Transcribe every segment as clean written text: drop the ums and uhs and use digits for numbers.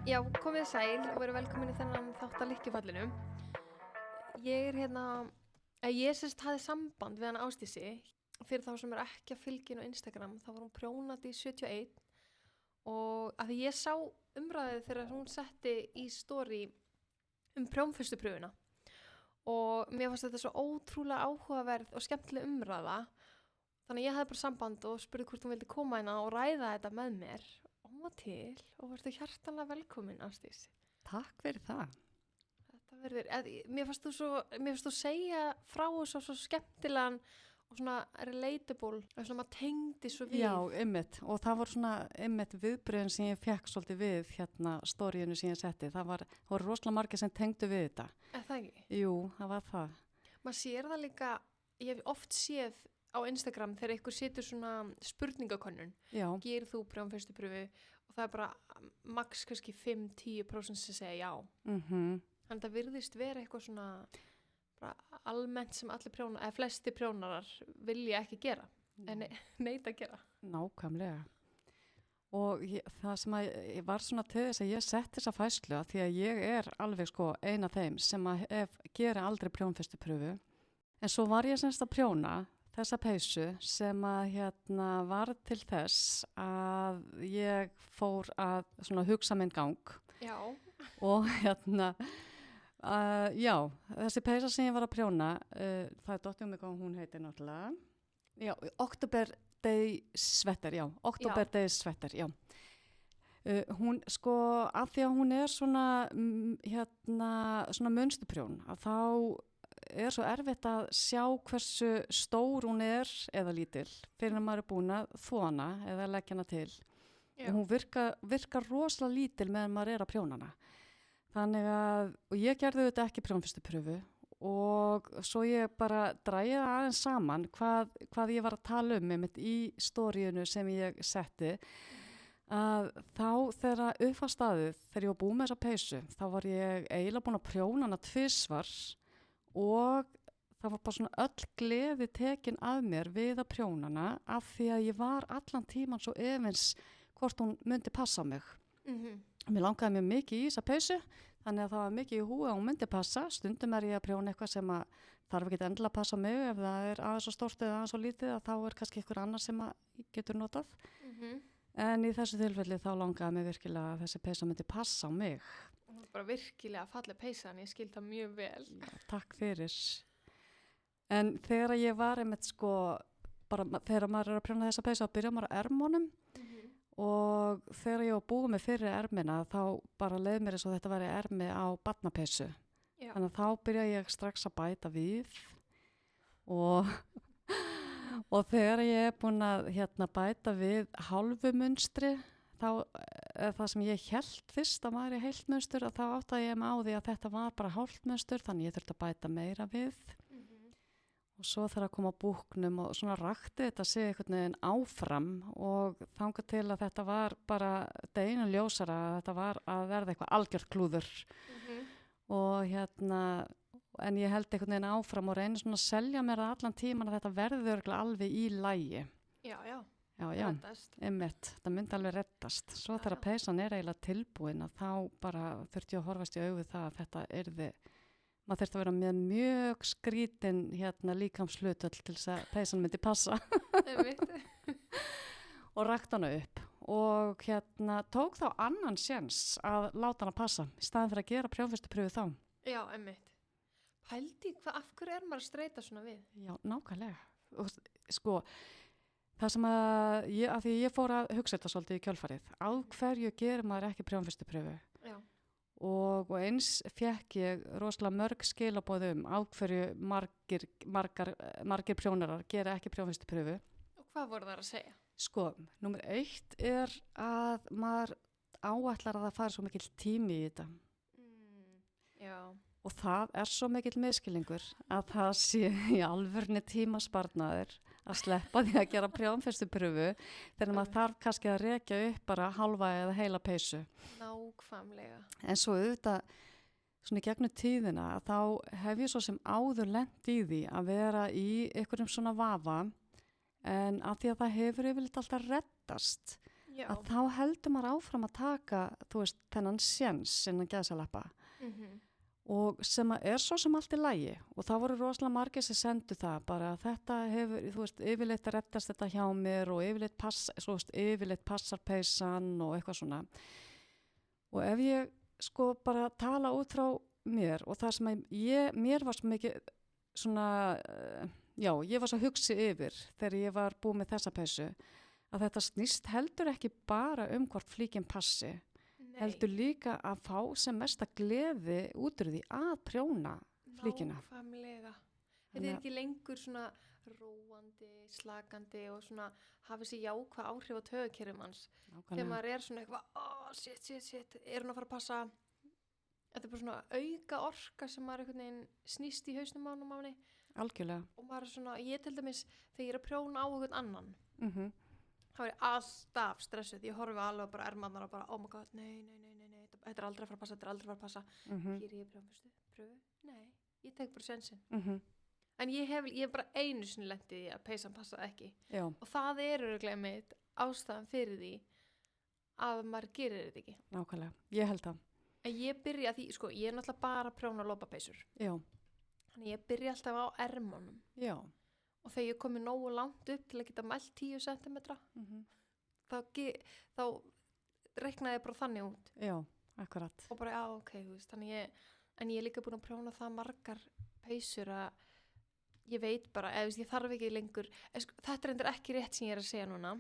Já, komið sæl og verið velkomin í þennan þátt að lykkjufallinu. Ég sérst hafði samband við hana Ásdísi. Fyrir þá sem ekki að fylgja inn á Instagram, þá var hún prjónandi 71 og að því ég sá umræðið þegar hún setti í story prjónföstuprufuna og mér fannst þetta svo ótrúlega áhugaverð og skemmtileg umræða. Þannig ég hafði bara samband og spurði hvort hún vildi koma hérna og ræða þetta með mér. Og hún var til og verður hjartanlega velkomin, Ásdís. Takk fyrir það. Þetta verður, mér fannst þú segja frá þessu svo skemmtilegan og svona relatable, svona maður tengdi svo við. Já, einmitt. Og það voru svona einmitt viðbröðin sem ég fekk svolítið við hérna stóriðinu sem ég setti. Það voru rosalega margir sem tengdu við þetta. Það ekki? Jú, það var það. Maður sér það líka, ég hef oft séð á Instagram þegar ykkur setur svona spurningakönnun. Já. Gerir þú prjónfestupröfu og það er bara max kannski 5-10% sem segja já. Þannig að það virðist vera eitthvað svona bara almennt sem allir prjónar, eða flesti prjónarar vilja ekki gera, en neita að gera. Nákvæmlega. Og það sem ég var svona til þess að ég sett þessa fæslu að því að ég er alveg sko ein af þeim sem að gera aldrei prjónfestupröfu. En svo var ég semst að prjóna þessa peysu sem að var til þess að ég fór að svona hugsa minn gang. Já. Og já, þessi peysa sem ég var að prjóna, það er dottið mig hvað hún heitir náttúrulega. Já, October Day Sweater, já. October Day Sweater, já. Hún sko, af því að hún er svona, svona munstuprjón, að þá er svo erfitt að sjá hversu stór hún er eða lítil fyrir að maður er búin að þvo hana eða leggja hana til. Og hún virkar rosalega lítil meðan maður er að prjóna hana. Þannig að, og ég gerði þetta ekki prjónfestupröfu og svo ég bara dræði aðeins saman hvað ég var að tala einmitt í stóriðinu sem ég setti. Að þá þegar upp á staðið, þegar ég var búin með þessa peysu, þá var ég eiginlega búin að prjóna hana tvisvar og það var bara svona öll gleði tekin að mér við að prjóna hana af því að ég var allan tíman svo efins hvort hún myndi passa á mig. Mér langaði mjög mikið í þessa peysu, þannig að það var mikið í húi að hún myndi passa. Stundum er ég að prjóna eitthvað sem að þarf ekki endilega að passa á mig ef það er aðeins svo stórt eða aðeins svo lítið að þá er kannski einhver annar sem að getur notað. En í þessu tilfelli þá langaði mig virkilega að þessi peysa myndi passa á mig. Hún er bara virkilega falleg peysa, en ég skil það mjög vel. Já, takk fyrir. En þegar ég var einmitt sko, bara þegar maður er að prjóna þessa peysa, þá byrja maður á ermunum. Og þegar ég var búið með fyrir ermina þá bara leið mér eins og þetta væri ermi á barnapeysu. Þannig að þá byrja ég strax að bæta við og þegar ég er búin að bæta við hálfu munstri þá það sem ég hélt fyrst að væri heilt munstur að þá áttaði ég mig á því að þetta var bara hálft munstur þannig ég þurfti að bæta meira við. Og svo þegar að koma á búknum og svona rakti þetta sig einhvern veginn áfram og þangað til að þetta var bara deginum ljósara að þetta var að verða eitthvað algjört klúður. Og en ég held einhvern veginn áfram og reyni svona að selja mér það allan tíman að þetta verður örugglega alveg í lagi. Já. Reddast. Einmitt, þetta myndi alveg reddast. Svo þegar peysan er eiginlega tilbúin að þá bara þurfti ég að horfast í augu það að þetta yrði maður þurfti að vera með mjög skrítin líkamshlutföll til þess að peysan myndi passa. Og rakti hana upp og tók þá annan séns að láta hana passa í staðin fyrir að gera prjónfestupröfu þá. Já, einmitt. Pældi, af hverju er maður að streita svona við? Já, nákvæmlega. Og sko, það sem að því ég fór að hugsa þetta svolítið í kjölfarið. Á hverju gerir maður ekki prjónfestupröfu? Já. Og eins fekk ég rosalega mörg skilaboð á hverju margir prjónarar gera ekki prjónfestupröfu. Og hvað voru það að segja? Sko, númer 1 er að maður áætlar að það fari svo mikill tími í þetta. Já. Og það er svo mikill miskilningur að það sé í alvörni tímasparnaður að sleppa því að gera prjónfestupröfu þegar maður þarf kannski að rekja upp bara halva eða heila peysu. Nákvæmlega. En svo auðvitað svona í gegnum tíðina þá hef ég svo sem áður lent í því að vera í einhverjum svona vafa en af því að það hefur yfirleitt alltaf reddast Já. að þá heldur maður áfram að taka, þú veist, þennan séns innan gæðsalappa og sem er svo sem allt í lagi og það voru rosalega margir sem sendu það bara að þetta hefur, þú veist, yfirleitt reddast þetta hjá mér og yfirleitt passar peysan og eitthvað svona og ef ég sko bara tala út frá mér og það sem mér var svo mikið svona, ég var svo hugsi yfir þegar ég var búið með þessa peysu að þetta snýst heldur ekki bara hvort flíkin passi heldur líka að fá sem mesta gleði út úr því að prjóna flíkina. Nákvæmlega. Þetta er ekki lengur svona róandi, slakandi og svona hafi sér jákvæð áhrif á taugakerfið manns. Þegar maður er svona eitthvað, shit, er hún að fara að passa? Þetta er bara svona auka orka sem maður einhvern veginn snýst í hausnum máni. Algjörlega. Og maður er svona, ég til dæmis, þegar ég er að prjóna á einhvern annan, þá er ég alltaf stressuð. Ég horfi alveg bara ermarnar og bara, oh my god, nei, þetta er aldrei að fara að passa, Hér ég pröfu? Nei, ég tek bara sensin. En ég hef bara einu sinni lent í því að peysan passaði ekki. Já. Og það er örugglega mitt ástæðan fyrir því að maður gerir þetta ekki. Nákvæmlega, ég held það. En ég byrja því, sko, ég er náttúrulega bara að prjóna lopapeysur. Já. Þannig ég byrja alltaf á ermunum. Já. Og þegar ég komi nógu langt upp til að geta mælt 10 cm, þá reiknaði ég bara þannig út. Já, akkurat. Og bara, ok, þú veist, en ég er líka búin að prjóna það margar peysur að ég veit bara, ég þarf ekki lengur, þetta er endur ekki rétt sem ég er að segja núna,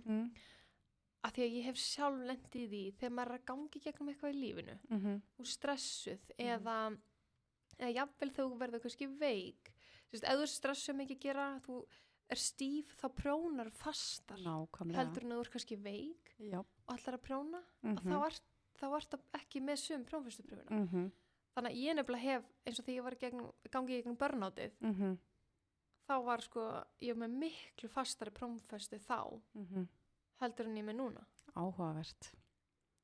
að því að ég hef sjálf lent í því þegar maður er að gangi gegnum eitthvað í lífinu, og stressuð, eða jafnvel þegar þú verður kannski veik, ef þú er stressuð mikið að gera, þú er stíf, þá prjónar fastar. Nákvæmlega. Heldur en þú er kannski veik og ætlar að prjóna, þá ert það ekki með sum prjónfestuprjóna. Þannig að ég nefnilega hef, eins og þegar ég var gangi gegnum börnátið, þá var sko, ég var með miklu fastari prjónfestu þá, heldur en ég með núna. Áhugavert.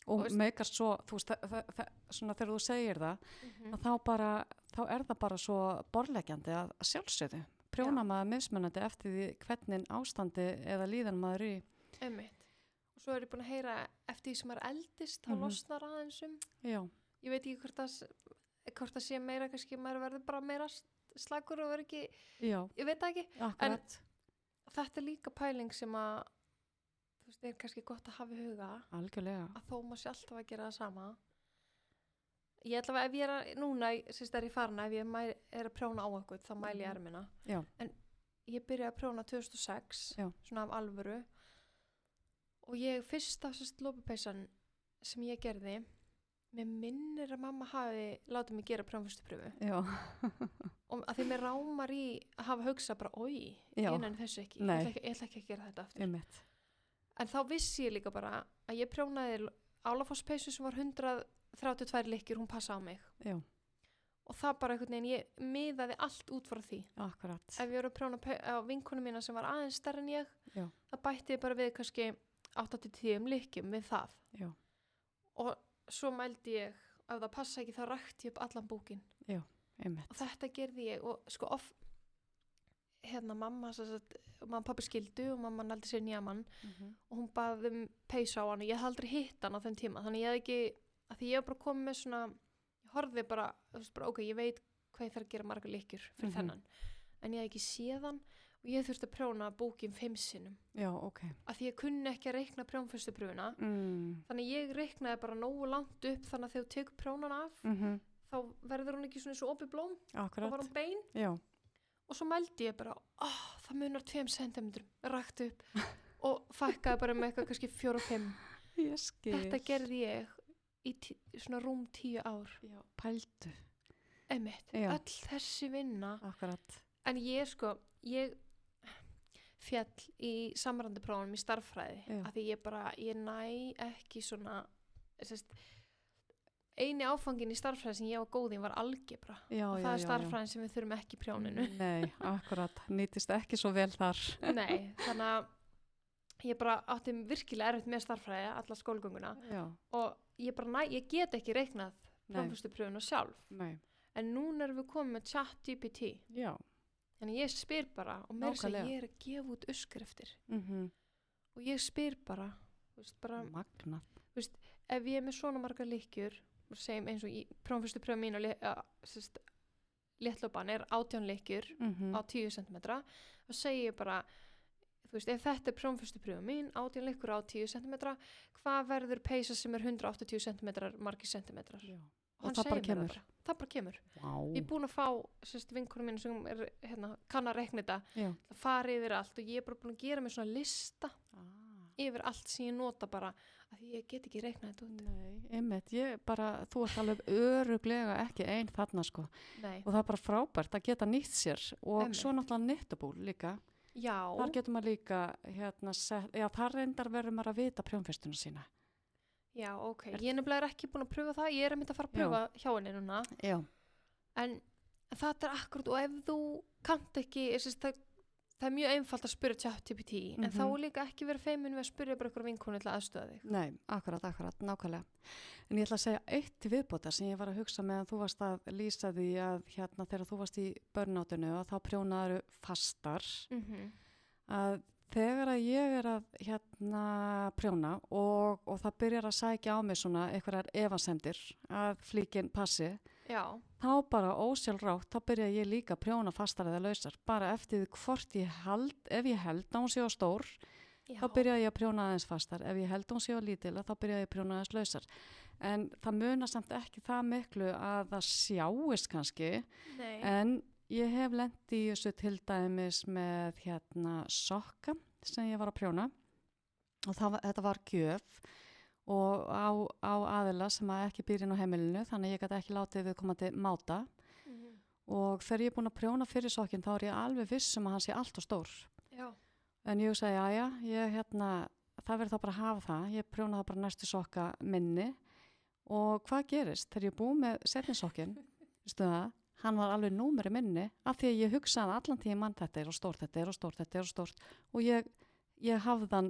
Og meikar svo, þú veist, svona þegar þú segir það, að þá er það bara svo borðleggjandi að sjálfsögðu. Prjóna maður mismunandi eftir því hvernig ástandi eða líðan maður í. Einmitt. Og svo er ég búin að heyra eftir því sem maður eldist, þá losnar aðeins Já. Ég veit ekki hvort það sé meira, kannski maður verður bara meira slagur og verður ekki, ég veit það ekki. Akkurat. En þetta er líka pæling sem að þú veist, er kannski gott að hafa í huga. Algjörlega. Að þó maður sé alltaf að gera það sama. Ég ætla að ef ég er núna, er ég farin, ef ég er að prjóna á eitthvað, þá mæli ég ermina. Já. En ég byrjaði að prjóna 2006, svona af alvöru. Og fyrsta lopapeysan sem ég gerði, mér minnir að mamma hafi látið mig gera prjónfestupröfu. Já. Og að því mér rámar í að hafa hugsað bara, ég nenni þessu ekki. Ég ætla ekki að gera þetta aftur. Einmitt. En þá vissi ég líka bara að ég prjónaði Álafoss-peysu sem var 132 lykkjur, hún passaði á mig. Já. Og það bara einhvern veginn, ég miðaði allt út frá því. Akkurat. Ef ég voru að prjóna á vinkonu mína sem var aðeins stærri en ég, það bætti ég bara við kannski 8-10 lykkjum við það. Já. Og svo mældi ég, ef það passa ekki, þá rakti ég upp allan búkinn. Já, einmitt. Og þetta gerði ég, og sko mamma og pappi skildu og mamma nældi sér nýja mann og hún baði peysu á hann og ég hafði aldrei hitt hann á þenn tíma, þannig ég hafði ekki, að því ég var bara komið með svona, ég horfði bara, ok, ég veit hvað ég þarf að gera margar lykkjur fyrir þennan, en ég hafði ekki séð hann og ég þurfti að prjóna búkinn 5 sinnum. Já, ok. Að því ég kunni ekki að reikna prjónfestupröfuna, þannig ég reiknaði bara nógu langt upp, þannig að þegar þú tekur prjónan af, þá verður hún ekki svona svo opið blóm, þá var hún bein. Já. Og svo mældi ég bara, það munar 2 cm, rakti upp og fækkaði bara með eitthvað kannski 4 og 5. Ég skil. Þetta gerði ég í svona rúm 10 ár. Já, pældu. Einmitt, öll þessi vinna. Akkurat. En ég fjall í samrandaprófunum í starffræði, af því ég næ ekki svona, eini áfangin í starffræði sem ég var góð í var algebra. Og það er starffræðin sem við þurfum ekki í prjóninu. Nei, akkurat, nýtist ekki svo vel þar. Nei, þannig að ég bara átti virkilega erfitt með starffræði, alla skólagönguna. Og ég get ekki reiknað prjónfestupröfuna sjálf. Nei. En núna erum við komið með ChatGPT. Já. Þannig ég spyr bara, og mér ég er að gefa út uppskriftir. Og ég spyr bara, þú veist, bara, Magnað. þú veist, ef ég er með svona margar lykkjur, segjum eins og í fyrstu pröfu mín og léttlöpan er 18 lykkjur á 10 cm, þá segi ég bara, þú veist, ef þetta er fyrstu pröfu mín, 18 lykkur á 10 cm, hvað verður peysa sem er 180 cm margir centimetrar? Já. Og Og það bara kemur. Það bara kemur. Vá. Ég er búin að fá vinkonum mínu sem er kann að reikna þetta, Já. að fara yfir allt og ég er bara búin að gera mér svona lista yfir allt sem ég nota bara, að ég get ekki reiknað þetta út. Nei, einmitt, þú ert alveg öruglega ekki ein þarna sko. Nei. Og það er bara frábært að geta nýtt sér og Einmitt. svo náttúrulega Knitable líka. Já. Þar getur maður líka þar reyndar verður maður að vita prjónfestuna sína. Já, ok. Ég nefnilega er ekki búin að pröfa það, ég er að mynda að fara að pröfa hjá henni núna. Já. En það er akkurat, og ef þú kannt ekki, það er mjög einfalt að spyrja ChatGPT, en þá er líka ekki verið feimin við að spyrja bara ykkur vinkonu til að aðstöða þig. Nei, akkurat, nákvæmlega. En ég ætla að segja eitt til viðbótar sem ég var að hugsa meðan þú varst að lýsa því að þegar þú varst í burnoutinu að þá prjónaður fastar, að þegar að ég er að prjóna og það byrjar að sækja á mig svona einhverjar efasemdir að flíkin passi, Já. þá bara ósjálfrátt, þá byrja ég líka að prjóna fastar eða lausar, bara eftir því hvort ef ég held að hún sé á stór, Já. þá byrja ég að prjóna aðeins fastar, ef ég held að hún sé á lítila, þá byrja ég að prjóna aðeins lausar. En það munar samt ekki það miklu að það sjáist kannski, Nei. en ég hef lent í þessu til dæmis með sokka sem ég var að prjóna og þetta var gjöf og á aðila sem ekki býr inn á heimilinu, þannig ég gæti ekki látið viðkomandi máta og þegar ég er búin að prjóna fyrir sokkinn þá er ég alveg viss að hann sé allt og stór. Já. En ég segi, það verður þá bara að hafa það, ég prjóna það bara næstu sokka minni og hvað gerist þegar ég er búin með setni sokkinn, veistu það, hann var alveg númeri minni af því að ég hugsaði allan tíman, þetta er og stórt, þetta er og stórt, þetta er og stórt og ég hafði hann,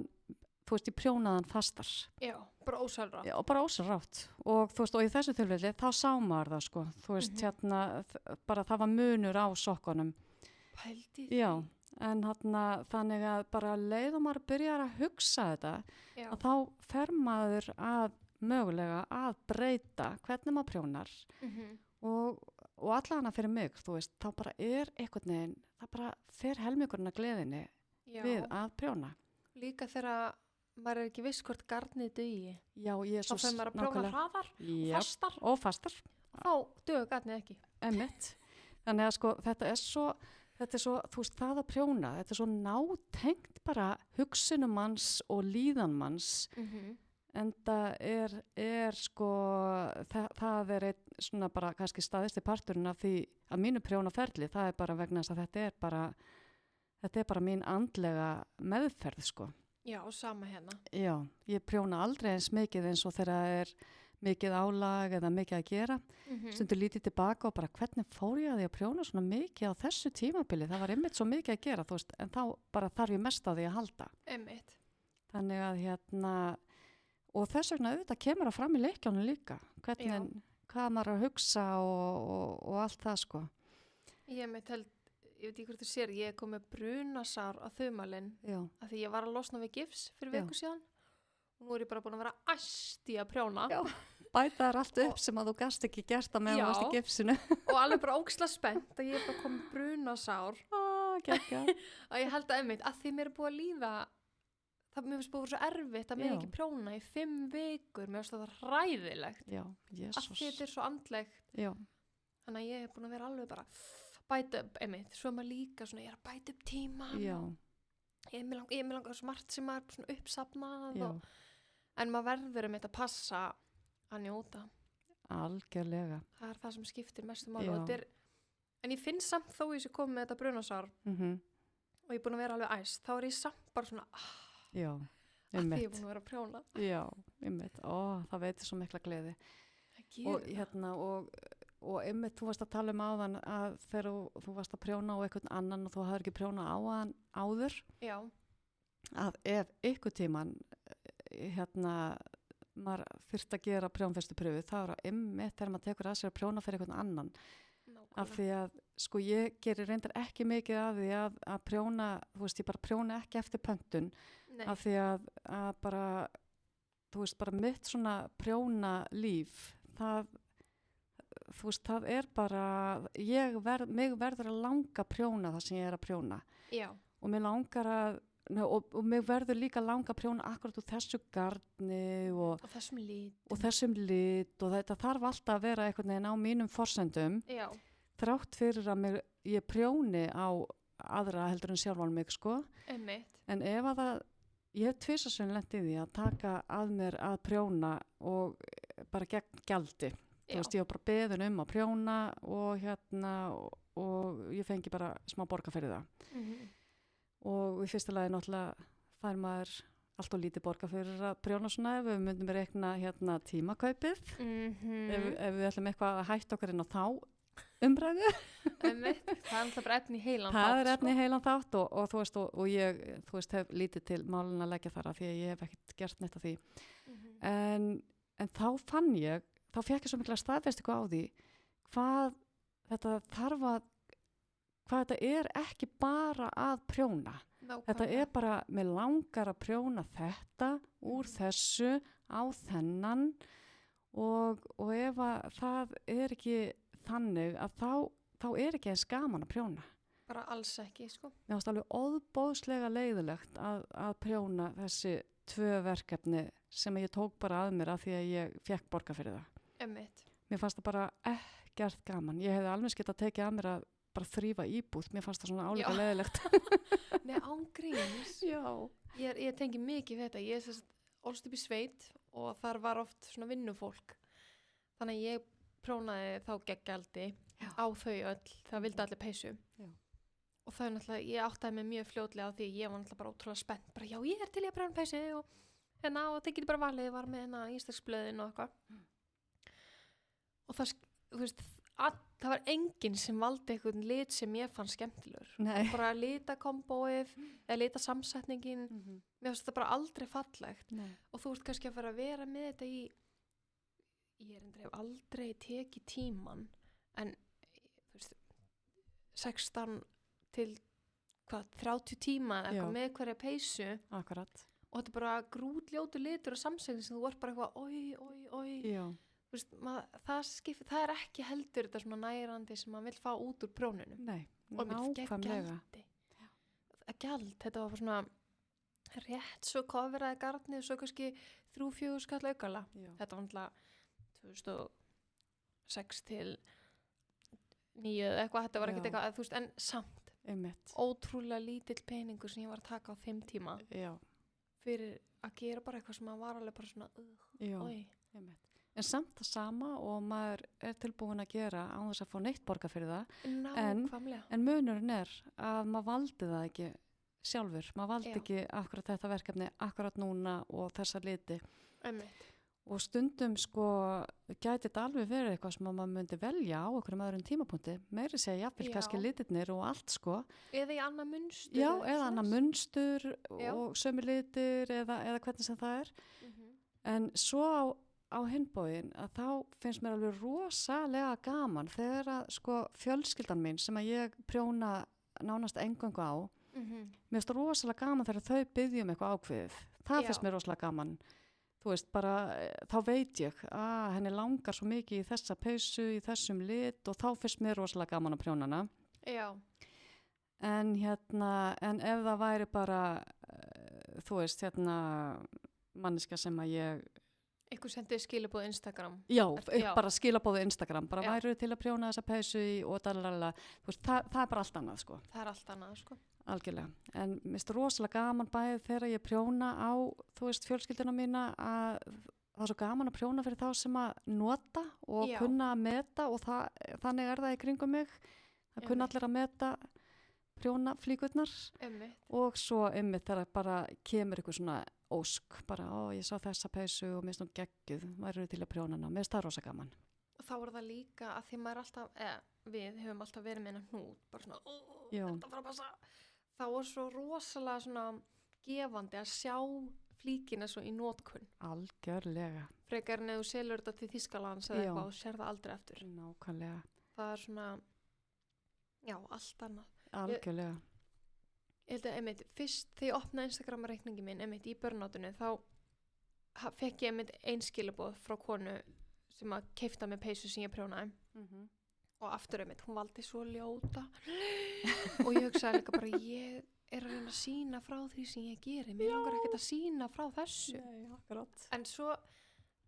þú veist, ég prjónaði hann fastar. Já, bara ósjálfrátt. Já, bara ósjálfrátt og þú veist, og í þessu tilfelli þá sá maður það sko, þú veist, bara það var munur á sokkunum. Pældi því. Já, en þannig að bara leið og maður byrjar að hugsa þetta, Já. að þá fer maður að mögulega að breyta hvernig maður prjónar og allavega fyrir mig, þú veist, þá bara er einhvern veginn, það bara fer helmingurinn að gleðinni við að prjóna. Líka þegar maður er ekki viss hvort garnið dugi. Já, ég er svo þá fyrir maður að prjóna hraðar, fastar og fastar. Þá dugur garnið ekki. Einmitt. Þannig að sko, þetta er svo, þú veist, það að prjóna, þetta er svo nátengt bara hugsunum manns og líðan manns. En það er sko, það er einn svona bara kannski staðisti parturinn af því að mínu prjónaferli, það er bara vegna þess að þetta er bara mín andlega meðferð sko. Já, sama hérna. Já, ég prjóna aldrei eins mikið eins og þegar það er mikið álag eða mikið að gera. Stundur lítið tilbaka og bara hvernig fór ég að því að prjóna svona mikið á þessu tímabili, það var einmitt svo mikið að gera, þú veist, en þá bara þarf ég mest á því að halda. Einmitt. Þannig að og þess vegna auðvitað kemur það fram í leikjánum líka, hvað maður er að hugsa og allt það sko. Ég veit ekki hvort þú sér, ég kom með brunasár á þumalinn af því ég var að losna við gifs fyrir viku síðan og nú er ég bara búin að vera æsti að prjóna. Já, bæta þær allt upp sem að þú gast ekki gert að meðan þú varst í gifsinu. Og alveg bara ógeðslega spennt að ég er bara komið brunasár. Geggjað. Að ég held að einmitt, að því mér er búið að líða það mér finnst búið svo erfitt að mig ekki prjóna í 5 vikur, mér finnst það hræðilegt. Já, Jesus. Að þetta er svo andlegt. Já. Þannig að ég hef búin að vera alveg bara bæta upp, einmitt, svo er maður líka svona, ég er að bæta upp tíman. Já. Ég er með langar smart sem maður svona uppsafnað en maður verður einmitt að passa að njóta. Algjörlega. Það er það sem skiptir mestu máli og þetta en ég finn samt þó ég sé komið með þetta brunasár og ég er búin að vera alveg æst, þá er ég samt bara svona Já, að því ég er búin að vera að prjóna. Já, einmitt. Það veitir svo mikla gleði. Og einmitt, þú varst að tala um áðan að þegar þú varst að prjóna á einhvern annan og þú hafðir ekki prjóna á hann áður. Já. Að ef einhvern tíman maður þyrft að gera prjónfestu pröfu, þá er einmitt þegar maður tekur að sér að prjóna fyrir einhvern annan. Af því að sko ég gerir reyndar ekki mikið af því að prjóna, þú veist, ég bara prjóna ekki eftir pöntun. Af því að bara þú veist, bara mitt svona prjóna líf, það, þú veist, það bara, mig verður að langa prjóna það sem ég að prjóna. Já. Og mig langar að, og mig verður líka langa prjóna akkurat úr þessu garni og þessum lit og þetta þarf alltaf að vera einhvern veginn á mínum forsendum. Já. Þrátt fyrir að ég prjóni á aðra heldur en sjálfan mig, sko. Einmitt. En ef að ég hef tvisvarsinnum lent í því að taka að mér að prjóna og bara gegn gjaldi. Þú veist, ég var bara beðin að prjóna og ég fengi bara smá borga fyrir það. Og í fyrsta lagi náttúrulega fær maður allt og lítið borga fyrir að prjóna svona ef við myndum reikna tímakaupið. Ef við ætlum eitthvað að hætta okkar inn á þá umræðu. Það er alltaf bara efni í heilan þátt. Það er efni í heilan þátt og þú veist, og ég, þú veist, hef lítið til málun að leggja þar af því að ég hef ekkert gert neitt af því. En þá fekk ég svo mikla staðfestingu á því hvað þetta er ekki bara að prjóna. Þetta er bara, mér langar að prjóna þetta úr þessu á þennan og ef að það er ekki þannig að þá er ekki eins gaman að prjóna. Bara alls ekki, sko. Mér fannst alveg óboðslega leiðilegt að prjóna þessi 2 verkefni sem ég tók bara að mér af því að ég fekk borga fyrir það. Einmitt. Mér fannst það bara ekkert gaman. Ég hefði alveg getað tekið að mér að bara þrífa íbúð. Mér fannst það svona álíka leiðilegt. Nei, ángríns. Já. Ég tengi mikið við þetta. Ég ólst upp í sveit og þar var oft svona vinnufólk. Þannig að ég prjónaði þá gegn gjaldi á þau öll. Það vildi allir peysu. Já. Og það er náttúrulega, ég áttaði mig mjög fljótlega á því ég var náttúrulega bara ótrúlega spennt. Bara já, ég til í að prjóna peysu og það getur bara valið, var með Íslandsblöðin og eitthvað. Og það, þú veist, það var enginn sem valdi einhvern lit sem ég fann skemmtilegur. Nei. Bara litakombóið eða litasamsetningin. Mér finnst þetta bara aldrei fallegt. Nei. Og þú ert kannski að fara að vera með þetta ég hef aldrei tekið tíman en þú veist 16 til 30 tíma eða eitthvað með hverja peysu. Akkurat. Og þetta er bara grútljótur litur og samsetning sem þú ert bara eitthvað oi. Já. Veist, það er ekki heldur þetta svona nærandi sem maður vil fá út úr prjónunum. Nei, nákvæmlega. Gjald, þetta var svona rétt svo kofveraði garnið og svo kannski 3-4 skall aukala. Þetta var náttúrulega 2006 til 9 eða eitthvað, þetta var ekkert eitthvað, þú veist, en samt. Einmitt. Ótrúlega lítill peningur sem ég var að taka á 5 tíma. Já. Fyrir að gera bara eitthvað sem maður var alveg bara svona, einmitt. En samt það sama og maður er tilbúin að gera án þess að fá neitt borga fyrir það. Nákvæmlega. En munurinn er að maður valdi það ekki sjálfur. Maður valdi ekki akkurat þetta verkefni, akkurat núna og þessa liti. Einmitt. Og stundum sko gæti þetta alveg verið eitthvað sem maður myndi velja á okkur öðrum tímapunkti. Meiri segja jafnvel kannski litirnir og allt sko. Eða í annað munstur. Já, eða annað munstur og sömu litir eða hvernig sem það er. En svo á hinbógin að þá finnst mér alveg rosalega gaman þegar að sko fjölskyldan mín sem að ég prjóna nánast eingöngu á, mér finnst rosalega gaman þegar þau biðjum eitthvað ákveðið. Það finnst mér rosalega gaman. Þú veist, bara þá veit ég að henni langar svo mikið í þessa peysu, í þessum lit og þá finnst mér rosalega gaman að prjóna hana. Já. En en ef það væri bara, þú veist, manneskja sem að ég Eitthvað sendið skilabóð Instagram. Já, bara skilabóð Instagram. Bara væru til að prjóna þessa peysu og dalalala. Þú veist, það er bara allt annað, sko. Það er allt annað, sko. Algjörlega. En mér finnst rosalega gaman bæðið þegar ég prjóna á, þú veist, fjölskylduna mína að það er svo gaman að prjóna fyrir þá sem að nota og kunna að meta og þannig er það í kringum mig. Það kunna allir að meta prjóna flíkurnar og svo þegar bara kemur eitthvað svona ósk, bara ég sá þessa peysu og mér finnst hún geggjuð, væri til að prjóna hana, mér finnst það rosa gaman. Og þá er það líka að því maður alltaf, við höfum alltaf verið með hennar hnút, bara svona, þetta fara að passa. Þá er svo rosalega svona gefandi að sjá flíkina svo í notkun. Algjörlega. Frekar en ef þú selur þetta til Þýskalands eða eitthvað og sér það aldrei eftir. Nákvæmlega. Það er svona, allt annað. Algjörlega. Ég held að, fyrst þegar ég opnaði Instagram-reikningi minn, í börnáttunni, þá fekk ég einmitt einskilabóð frá konu sem að keifta með peysu sem ég prjónaði og aftur einmitt, hún valdi svo ljóta og ég hugsaði líka bara ég er að reyna að sína frá því sem ég geri, mér langar ekkert að sína frá þessu. Nei, akkurat. En svo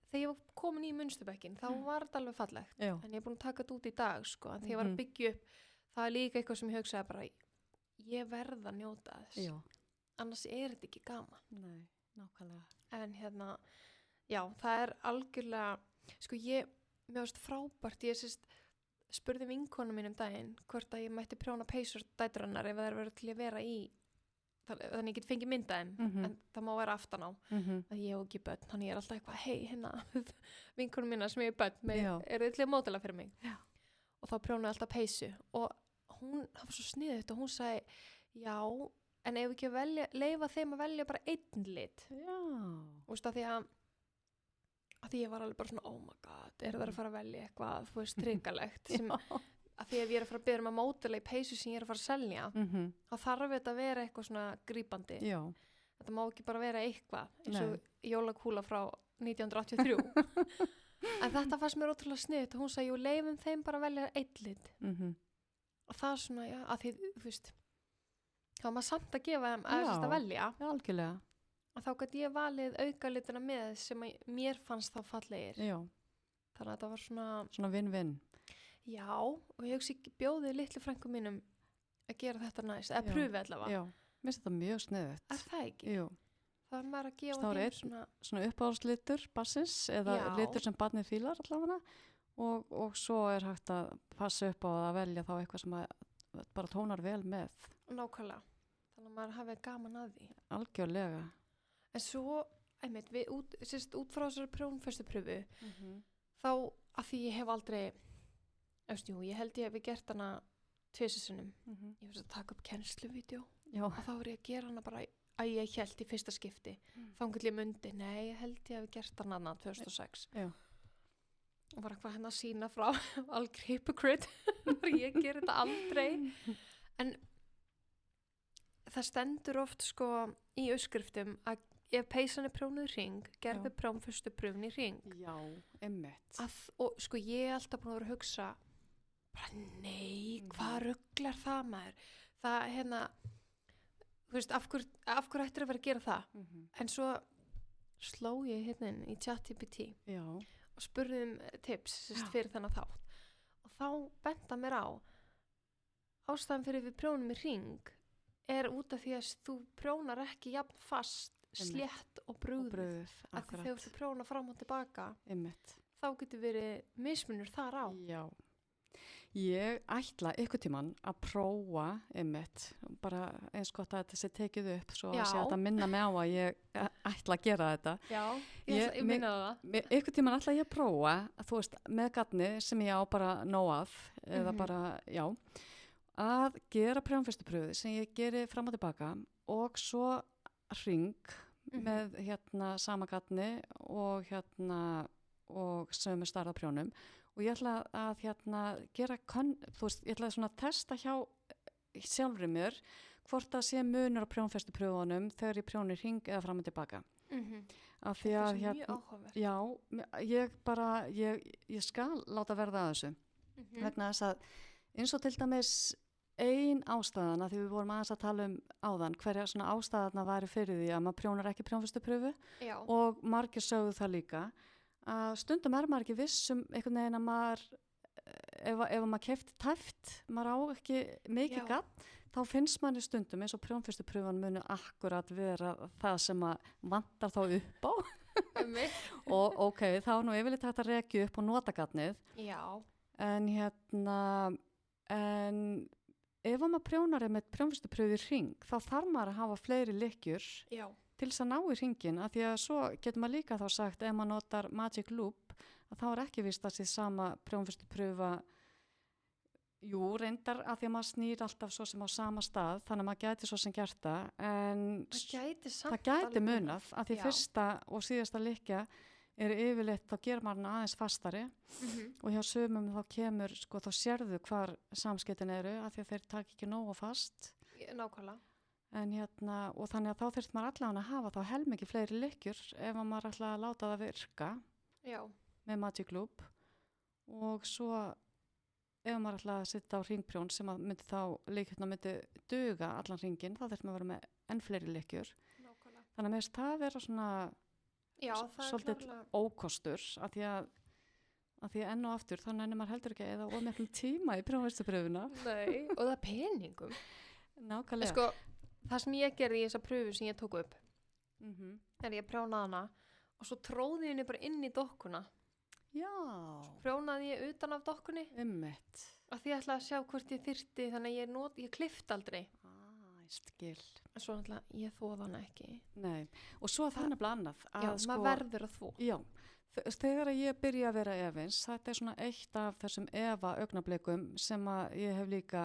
þegar ég var komin í munsturbekkin þá var þetta alveg fallegt, Já. en ég er búin að taka þetta út í dag sko, en þegar ég var að byggja upp það er líka eitthvað sem ég hugsaði bara ég verð að njóta þess, Já. annars er þetta ekki gaman. Nei, nákvæmlega. En já, það er algjörlega, sko mér varst frábært, ég spurði vinkonu mín daginn hvort að ég mætti prjóna peysur dætrannar ef það verið til að vera í, þannig ég get fengið myndaðum, en það má vera aftan á, að ég hef ekki börn, þannig ég er alltaf eitthvað, hei, vinkonu mína sem ég er börn, eru þið til að mótala fyrir mig? Já. Og þá prjónaði alltaf peysu og hún, það var svo sniðugt og hún sagði, já, en ef ekki leyfa þeim að velja bara einn lit. Já. Þú veist, að því ég var alveg bara svona, oh my god, það að fara að velja eitthvað, þú veist, trikalegt, sem að því ef ég er að fara að byrja að mótela í peysu sem ég er að fara að selja, þá þarf þetta að vera eitthvað svona grípandi. Já. Þetta má ekki bara vera eitthvað, eins og jólakúla frá 1983. En þetta fannst mér ótrúlega sniðugt og hún sagði, jú, leifum þeim bara að velja einn lit. Og það er svona, já, að því, þú veist, þá var maður samt að gefa þeim að velja. Já, algjörlega. Og þá gæti ég valið aukalitina með sem mér fannst þá fallegir. Já. Þannig að þetta var svona... Svona vinn-vinn. Já, og ég hugsi bjóði litlu frænkum mínum að gera þetta næst, eða pröfi allavega. Já, mér finnst þetta mjög sniðugt. Er það ekki? Jú. Það var maður að gefa þeim svona... Svona uppáhaldslitur, bassins, eða litur sem barnið fílar allavega. Og svo er hægt að passa upp á að velja þá eitthvað sem bara tónar vel með. Nákvæmlega. Þannig að maður hafi gaman að því. Algjörlega. En svo, einmitt, út frá þessari prjónfestu pröfu, þá að því ég hef aldrei, ég held ég hef gert hana 2 sinnum. Ég var að taka upp kennsluvídeó og þá var ég að gera hana bara að ég held í fyrsta skipti. Þangað ég mundi, nei, ég held ég hef gert hana 2006. Já. Og var eitthvað að sína frá algjör hypocrite, ég ger þetta aldrei. En það stendur oft sko í uppskriftum að ef peysan er prjónuð í hring, gerðu prjónföstu pröfun í hring. Já, einmitt. Og sko ég er alltaf búin að vera að hugsa, bara nei, hvað ruglar það maður? Það þú veist, af hverju ættir að vera að gera það? En svo sló ég inn í ChatGPT og spurði tips fyrir þennan þátt. Og þá benda mér á, ástæðan fyrir við prjónum í hring er út af því að þú prjónar ekki jafn fast, slétt og brugðið. Af því þegar þú ert að prjóna fram og tilbaka, þá getur verið mismunur þar á. Já. Ég ætla ykkur tíman að prófa bara eins gott að þetta sé tekið upp svo að sé að minna mig á að ég ætla að gera þetta. Já, ég minnaði það. Ykkur tíman ætla ég að prófa, þú veist, með gatni sem ég á bara nóg af, eða bara, að gera prjónfestupröfu sem ég geri fram og tilbaka og svo hring með sama gatni og og sömu stærða prjónum og ég ætla að gera þú veist, ég ætla að svona testa hjá sjálfri mér hvort það sé munur á prjónfestupröfunum þegar ég prjóni hring eða fram og tilbaka. Af því að mjög áhugavert. Já, ég skal láta verða að þessu vegna þess að eins og til dæmis ein ástæðana, því við vorum aðeins að tala áðan, hverja svona ástæðana væri fyrir því að maður prjónar ekki prjónfestupröfu og margir sögðu það líka að stundum er maður ekki viss einhvern veginn að maður ef maður keypti tæft, maður á ekki mikið gatt, þá finnst manni stundum eins og prjónfestupröfan muni akkurat vera það sem að vantar þá upp á og þá er nú yfirleitt hægt að rekja upp og nota gatnið. Já. En ef maður prjónar með prjónfestupröfu í hring, þá þarf maður að hafa fleiri lykkjur til þess að ná í hringin, af því að svo getur maður líka þá sagt, ef maður notar Magic Loop, að þá er ekki víst að sé sama prjónfestupröfa, reyndar að því að maður snýr alltaf svo sem á sama stað, þannig að maður gæti svo sem gert það, en það gæti munað, að því fyrsta og síðasta lykkja er yfirleitt, þá gerir maður hana aðeins fastari og hjá sumum þá kemur, þá sérðu hvar samskeytin eru af því að þeir taka ekki nógu fast. Nákvæmlega. En og þannig að þá þurft maður allan að hafa þá helmingi fleiri lykkjur ef að maður ætla að láta það virka Já, með Magic Loop og svo ef maður ætla að setja á hringprjón sem að myndi þá lykkjurna myndi duga allan hringinn, þá þurft maður að vera með enn fleiri lykkjur. nákvæmlega. Þannig að mér finnst það vera svona Já, það er svolítið klárlega. ókostur af því að enn og aftur þá nennir maður heldur ekki eða ómjöfnum tíma í prófvæstupröfuna. Nei, og það er peningum. Nákvæmlega. Sko, það sem ég gerði í þessa pröfu sem ég tók upp, Mhm. er ég prjónaði hana og svo tróði ég henni bara inn í dokkuna. Já, Prjónaði ég utan af dokkunni ummitt. af því ég ætlaði að sjá hvort ég þyrfti, þannig að ég klippti aldrei. Ég skil. En svo náttúrulega, ég þóð hana ekki. Nei, og svo er það nefnilega annað. Já, maður verður að þvó. Já, þegar ég byrja að vera efins, þetta er svona eitt af þessum efa augnablikum sem að ég hef líka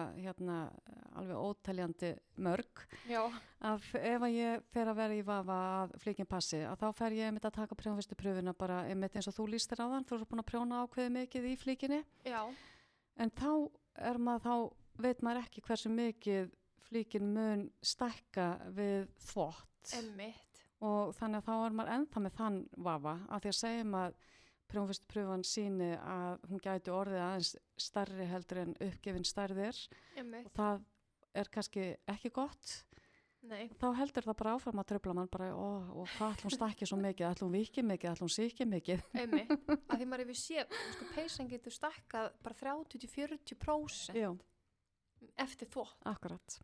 alveg óteljandi mörg. Já, Að ef að ég fer að vera í vafa að flíkin passi, að þá fer ég einmitt að taka prjónfestupröfuna bara einmitt eins og þú lýstir áðan, þú eru búin að prjóna ákveðið mikið í flíkinni. já, En þá veit maður ekki hversu mikið flíkin mun stækka við þvott. emmitt. Og þannig að þá er maður ennþá með þann vafa af því að segjum að prjónfestupröfan sýni að hún gæti orðið aðeins stærri heldur en uppgefin stærðir Emmitt. og það er kannski ekki gott. Nei, Þá heldur það bara áfram að tröfla mann bara og hvað ætlum hún stækki svo mikið, ætlum hún viki mikið, ætlum hún síki mikið. emmitt. Af því maður hefur séð, sko, peysan getur stækkað bara 30-40% Já, eftir þvó. akkurat.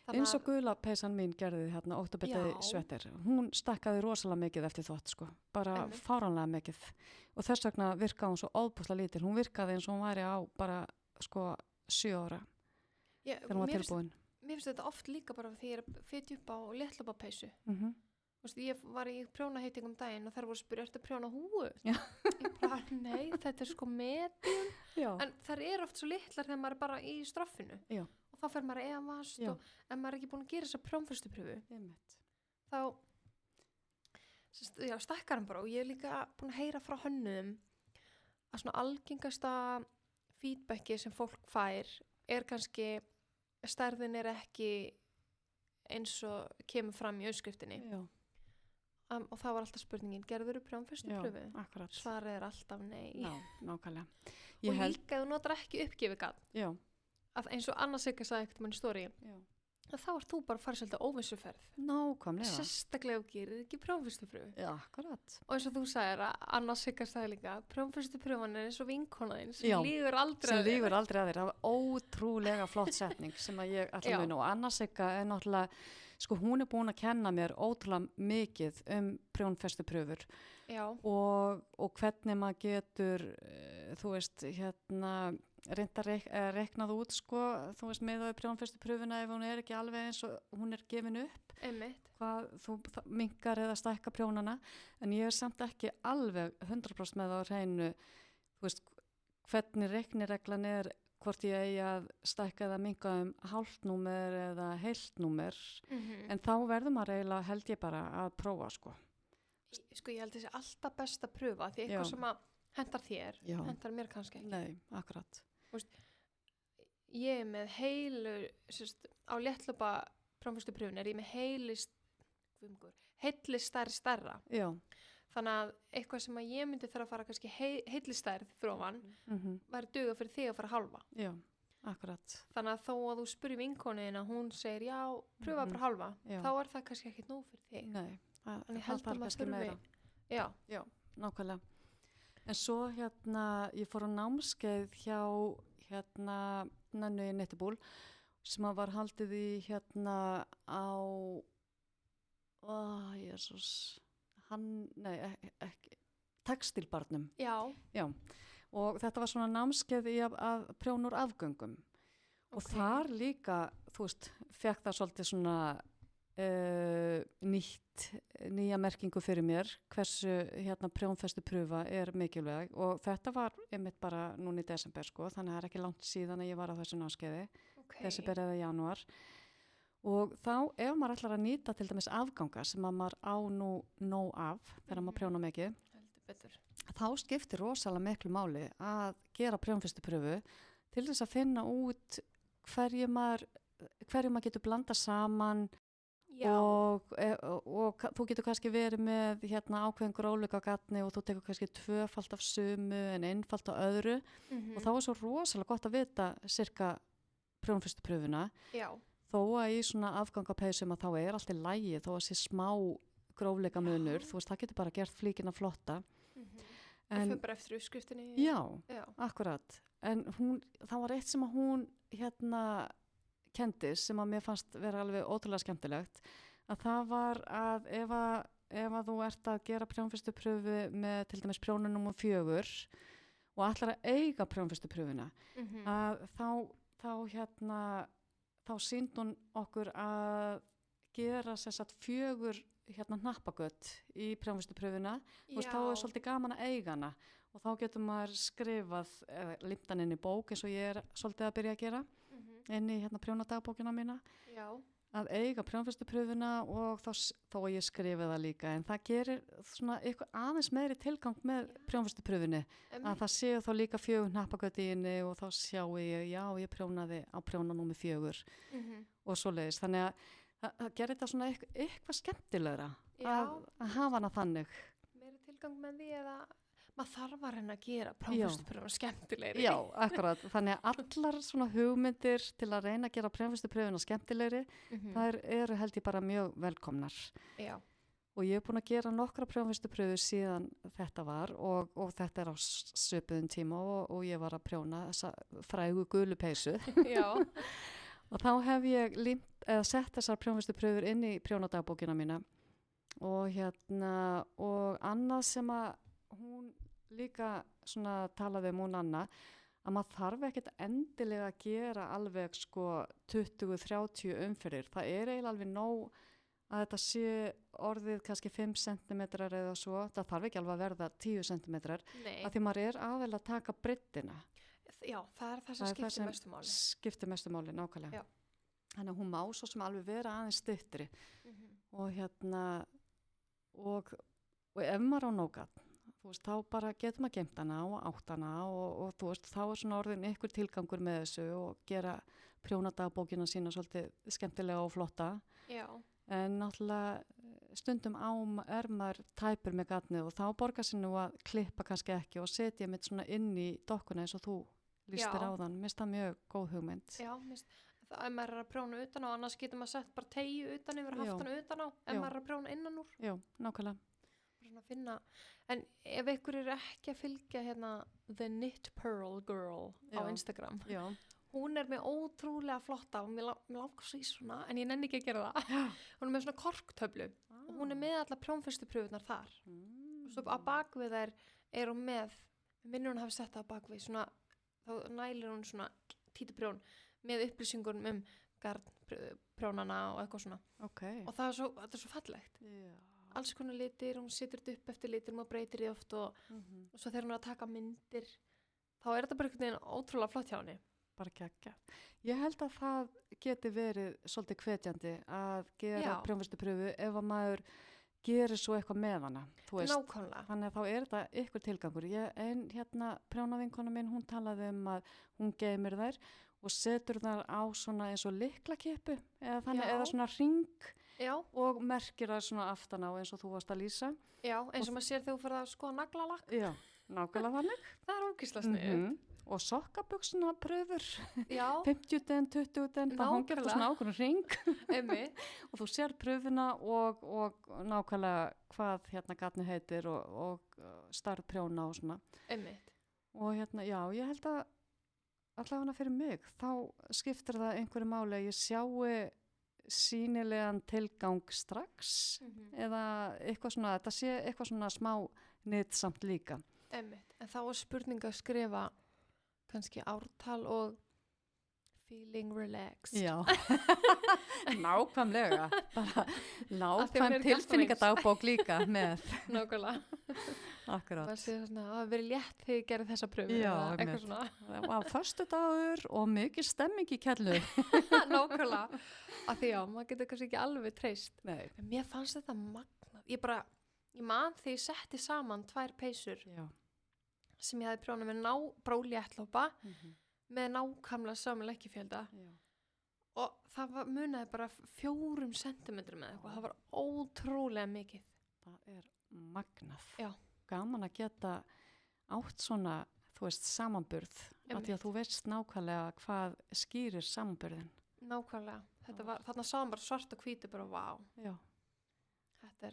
Þannig Eins og gula peysan mín gerði Oktober Já. Sweater. Hún stakkaði rosalega mikið eftir þvott, sko. Bara Einmitt. fáránlega mikið. Og þess vegna virkaði hún svo óbúslega lítil. Hún virkaði eins og hún væri á bara, sko, 7 ára ég, þegar hún var mér finnst- tilbúin. Mér finnst þetta oft líka bara því ég er að fitja upp á léttlöpapeysu. Mm Ég var í prjónaheitingum daginn og þær voru að spyrja, ertu að prjóna húu? Já. Ég bara, nei, þetta er sko medium. Já. En þær eru oft svo litlar þegar maður er bara í straffinu. Já. Og þá fer maður að efast Já. og ef maður er ekki búin að gera þessa prjónfestupröfu, Einmitt. þá já, stakkar hann bara. Og ég er líka búin að heyra frá hönnuðum að svona algengasta feedbacki sem fólk fær er kannski stærðin er ekki eins og kemur fram í auðskriftinni. Já, Og þá var alltaf spurningin, gerður þú prjónfestupröfu? akkurat. Svarið er alltaf nei. Já, nákvæmlega. Og líka ef þú notar ekki uppgefigall, Já, að eins og Anna Sigga sagði ekkert mann í stóri, já. þá ert þú bara að fara svolítið óvissuferð. Nákvæmlega. Sérstaklega ef þú gerir ekki prjónfestupröfu. Já, akkurat. Og eins og þú sagðir að Anna Sigga sagði líka, prjónfestupröfan er eins og vinkonaðinn Já, sem lígur aldrei Sem að þér. lígur aldrei að þér. Það var ótrúlega flott setning sem að ég ætla Já. að muna. Og Anna Sigga er náttúrulega, sko hún er búin að kenna mér ótrúlega mikið prjónfestupröfur Já, og hvernig maður getur, þú veist, reynda reiknað út, sko, þú veist, með á prjónfestupröfuna ef hún er ekki alveg eins og hún er gefin upp, einmitt. hvað þú minkar eða stækka prjónana, en ég er samt ekki alveg 100% með á hreinu, þú veist, hvernig reiknireglan er, hvort ég eigi að stækka eða minka hálftnúmer eða heiltnúmer, en þá verður maður eiginlega, held ég bara, að prófa, sko. Sko ég held þessi alltaf best að pröfa því Já. eitthvað sem að hendar þér, Já. hendar mér kannski ekki. Nei, akkurat. Ég er með heilu, á léttlöpa prjónfestupröfun er ég með heilli stærra. Já. Þannig að eitthvað sem að ég myndi þarf að fara kannski heilli stærð fyrir ofan væri duga fyrir þig að fara halva. Já, akkurat. Þannig að þó að þú spyrir vinkonin að hún segir já, pröfa bara halva, Já. þá er það kannski ekkert nóg fyrir þig. Nei, Þannig ég held að maður kannski meira. þurfi, Já, nákvæmlega. En svo ég fór á námskeið hjá Nennu í Nettibúl sem að var haldið í á Jesús textilbarnum. Já, Og þetta var svona námskeið í að prjóna úr afgöngum. Og ok. þar líka, þú veist, fekk það svolítið svona nýja merkingu fyrir mér hversu prjónfestupröfa er mikilvæg og þetta var einmitt bara núna í desember, sko, þannig að það er ekki langt síðan að ég var á þessu námskeiði, desember eða janúar. Og þá ef maður ætlar að nýta til dæmis afganga sem að maður á nú nóg af þegar maður prjóna mikið, heldur betur. þá skiptir rosalega miklu máli að gera prjónfestupröfu til þess að finna út hverju maður getur blanda saman og þú getur kannski verið með ákveðin grófleika á gatni og þú tekur kannski 2-falt af sumu en 1-falt af öðru og þá svo rosalega gott að vita cirka prjónfyrstu pröfuna þó að í svona afgangapeysum að þá allt í lagi þó að sé smá grófleika munur, þú veist það getur bara gert flíkina flotta og fyrir bara eftir uppskriftinni já, akkurat en það var eitt sem að hún kendis sem að mér fannst vera alveg ótrúlega skemmtilegt að það var að ef að þú ert að gera prjónfyrstu pröfu með til dæmis prjónu númer 4 og ætlar að eiga prjónfyrstu pröfuna að þá sýndi hún okkur að gera sem sagt 4 hnappagött í prjónfyrstu pröfuna og þá svolítið gaman að eiga hana og þá getur maður skrifað limtan inn í bók eins og ég svolítið að byrja að gera inn í prjónadagbókina mína að eiga prjónfyrstu pröfuna og þó að ég skrifi það líka en það gerir svona eitthvað aðeins meiri tilgang með prjónfyrstu pröfunni að það séu þá líka 4 hnappagöt í henni og þá sjáu ég prjónaði á prjóna númer 4 og svoleiðis þannig að það gerir þetta svona eitthvað skemmtilegra að hafa hana þannig meiri tilgang með því eða maður þarf að reyna að gera prjónfyrstu pröfuna skemmtilegri. Já, akkurat. Þannig að allar svona hugmyndir til að reyna að gera prjónfyrstu pröfuna skemmtilegri, þær eru held ég bara mjög velkomnar. Já. Og ég búin að gera nokkra prjónfyrstu pröfur síðan þetta var og þetta á svipuðum tíma og ég var að prjóna þessa frægu gulu peysu. Já. Og þá hef ég sett þessar prjónfyrstu pröfur inn í prjónadagbókina mína og og annað sem að hún líka svona talaði hún Anna að maður þarf ekkert endilega að gera alveg 20-30 umferðir. Það eiginlega alveg nóg að þetta sé orðið kannski 5 cm eða svo. Það þarf ekki alveg að verða 10 cm að því maður aðeins að taka breiddina. Já, það er það sem skiptir mestu máli. Skiptir mestu máli, nákvæmlega. Já. Þannig að hún má svo sem alveg vera aðeins styttri og og ef maður á nógat þú veist, þá bara getur maður geimt hana og átt hana og þú veist, þá svona orðin ykkur tilgangur með þessu og gera prjónadagbókina sína svolítið skemmtilega og flotta. Já. En náttúrulega stundum maður tæpur með gatnið og þá borgar sér nú að klippa kannski ekki og setja mitt svona inn í dokkuna eins og þú lýstir áðan. Mér finnst það mjög góð hugmynd. Já, ef maður að prjóna utan á, annars getur maður sett bara teygju utan yfir haftana utan á, ef maður að prjóna innan úr. Já, nákvæmlega. Finna. En ef ykkur ekki að fylgja The Knit Pearl Girl á Instagram hún með ótrúlega flotta og mér langar svo í svona en ég nenni ekki að gera það hún með svona korktöflu og hún með alla prjónfyrstu pröfunar þar og svo á bakvið hún með minnur hún hafi sett það á bakvið svona, þá nælir hún svona títuprjón með upplýsingunum garnprjónana og eitthvað svona og það er svo fallegt alls konar litir, hún setur þetta upp eftir litir og breytir því oft og svo þegar hún er að taka myndir þá er þetta bara einhvern veginn ótrúlega flott hjá henni. Bara geggjað. Ég held að það geti verið svolítið hvetjandi að gera prjónfyrstu pröfu ef að maður gerir svo eitthvað með hana. Nákvæmlega. Þannig að þá er þetta ykkur tilgangur. Prjónavinkona mín, hún talaði að hún geymir þær og setur þær á svona eins og lyklakippu eða svona hring og merkir það svona aftan á eins og þú varst að lýsa. Já, eins og maður sér þegar þú fyrir að skoða naglalakk. Já, nákvæmlega þannig. Það er ógeðslega sniðugt. Og sokkabuxuna pröfur 50 den, 20 den, það hangir þetta svona ákveðnum hring og þú sér pröfuna og nákvæmlega hvað gatni heitir og stærð prjóna og svona og ég held að allavega fyrir mig þá skiptir það einhverju máli að ég sjáu sýnilegan tilgang strax eða eitthvað svona, þetta sé eitthvað svona smá nytsamt líka en þá er spurning að skrifa kannski ártal og feeling relaxed. Já, nákvæmlega. Bara nákvæm tilfinningadagbók líka með. Nákvæmlega. Akkurát. Það sé svona, það verið létt þegar ég gerði þessa pröfu. Já, eitthvað svona. Það var föstudagur og mikið stemming í kellu. Nákvæmlega. Af því maður getur kannski ekki alveg treyst. Nei. En mér fannst þetta magnað. Ég man þegar ég setti saman 2 peysur. Já. Sem ég hefði prjónað með bróléttlópa með nákvæmlega saman leggifjölda og það munaði bara 4 sentimetrum eða eitthvað, það var ótrúlega mikið. Það magnað. Já. Gaman að geta átt svona, þú veist, samanburð, af því að þú veist nákvæmlega hvað skýrir samanburðin. Nákvæmlega, þarna sáðum bara svart og hvíti bara, vá. Já. Þetta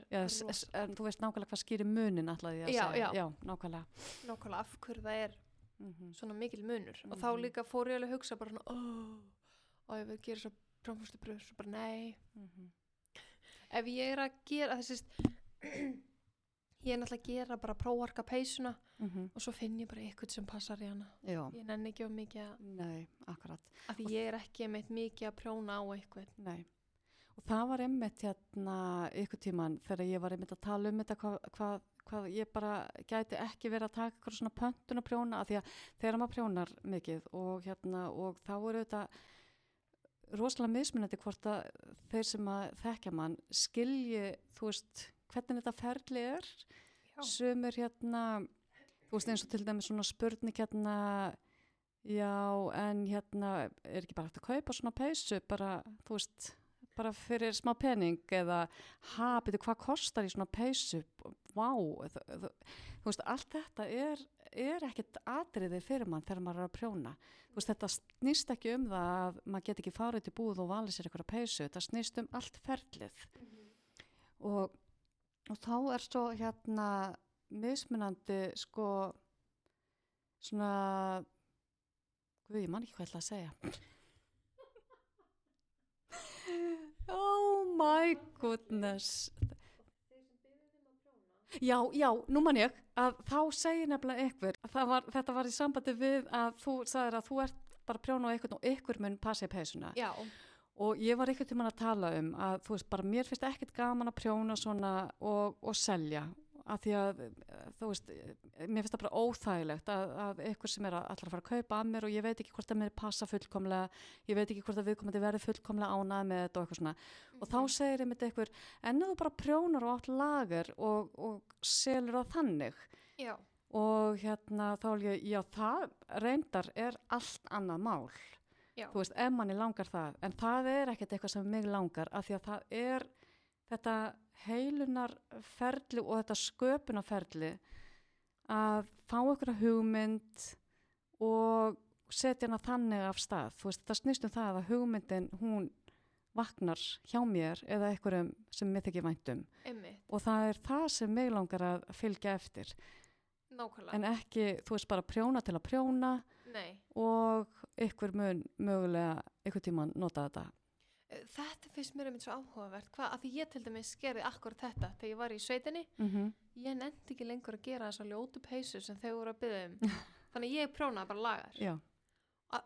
En þú veist nákvæmlega hvað skýrir munin ætlaði ég að segja. Já, nákvæmlega. Nákvæmlega, af hverju það svona mikil munur. Og þá líka fór ég alveg að hugsa bara svona, ég vil gera svo prjónfærslubrauð, svo bara nei. Ef ég að gera, ég náttúrulega að gera bara prófarka peysuna og svo finn ég bara eitthvað sem passar í hana. Já. Ég nenni ekki mikið að... Nei, akkurat. Af því ég ekki mikið að prjóna á eitthvað. Nei. Og það var einmitt ykkur tíman þegar ég var einmitt að tala þetta hvað ég bara gæti ekki verið að taka eitthvað svona pöntun að prjóna, af því að þegar maður prjónar mikið og þá þetta rosalega mismunandi hvort að þeir sem að þekkja mann skilji, þú veist, hvernig þetta ferli sumir þú veist eins og til dæmis svona spurning já en ekki bara hægt að kaupa svona peysu bara, þú veist, bara fyrir smá pening eða betur hvað kostar í svona peysu, vá, þú veist, allt þetta ekkert atriði fyrir mann þegar maður að prjóna. Þú veist, þetta snýst ekki það að maður get ekki farið til búð og valið sér eitthvað peysu, þetta snýst allt ferlið. Og þá svo mismunandi sko svona ég man ekki hvað ég ætla að segja. Oh my goodness. Já, nú man ég að þá segir nefnilega einhver, þetta var í sambandi við að þú sagðir að þú ert bara að prjóna á einhvern og einhver mun passa í peysuna. Já. Og ég var einhvern tímann að tala að þú veist, bara mér finnst ekkert gaman að prjóna svona og selja, af því að þú veist, mér finnst það bara óþægilegt að einhver sem allra að fara að kaupa að mér og ég veit ekki hvort það mér passa fullkomlega, ég veit ekki hvort að viðkomandi verði fullkomlega ánægð með þetta og eitthvað svona. Og þá segir einmitt einhver, en þú bara prjónar og átt lager og selur á þannig. Já. Og þá ég, já, það reyndar allt annað mál. Já. Þú veist, ef manni langar það, en það ekkert eitthvað sem mig langar, af því að það þetta heilunarferli og þetta sköpunarferli að fá einhverja hugmynd og setja hana þannig af stað. Þú veist, það snýst það að hugmyndin, hún vaknar hjá mér eða einhverjum sem mér þykir vænt Einmitt. Og það það sem mig langar að fylgja eftir. Nákvæmlega. En ekki, þú veist, bara prjóna til að prjóna. Nei. Og einhver mun mögulega einhvern tímann nota þetta. Þetta finnst mér svo áhugavert, að því ég til dæmis gerði akkurat þetta þegar ég var í sveitinni. Ég nefndi ekki lengur að gera þessa ljótu peysu sem þau voru að biðja þannig ég prjónaði bara lagar. Já.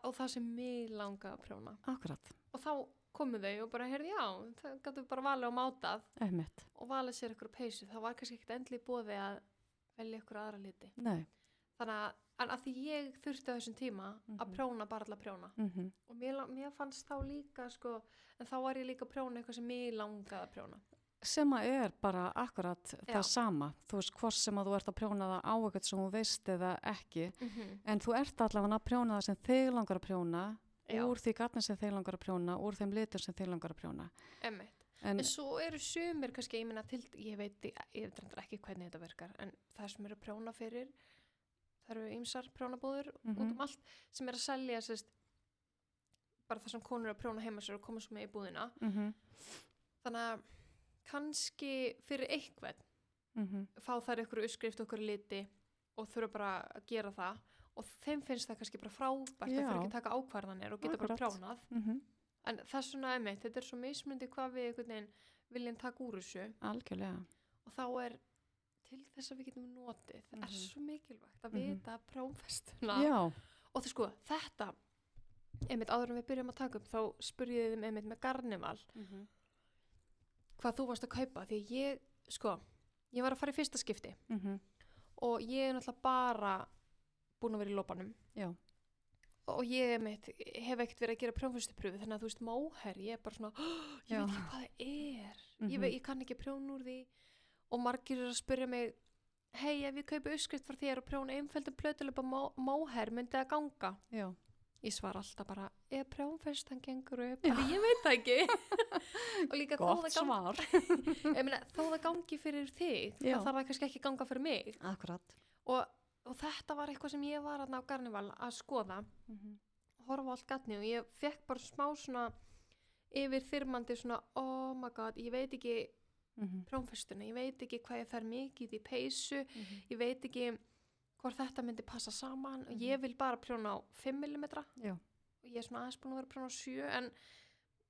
Og það sem mig langaði að prjóna. Akkurat. Og þá komu þau og bara heyrði, já, það gætu bara valið og mátað. Einmitt. Og valið sér ykkur peysu. Það var kannski ekkert endli boði að velja ykkur aðra liti. Nei. Þannig að því ég þurfti á þessum tíma að prjóna bara alla prjóna. Og mér fannst þá líka en þá var ég líka að prjóna eitthvað sem mig langaði að prjóna. Sem að bara akkurat það sama. Þú veist, hvort sem að þú ert að prjóna það á eitthvað sem þú veist eða ekki. En þú ert allavega að prjóna það sem þig langar að prjóna, úr því gatni sem þig langar að prjóna, úr þeim litur sem þig langar að prjóna. Einmitt. En svo eru sumir kannski, ég veit ekki hvernig þetta virkar, en það sem eru að prjóna fyrir, það eru ýmsar prjónabúður út allt sem að selja bara það sem konur að prjóna heima sér og koma svo með í búðina. Þannig að kannski fyrir eitthvað fá þær ykkur uppskrift og ykkur liti og þurfa bara að gera það og þeim finnst það kannski bara frábært að fyrir ekki taka ákvarðanir og geta bara prjónað. En það svona einmitt, þetta svo mismundi hvað við einhvern veginn viljum taka úr þessu. Algjörlega. Og þá til þess að við getum notið. Það svo mikilvægt að vita prófestuna. Já. Og það þetta, einmitt áður en við byrjum að taka upp, þá spurði ég þeim einmitt með Garnival hvað þú varst að kaupa. Því ég var að fara í fyrsta skipti og ég náttúrulega bara búin að vera í lopanum. Já. Og ég hef ekkert verið að gera prófesturpröfu, þannig að þú veist, móher, ég bara svona, ég veit ekki hvað það ég kann ekki prjóna úr því og margir að spyrja mig, hei, ef ég kaupi uppskrift frá þér og prjóna einföldum plötulepa móher, myndi það ganga? Já. Ég svar alltaf bara, prjónfestan gengur upp, ég veit það ekki. Og líka Gott svar. Ég meina, þó það gangi fyrir þig, Já. það þarf það kannski ekki ganga fyrir mig. Akkurat. Og þetta var eitthvað sem ég var þarna á Garnival að skoða, horfa á allt gatni og ég fekk bara smá svona yfirþyrmandi svona, oh my god, ég veit ekki prjónfestuna, ég veit ekki hvað ég fer mikið í peysu, ég veit ekki hvort þetta myndi passa saman og ég vil bara prjóna á 5 mm Já. og ég er svona aðeins búin að vera að prjóna á 7 en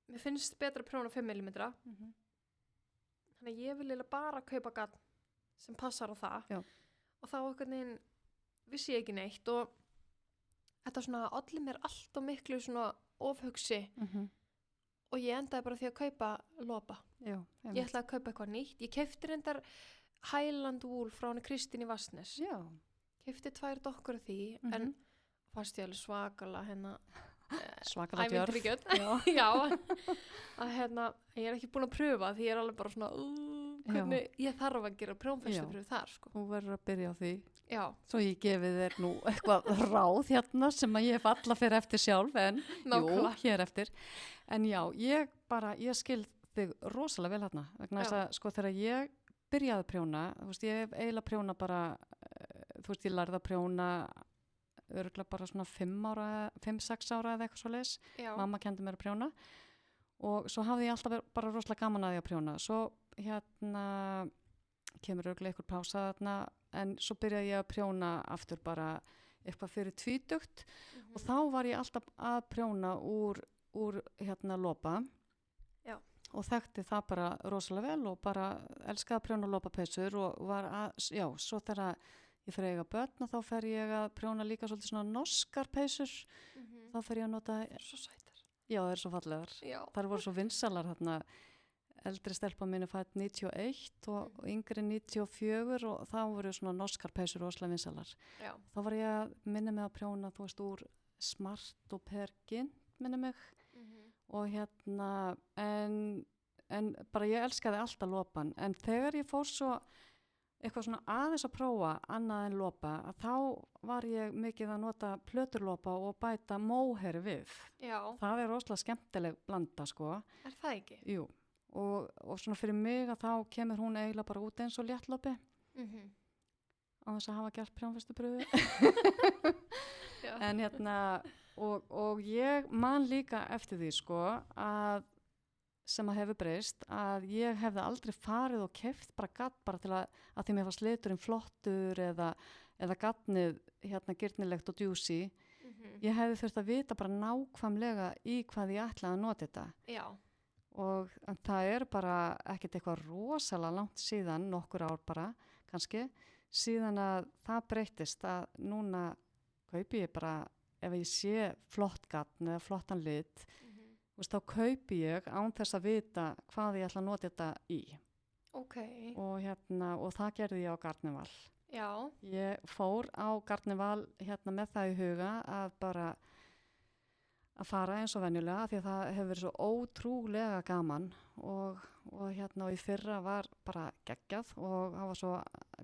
mér finnst betra að prjóna á 5 mm þannig að ég vil eiginlega bara kaupa gatn sem passar á það. Já. Og þá einhvern veginn vissi ég ekki neitt og þetta svona olli mér allt og miklu svona ofhugsi og ég endaði bara því að kaupa lopa. Já, Ég ætlaði að kaupa eitthvað nýtt. Ég keypti reyndar Highland Wool frá henni Kristín í Vatnsnes. Já. Keypti 2 dokkur af því en fannst ég alveg svakalega Svakalega djörf. ævintýrigjöld. Já, að ég er ekki búin að pröfa því ég er alveg bara svona hvernig ég þarf að gera prjónfestupröfu þar sko. Þú verður að byrja á því. Já. Svo ég gefi þér nú eitthvað ráð hérna sem að ég falla fyrir eftir sjálf en jú, hér eftir. En já, ég skil þig rosalega vel hérna vegna þess að sko þegar ég byrjaði að prjóna, þú veist ég hef eiginlega prjóna bara, þú veist ég lærði að prjóna örugglega bara svona 5-6 ára eða eitthvað svoleiðis. Mamma kendi mér að prjóna og svo hafði ég alltaf bara rosalega gaman að því að prjóna. Svo kemur örugglega eitthvað pása þarna en svo byrjaði ég að prjóna aftur bara eitthvað fyrir 20 og þá var ég alltaf að prjóna úr lopa. Já. Og þekkti það bara rosalega vel og bara elskaði að prjóna lopapeysur og var svo þegar ég fer að eiga börn og þá fer ég að prjóna líka svolítið svona norskar peysur. Þá fer ég að nota Svo sætar. Já, það svo fallegar. Það voru svo vinsalar þarna. Eldri stelpa minni fætt 91 og yngri 94 og þá voru svona norskar peysur rosalega vinsalar. Já. Þá var ég að minna mig að prjóna þú veist úr Smart og Pergint minni mig. Og en bara ég elskaði alltaf lopan en þegar ég fór svo eitthvað svona aðeins að prófa annað en lopa að þá var ég mikið að nota plöturlopa og bæta móheri við. Já. Það er rosalega skemmtileg blanda sko. Er það ekki? Jú og svona fyrir mig að þá kemur hún eiginlega bara út eins og léttlopi á þess að hafa gert prjónfestupröfu. En og ég man líka eftir því sko að sem að hefur breyst að ég hefði aldrei farið og keypt bara gatt bara til að því mér fannst liturinn flottur eða gattnið girnilegt og djúsi. Ég hefði þurft að vita bara nákvæmlega í hvað ég ætlaði að nota þetta. Já. Og það er bara ekkert eitthvað rosalega langt síðan, nokkur ár bara kannski, síðan að það breytist að núna kaupi ég bara ef ég sé flott gatn eða flottan lit þá kaupi ég án þess að vita hvað ég ætla að nota þetta í. Og það gerði ég á Garnival. Já. Ég fór á Garnival með það í huga að bara að fara eins og venjulega því að það hefur verið svo ótrúlega gaman og í fyrra var bara geggjað og það var svo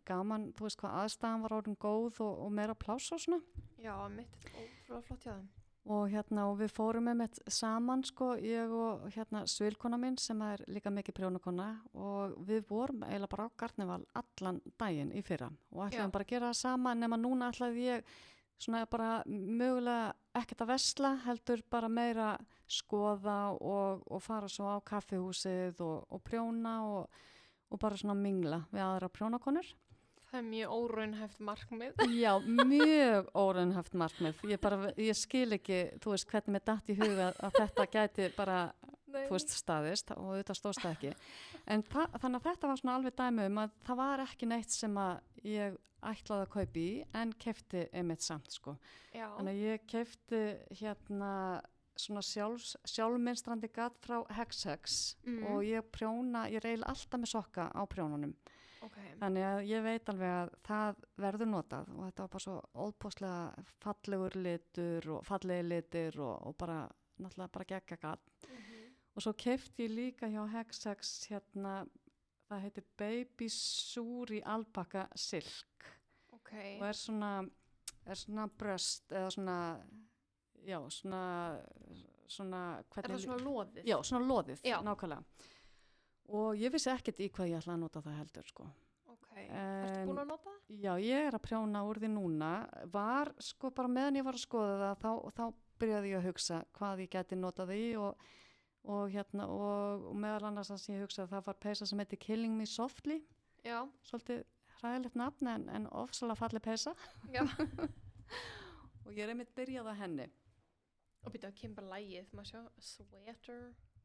gaman, þú veist hvað aðstæðan var orðin góð og meira pláss og svona. Já, mitt er ótrúlega flott hjá þeim. Og við fórum með saman sko, ég og svilkona mín sem er líka mikið prjónakona og við vorum eiginlega bara á Garnival allan daginn í fyrra og ætlaðum bara að gera það sama nema núna ætlaði ég svona bara mögulega ekkert að versla heldur bara meira skoða og fara svo á kaffihúsið og prjóna og bara svona mingla við aðra prjónakonur. Það er mjög óraunhæft markmið. Já, mjög óraunhæft markmið. Ég skil ekki, þú veist, hvernig mér datt í huga að þetta gæti bara, þú veist, staðist og þetta stóðst það ekki. En þannig að þetta var svona alveg dæmi að það var ekki neitt sem að ég ætlaði að kaupa í en keypti einmitt samt, sko. Já. Þannig að ég keypti svona sjálfmynstrandi gatt frá Hex og ég reyli alltaf með sokka á prjónunum. Þannig að ég veit alveg að það verður notað og þetta var bara svo óbúslega fallegur litur og fallegi litir og bara náttúrulega bara gegga gatt. Og svo keypti ég líka hjá Hex það heitir Baby Suri Alpaca Silk og er svona bröst eða svona já, svona Er það svona loðið? Já, svona loðið, Já. nákvæmlega. Og ég vissi ekkert í hvað ég ætla að nota það heldur, sko. Ok, ertu búin að nota það? Já, ég er að prjóna úr því núna. Var, sko, bara meðan ég var að skoða það, þá byrjaði ég að hugsa hvað ég geti notað í og meðal annars að ég hugsaði að það var peysa sem heitir Killing Me Softly. Já. Svolítið hræðilegt nafn en ofsalega falleg peysa. Já. Og ég er einmitt byrjað á henni. Og býta að kemur lagið, maður sjá, Sweater.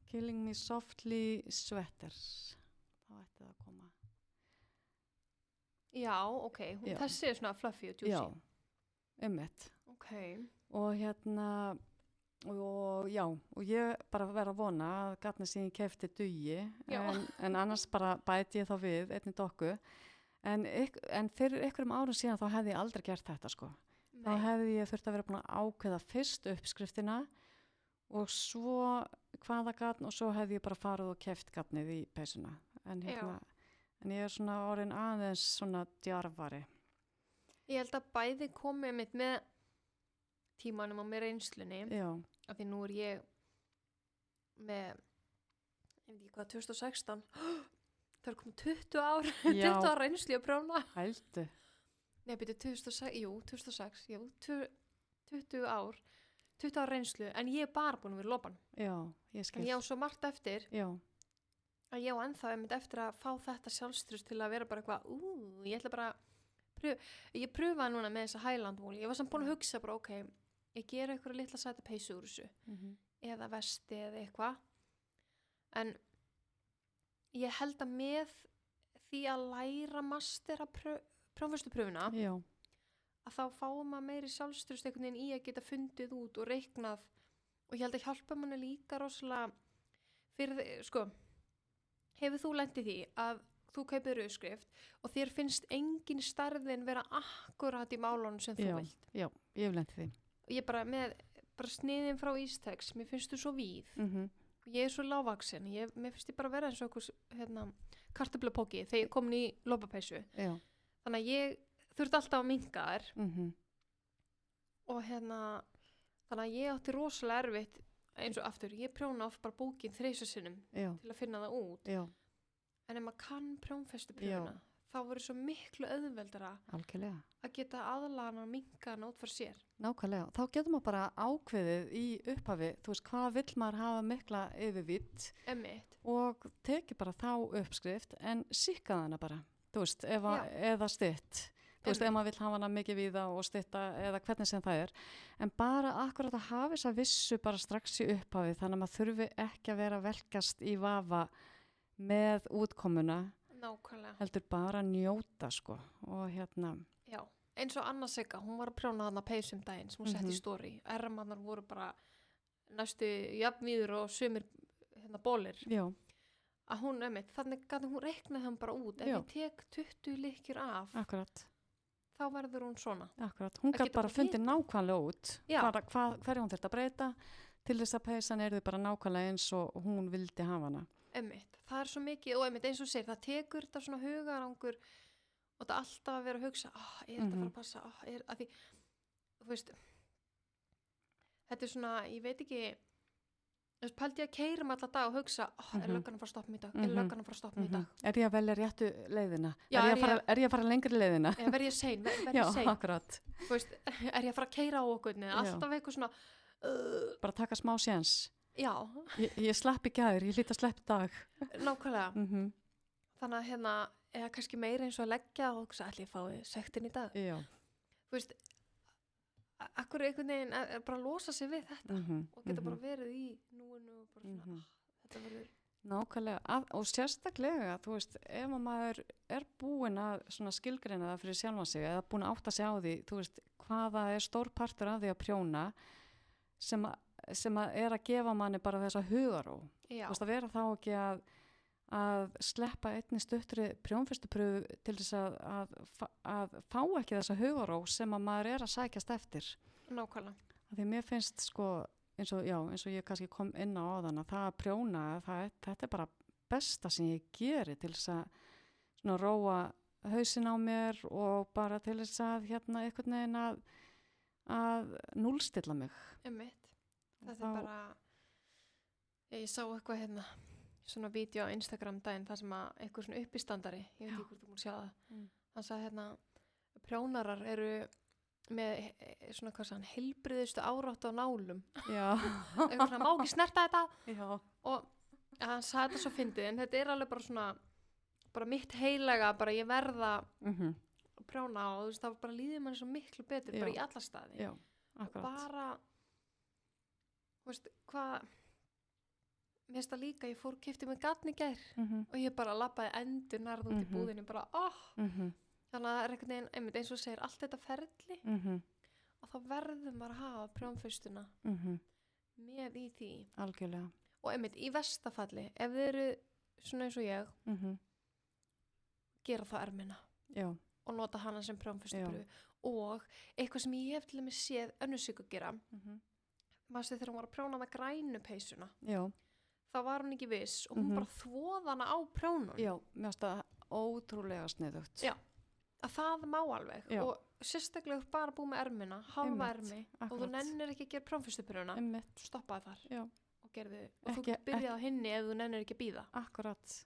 Killing Me Softly Sweater. Þá ætti það að koma. Já, ok, Já. þessi er svona fluffy og juicy. Já, einmitt. Ok. Og og ég bara verð að vona að gatni sem ég keypti dugi en annars bara bæti ég þá við einni dokku en fyrir einhverjum árum síðan þá hefði ég aldrei gert þetta sko. Nei. Þá hefði ég þurft að vera búin að ákveða fyrst uppskriftina og svo hvaða gatn og svo hefði ég bara farið og keypt gatnið í peysuna en ég er svona orðin aðeins svona djarfari. Ég held að bæði komið mitt með tímanum og með reynslunni. Já. Af því nú er ég með, ég veit ekki hvað, 2016. Það er komið 20 ár, 20 ár reynslu að prjóna. Hældu. Nei, byrju 2006, 20 ár reynslu, en ég er bara búin að vera lopan. Já, ég skil. En ég á svo margt eftir. Já. Að ég á ennþá einmitt eftir að fá þetta sjálfstrust til að vera bara eitthvað, ég ætla bara ég pröfaði núna með þessa Highland wool. Ég var samt búin að hugsa bara, ok, ég gera eitthvað litla sæta peysu úr þessu eða vesti eða eitthvað en ég held að með því að læra mastera prófesturpröfuna að þá fáum maður meiri sjálfstrust einhvern veginn í að geta fundið út og reiknað og ég held að hjálpa manni líka rosalega fyrir, sko hefur þú lent í því að þú kaupir uppskrift og þér finnst engin stærðin vera akkurat í málunum sem þú vilt? Já, ég hef lent í því. Ég bara með sniðin frá Ístex, mér finnst þú svo víð og ég er svo lágvaksin, mér finnst ég bara vera eins og einhvers kartöflupóki þegar ég komin í lopapeysu þannig að ég þurfti alltaf að minnka þær og þannig að ég átti rosalega erfitt eins og aftur, ég prjóna oft bara bókin 3 sinnum til að finna það út en ef maður kann prjónfestuprjóna þá voru svo miklu auðveldara Algjörlega. Að geta aðlana og minnka hana út fyrir sér. Nákvæmlega. Þá getur maður bara ákveðið í upphafi, þú veist, hvað vill maður hafa mikla yfirvitt og teki bara þá uppskrift en sikkaði hana bara, þú veist, eða stytt. Þú veist, ef maður vill hafa hana mikið víða og stytta eða hvernig sem það er. En bara akkurat að hafa þess að vissu bara strax í upphafi þannig að maður þurfi ekki að vera velkast í vafa með útkomuna. Nákvæmlega. Heldur bara að njóta sko og Já, eins og Anna Sigga, hún var að prjóna þarna peysum daginn sem hún setti í story. Ermarnar voru bara næstu jafnvíður og sumir bólir. Já. Að hún þannig gæti hún reiknaði hann bara út. Ef ég tek 20 lykkjur af, Akkurat. þá verður hún svona. Akkurat, hún gæti bara fundið nákvæmlega út hverju hún þurfti að breyta til þess að peysan yrði bara nákvæmlega eins og hún vildi hafa hana. Það er svo mikið og eins og segir, það tekur þetta svona hugarangur og þetta alltaf að vera að hugsa er þetta að fara að passa að því, þú veist þetta er svona, ég veit ekki pældi ég að keyra alla dag og hugsa er löggan að fara að stoppa mig í dag, er löggan að fara að stoppa mig í dag Er ég að velja réttu leiðina? Já, er ég að fara lengri leiðina? Verð ég sein? Já, akkurat Þú veist, er ég að fara að keyra á okkur alltaf eitthvað svona bara taka smá séns Já. Ég slapp í gær, ég hlýt að slepp í dag. Nákvæmlega. Þannig að eða kannski meira eins og að leggja og ætli ég fái sektin í dag. Já. Þú veist, akkur einhvern veginn er bara að losa sig við þetta og geta bara verið í núinu og bara svona, þetta verður. Nákvæmlega, og sérstaklega, þú veist, ef maður er búin að svona skilgreina það fyrir sjálfan sig eða búin að átta sig á því, þú veist, hvaða er stór partur af því að prjóna sem er að gefa manni bara þessa hugaró. Þú veist, að vera þá ekki að sleppa einni stuttri prjónfestupröfu til þess að fá ekki þessa hugaró sem að maður er að sækjast eftir. Nákvæmlega. Því mér finnst sko, eins og ég kannski kom inn á áðan að það að prjóna, þetta er bara besta sem ég geri til þess að svona róa hausinn á mér og bara til þess að einhvern veginn að núllstilla mig. Einmitt. Þetta Þá- bara, ég sá eitthvað hérna, svona vídeo á Instagram daginn, þar sem að eitthvað svona uppistandari, ég veit ekki hvort þú múin sjá það, hann sagði hérna, prjónarar eru með svona hvað sann, heilbriðustu árátt á nálum. Já. Eitthvað svona, má ekki snerta þetta. Já. Og hann sagði þetta svo fyndið, en þetta er alveg bara svona, bara mitt heilaga, bara ég verða að prjóna og þú veist, það bara líður manni svo miklu betur, bara Já. í alla staði. Já, Og akkurat. bara, þú veist, hvað, mér finnst það líka, ég fór og keypti mig gatn í gær og ég bara labbaði endur nærð út í búðinu, bara, þannig að það er einhvern veginn, einmitt eins og segir, allt þetta ferli og þá verður maður að hafa prjónfustuna með í því. Algjörlega. Og einmitt, í verstafalli, ef þið eru svona eins og ég, gera það ermina Já. og nota hana sem prjónfustubröðu. Og eitthvað sem ég hef til að mig séð önnur sig að gera, maður þegar hún var að prjóna með grænu peysuna, Já. þá var hún ekki viss og hún bara þvoði hana á prjónun. Já, mér finnst það ótrúlega sniðugt. Já, að það má alveg. Já. Og sérstaklega bara búið með ermina, halva Einmitt, ermi, og akkurat. þú nennir ekki að gera prjónfustubröðuna, Einmitt. stoppaði þar Já. og gerði, og þú Ekki- byrjaði á hinni ef þú nennir ekki að býða. Akkurat.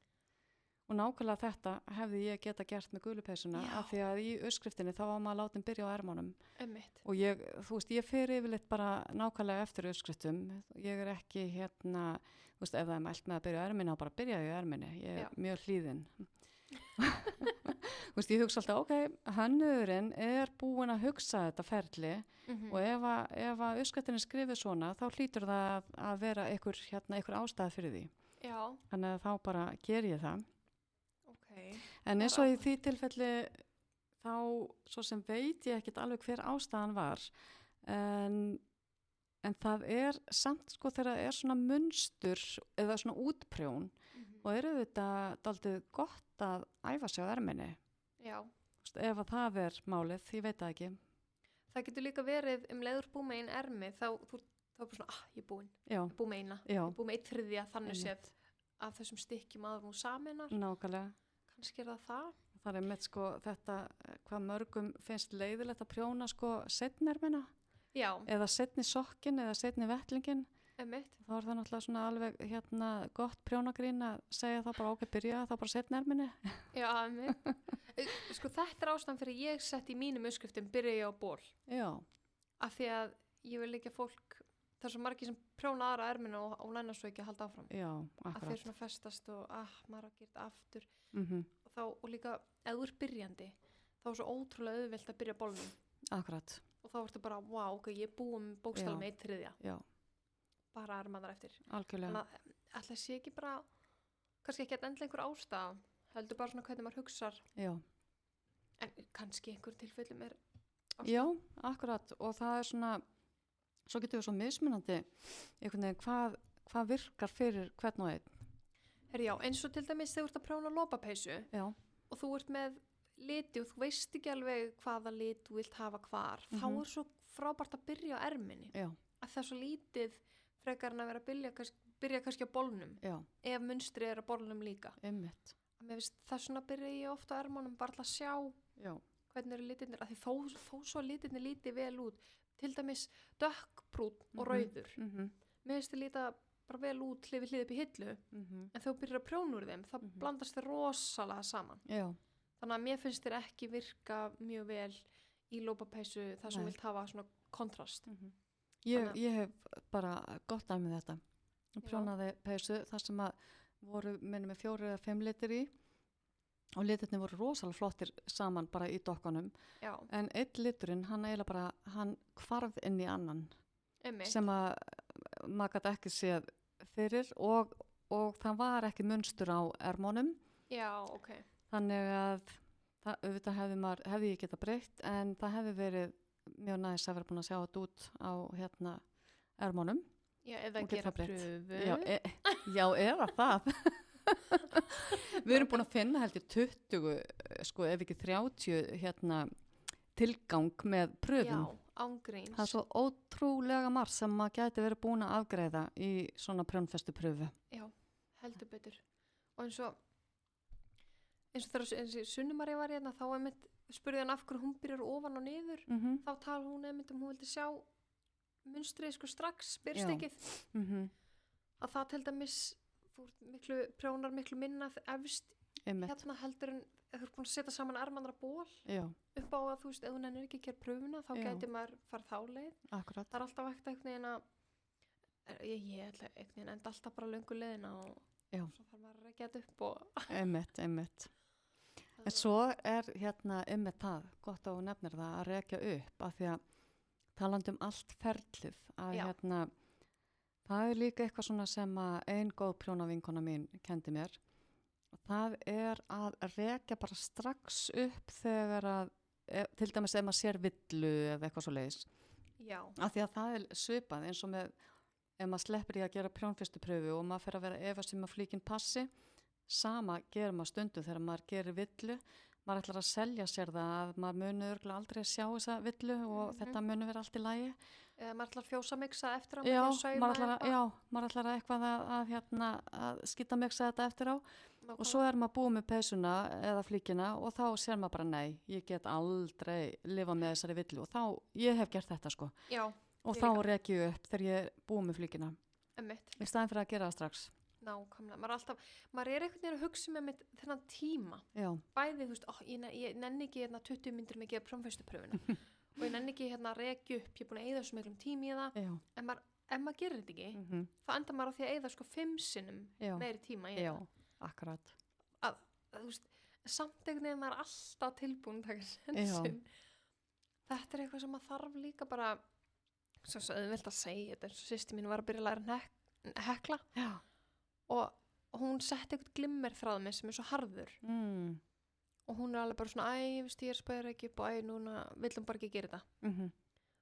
Og nákvæmlega þetta hefði ég geta gert með gulupeysuna, Já. af því að í uppskriftinni þá var maður látin byrja á ermunum. Einmitt. Og ég, þú veist, ég fer yfirleitt bara nákvæmlega eftir uppskriftum. Ég er ekki hérna, þú veist, ef það er mælt með að byrja á erminni, þá bara byrja ég á erminni. Ég er Já. mjög hlýðin. Þú veist, ég hugsa alltaf, ok, hannurinn er búin að hugsa þetta ferli og ef að uppskriftin er skrifið svona, þá hlýtur það að vera einhver ástæð fyrir því. Já, Þannig að þá bara ger ég það. ok. En eins Það og er í því tilfelli þá svo sem veit ég ekkert alveg hver ástæðan var en það er samt sko þegar það er svona munstur eða svona útprjón og eru þetta daldið gott að æfa sig á erminni. Já. Ef að það er málið, ég veit það ekki. Það getur líka verið leiður búið með einn ermi, þá bara svona, ég er búin, Já, ég er búið með eina, já, ég er búið með eitt þriðja, þannig Einmitt. séð af þessum stykkjum aður nú saminar, nákvæmlega. kannski er það það. Það er mitt sko þetta hvað mörgum finnst leiðilegt að prjóna sko seinni ermina Já, eða seinni sokkin eða seinni vettlingin. einmitt, Þá er það náttúrulega svona alveg gott prjónagrín að segja það bara byrja þá bara setna erminni. já, einmitt. Sko þetta er ástæðan fyrir ég sett í mínum uppskriftum, byrja ég á ból, Já, af því að ég vil ekki að fólk, það er svo margir sem prjóna aðra erminu og nennar svo ekki að halda áfram. já, Að þeir akkurat. svona festast og maður að gera þetta aftur. Mm Og líka, ef þú ert byrjandi, þá er svo ótrúlega auðvelt að byrja bólnum. Akkurat, Og þá ertu bara, wow, ok, ég er búin bókstaflega Já. með eitt þriðja, já, bara ermaðar eftir. algjörlega. Þannig að ætla sé ekki bara, kannski ekki endilega einhver ástæða, heldur bara svona hvernig maður hugsar, Já, en kannski einhver tilfellum er já, akkurat og það er svona, svo getur við svo mismunandi einhvern veginn hvað virkar fyrir hvern og einn. Herri, já, eins og til dæmis þegar þú ert að prjóna lopapeysu Já, og þú ert með liti og þú veist ekki alveg hvaða lit þú vilt hafa hvar, þá er svo frábært að byrja á erminni, já, að það er svo lítið frekar en að vera að byrja kannski á bólnum, já, ef munstri er á bólnum líka. einmitt. Mér finnst þess vegna byrja ég ofta á ermunum bara til að sjá Já, hvernig eru litirnir, af því þó svo litirnir líti vel út, til dæmis dökkbrún og rauður, mér finnst þið líta bara vel út hlið við hlið upp í hillu, en þegar þú byrjar að prjóna úr þeim, þá blandast þið rosalega saman. já, Þannig að mér finnst þér ekki virka mjög vel í lópapeysu þar sem Nei. vilt hafa svona kontrast. ég hef bara gott af með þetta. Ég prjónaði peysu þar sem að voru með 4 eða 5 litir í og litirnir voru rosalega flottir saman bara í dokkanum. Já, En einn liturinn, hann hvarf inn í annan einmitt. sem að maður gæti ekki séð fyrir og það var ekki munstur á ermónum. Já, ok. Þannig að auðvitað hefði ég geta breytt en það hefði verið mjög næs að vera búin að sjá þetta út á ermónum. Já, eða Og geta gera breytt. pröfu. Já, eða það. Við erum búin að finna heldur 20, sko ef ekki 30 tilgang með pröfum. Já, ángríns. Það er svo ótrúlega margt sem maður gæti verið búin að afgreiða í svona prjónfestu pröfu. Já, heldur betur. Og eins og þegar Sunnumarja var hérna, þá einmitt spurði hann af hverju hún byrjar ofan og niður, þá tala hún einmitt hún vildi sjá munstrið sko strax, byrjstekið. Að það til dæmis, prjónar miklu minna efst hérna heldur en þú ert búin að setja saman ermandra ból upp á að þú veist, ef hún ennir ekki að gera pröfuna, þá gæti maður farið þá leið. Akkurat. Það alltaf ekkert einhvern veginn að ég ætla einhvern veginn enda alltaf bara löngu leiðina og svo þarf maður að rekja þetta upp og einmitt. En svo hérna það, gott að þú nefnir það, að rekja upp af því að talandi allt ferlið að hérna það líka eitthvað svona sem að ein góð prjónavinkona mín kendi mér. Það að rekja bara strax upp þegar að, til dæmis ef maður sér villu eða eitthvað svo leiðis. Já. Af því að það svipað eins og með, ef maður sleppir í að gera prjónfyrstupröfu og maður fer að vera efast að flíkin passi, sama gerir maður stundum þegar maður gerir villu. Maður ætlar að selja sér það að maður muni örgulega aldrei sjá þessa villu og þetta muni vera allt í lagi. Eða maður ætlar að fjósa miksa eftir á. Maður ætlar að eitthvað að skýta miksa þetta eftir á. Og svo maður búið með peysuna eða flíkina og þá sér maður bara nei, ég get aldrei lifað með þessari villu og þá, ég hef gert þetta sko. Já. Og þá rek ég upp þegar ég búið með flíkina. Einmitt. Í staðinn fyrir að gera það strax. Nákvæmlega, maður einhvern veginn að hugsa með þennan tíma. Já. Bæði, þú veist, ég nenni ekki 20 myndir með að gera prófumfyrstupröfuna og ég nenni ekki að rekja upp, ég er búin að eyða svo miklum tími í það. Já. En ef maður gerir þetta ekki, þá endar maður á því að eyða sko 5 sinnum meiri tíma í það. Já, akkurat. Þú veist, samt einhvern veginn maður alltaf tilbúin að taka sensin. Þetta eitthvað sem maður þarf líka bara, svo auðvelt að segja þetta, eins og systir mín var að byrja að læra hekla. Já. Og hún setti eitthvað glimmerþráð með sem svo harður og hún alveg bara svona ég spæður ekki upp og núna viljum bara ekki gera þetta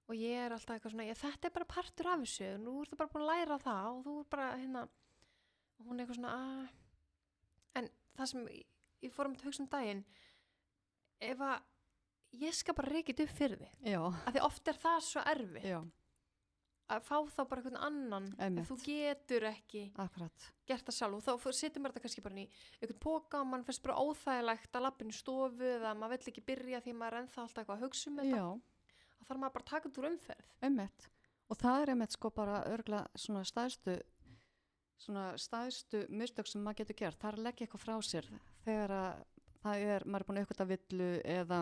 og ég alltaf eitthvað svona þetta bara partur af þessu, nú ertu bara búin að læra það og þú bara og hún eitthvað svona en það sem ég fór að hugsa daginn ef að ég skal bara rekja þetta upp fyrir þig af því oft það svo erfitt að fá þá bara einhvern annan ef þú getur ekki gert það sjálf og þá situr maður þetta kannski bara í einhvern póka og mann finnst bara óþægilegt að labbin í stofu eða maður vill ekki byrja því maður ennþá alltaf eitthvað að hugsa þetta þá þarf maður bara að taka þetta úr umferð og það einmitt sko bara örgulega svona stæðstu mistök sem maður getur gert, það að leggja eitthvað frá sér þegar að maður er búin að uppgöta villu eða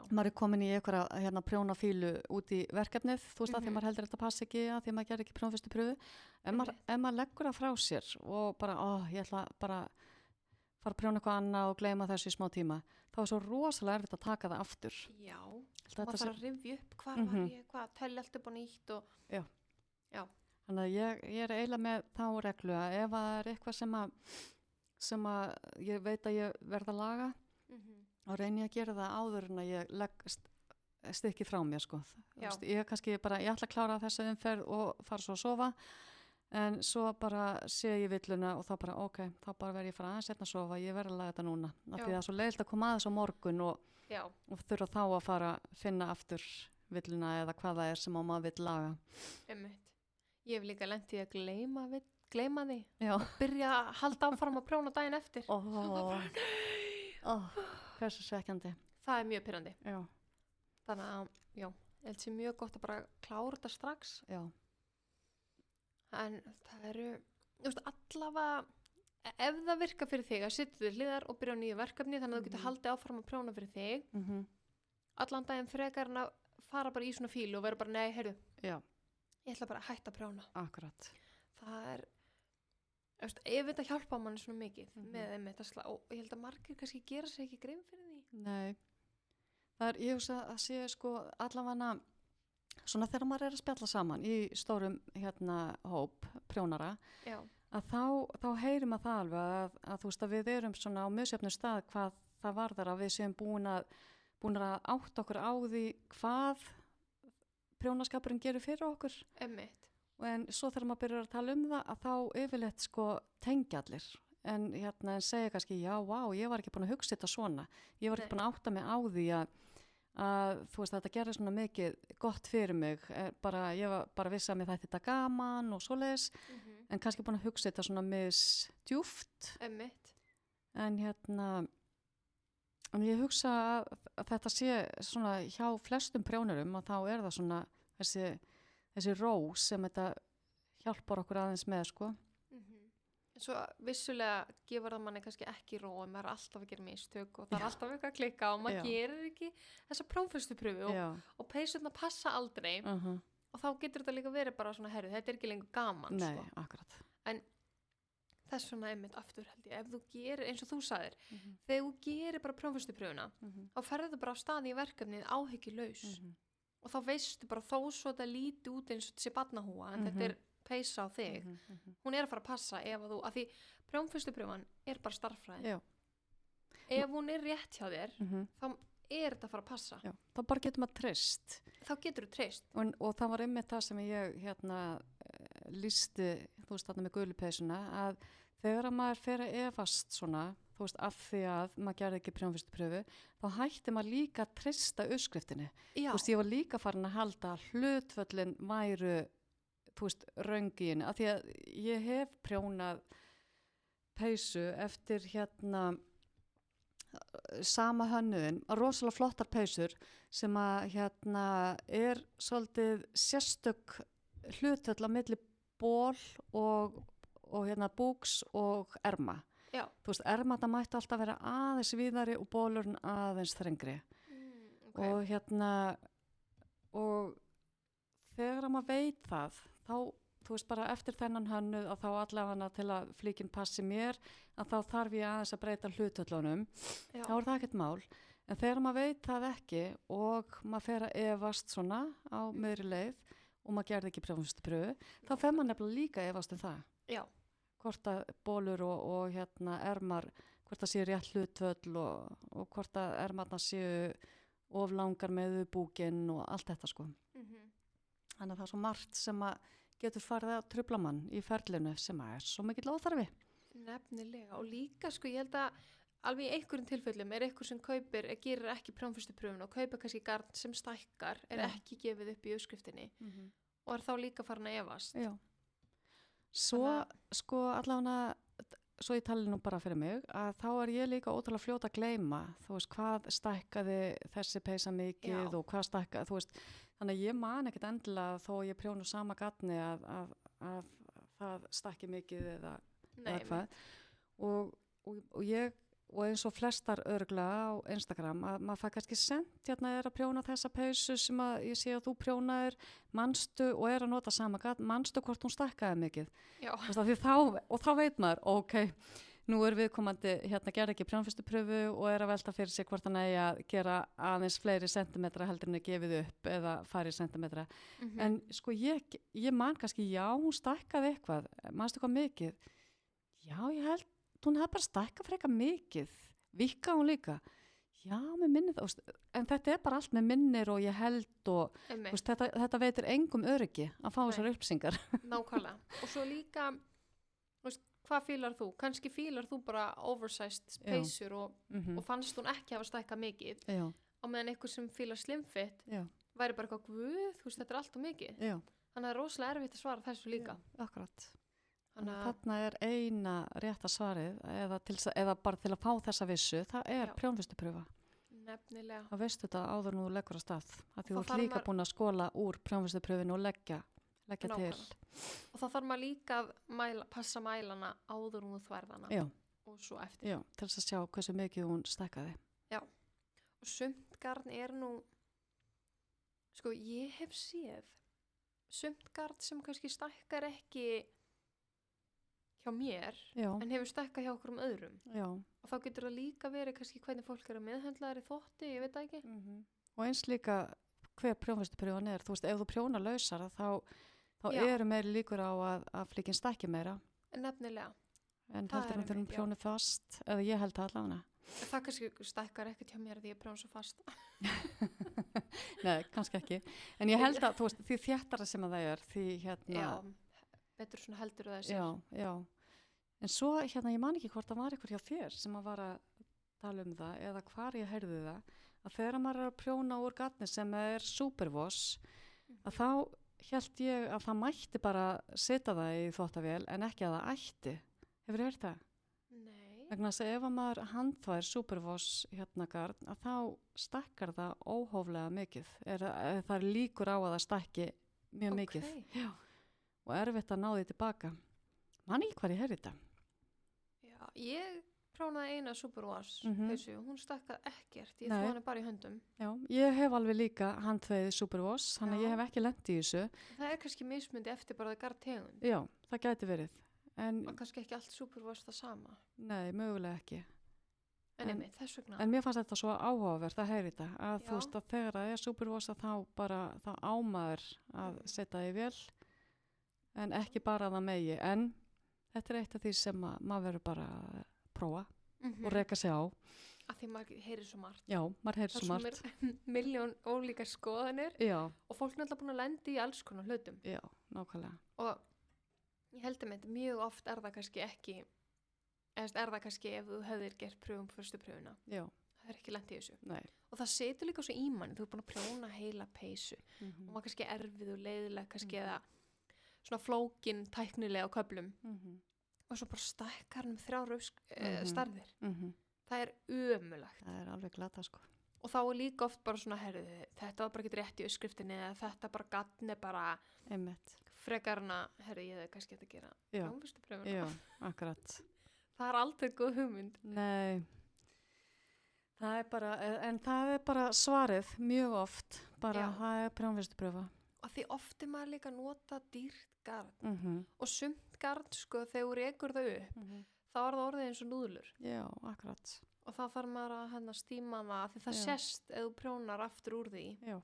maður er komin í einhverja prjónafílu út í verkefnið, þú veist að því maður heldur þetta passi ekki að því maður gerir ekki prjónfyrstu pröfu ef maður leggur það frá sér og bara, ég ætla bara fara að prjóna eitthvað annað og gleyma þessu í smá tíma þá svo rosalega erfitt að taka það aftur maður þarf að rifja upp hvar var ég, hvað telli allt upp á nýtt og þannig að ég er eiginlega með þá reglu að ef það er eitthvað sem að ég veit að ég verð að laga og reyni að gera það áður en að ég legg stykki frá mér sko. Ég kannski bara, ég ætla að klára þessu umferð og fara svo að sofa en svo bara sé ég villuna og þá bara þá bara verð ég fara aðeins að sofa, ég verð að laga þetta núna af því það er svo leiðilegt að koma aðeins á morgun og þurfa þá að fara að finna aftur villuna eða hvað það er sem maður vill laga. Ég hef líka lent í að gleyma því og byrja að halda áfram að prjóna daginn eftir hversu svekkjandi. Það er mjög pirrandi. Þannig að, ég held sér mjög gott að bara klára þetta strax. En það eru, allavega, ef það virkar fyrir þig að sitja þig hliðar og byrja á nýju verkefni þannig að þú getur haldið áfram að prjóna fyrir þig, allan daginn frekar en að fara bara í svona fílu og vera bara, nei, heyrðu, ég ætla bara að hætta að prjóna. Akkurat. Það er, ef þetta hjálpa manni svona mikið með þetta og ég held að margir kannski gera sér ekki grein fyrir því. Nei, það er, ég hugsa að sé sko allavega svona þegar maður er að spjalla saman í stórum hóp prjónara að þá heyrir maður það alveg að þú veist að við erum svona á misjöfnum stað hvað það varðar að við séum búin að átta okkur á því hvað prjónaskapurinn gerir fyrir okkur. En svo þegar maður byrjar að tala það að þá yfirleitt sko tengja allir en segja kannski ég var ekki búin að hugsa þetta svona ég var ekki búin að átta mig á því að þú veist þetta gerir svona mikið gott fyrir mig ég var bara viss að mér þetta gaman og svoleiðis en kannski búin að hugsa þetta svona misdjúft en En ég hugsa að þetta sé svona hjá flestum prjónurum að þá það svona þessi ró sem þetta hjálpar okkur aðeins með, sko. Svo vissulega gefur það manni kannski ekki ró og maður alltaf að gera mistök og það alltaf eitthvað að klikka og maður gerir ekki þessa prófestupröfu og peysurnar passa aldrei og þá getur þetta líka verið bara svona þetta ekki lengur gaman. Nei, sko. Akkurat. En þess svona einmitt aftur held ég, ef þú gerir eins og þú sagðir, þegar þú gerir bara prófestupröfuna þá ferður það bara á staði í verkefnið áhyggjulaus og þá veistu bara þó svo þetta líti út eins og þessi barnahúa en þetta peysa á þig, hún að fara að passa ef að því prófestupröfan bara starffræði. Ef hún rétt hjá þér þá þetta að fara að passa. Já, þá bara getur maður treyst. Þá getur þú treyst. Og það var einmitt það sem ég lýsti, þú veist þarna með gulupeysuna, að þegar að maður fer að efast svona, þú veist, af því að maður gerði ekki prófestupröfu, þá hætti maður líka að treysta uppskriftinni. Þú veist, ég var líka farin að halda að hlutföllin væru þú veist, röngin, af því að ég hef prjónað peysu eftir sama hönnuðin, rosalega flottar peysur sem að svolítið sérstök hlutföll á milli ból og búks og erma. Já. Þú veist, ermata mætti alltaf vera aðeins víðari og bólurinn aðeins þrengri. Okay. Og þegar maður veit það, þá, þú veist, bara eftir þennan hönnuð að þá allavega til að flíkin passi mér, að þá þarf ég aðeins að breyta hlutöllunum, þá það ekkert mál. En þegar maður veit það ekki og maður fer að efast svona á miðri leið og maður gerði ekki prófestupröfu, þá fer maður nefnilega líka efast það. Já. Hvort að bólur og ermar, hvort að séu rétt hlutvöll og hvort að ermarna séu of langar með búkinn og allt þetta, sko. Þannig að það svo margt sem að getur farið að trufla mann í ferlinu sem að svo mikill óþarfi. Nefnilega, og líka sko ég held að alveg í einhverjum tilfellum eitthvað sem gerir ekki prófestupröfuna og kaupir kannski garn sem stækkar ekki gefið upp í uppskriftinni og þá líka farin að efast. Já. Svo sko allavega, svo ég tali nú bara fyrir mig, að þá ég líka ótrúlega fljót að gleyma, þú veist, hvað stækkaði þessi peysa mikið og hvað stækkaði, þú veist, þannig að ég man ekkert endilega þó ég prjónu sama gatni að það stækki mikið eða hvað. Og eins og flestar örugglega á Instagram að maður fær kannski sent að prjóna þessa peysu sem að ég sé að þú prjónaðir, manstu og að nota sama gatni, manstu hvort hún stækkaði mikið. Já. Og þá veit maður, ok, nú viðkomandi gerði ekki prófestupröfu og að velta fyrir sig hvort hann eigi að gera aðeins fleiri sentimetra heldur en að gefið upp eða farið sentimetra. En sko ég man kannski, já, hún stækkaði eitthvað, manstu hvað mikið? Já, ég held, hún hefði bara stækkað frekar mikið, vikkaði hún líka. Já, með minnið, en þetta bara allt með minnir og ég held og veist, þetta veitir engum öryggi að fá þessar upplýsingar. Nákvæmlega. Og svo líka, veist, hvað fílar þú? Kannski fílar þú bara oversized peysur og fannst hún ekki hafa stækkað mikið. Já. Á meðan einhver sem fílar slimfit væri bara eitthvað guð, þú veist, þetta allt of mikið. Já. Þannig að það rosalega erfitt að svara þessu líka. Já, akkurat. Þarna eina rétta svarið eða bara til að fá þessa vissu, það prjónfestupröfa. Nefnilega. Það veistu þetta áður nú leggur á stað. Því þú ert líka búin að skóla úr prjónfestupröfinu og leggja til. Og þá þarf maður líka að passa mælana áður þú þværðana. Já. Og svo eftir. Já, til þess að sjá hversu mikið hún stækkaði. Já. Og sumt garn nú, sko ég hef séð sumt garn sem kannski stækkar ekki hjá mér, en hefur stækkað hjá okkur öðrum. Já. Og þá getur það líka verið kannski hvernig fólk að meðhöndla í þvotti, ég veit það ekki. Og eins líka hver prjónfestupröfan þú veist, ef þú prjónar lausara þá eru meiri líkur á að flíkin stækki meira. Nefnilega. En heldur hann þegar hún prjónu fast, eða ég held það allavega. Það kannski stækkar ekkert hjá mér því ég prjón svo fast. Nei, kannski ekki. En ég held að, þú veist, því þéttara sem að það því Já. Betur svona heldur það sér. Já. En svo ég man ekki hvort það var eitthvað hjá þér sem að var að tala um það eða hvar ég heyrði það að þegar maður að prjóna úr gatni sem superwash að þá hélt ég að það mætti bara setja það í þvottavél en ekki að það ætti. Hefur þið heyrt það? Nei. Vegna þess að ef að maður handþvær Superwash garn, að þá stakkar það óhóflega mikið. Það er líkur á að það stakki mjög mikið. Já. Og erfitt að ná því tilbaka. Man ekki hvað ég heyrði þetta. Já, ég prófaði eina Superwash peysu, hún stakkað ekkert, ég þvó hana bara í höndum. Já, ég hef alveg líka handþvegið Superwash, þannig að ég hef ekki lent í þessu. Það er kannski mismundi eftir bara það garntegund. Já, það gæti verið. Og kannski ekki allt Superwash það sama. Nei, mögulega ekki. En einmitt, þess vegna. En mér fannst þetta svo áhugavert að heyra þetta, að þú veist að þegar það er Superwash þá ámaður að setja því vel, en ekki bara það megi. En þetta er eitt af því sem maður verður bara að prófa og reka sig á. Af því maður heyrir svo margt. Já, maður heyrir svo margt. Það er svo miljón ólíkar skoðanir. Já. Og fólk er alltaf búin að lenda í alls konar hlutum. Já, nákvæmlega. Og ég held að mjög oft er það kannski ekki, eða er það kannski ef þú hefðir gert pröfum fyrstu pröfuna. Já. Það er ekki lent í þessu. Nei. Og það setur líka svo í manni, þú er búin að prjóna heila peysu. Og maður kannski erfið og leiðileg kannski eða svona flókin tæknilega á köflum. Og svo bara stakkar hann 3 stærðir. Það er ömulegt. Það er alveg glata sko. Og þá er líka oft bara svona, þetta var bara ekki rétt í uppskriftinni eða þetta bara gatni bara frekarna, ég hefði kannski að gera fyrstu pröfuna. Já, akkurat. Það er aldrei góð hugmynd. Nei. Það er bara, en það er bara svarið mjög oft, bara það er fyrstu pröfa. Og því oft er maður líka að nota dýrt garn. Og sumt garn, sko, þegar þú rekur það upp, þá er það orðið eins og núðlur. Já, akkurat. Og þá þarf maður að stíma það, því það sést ef þú prjónar aftur úr því. Já.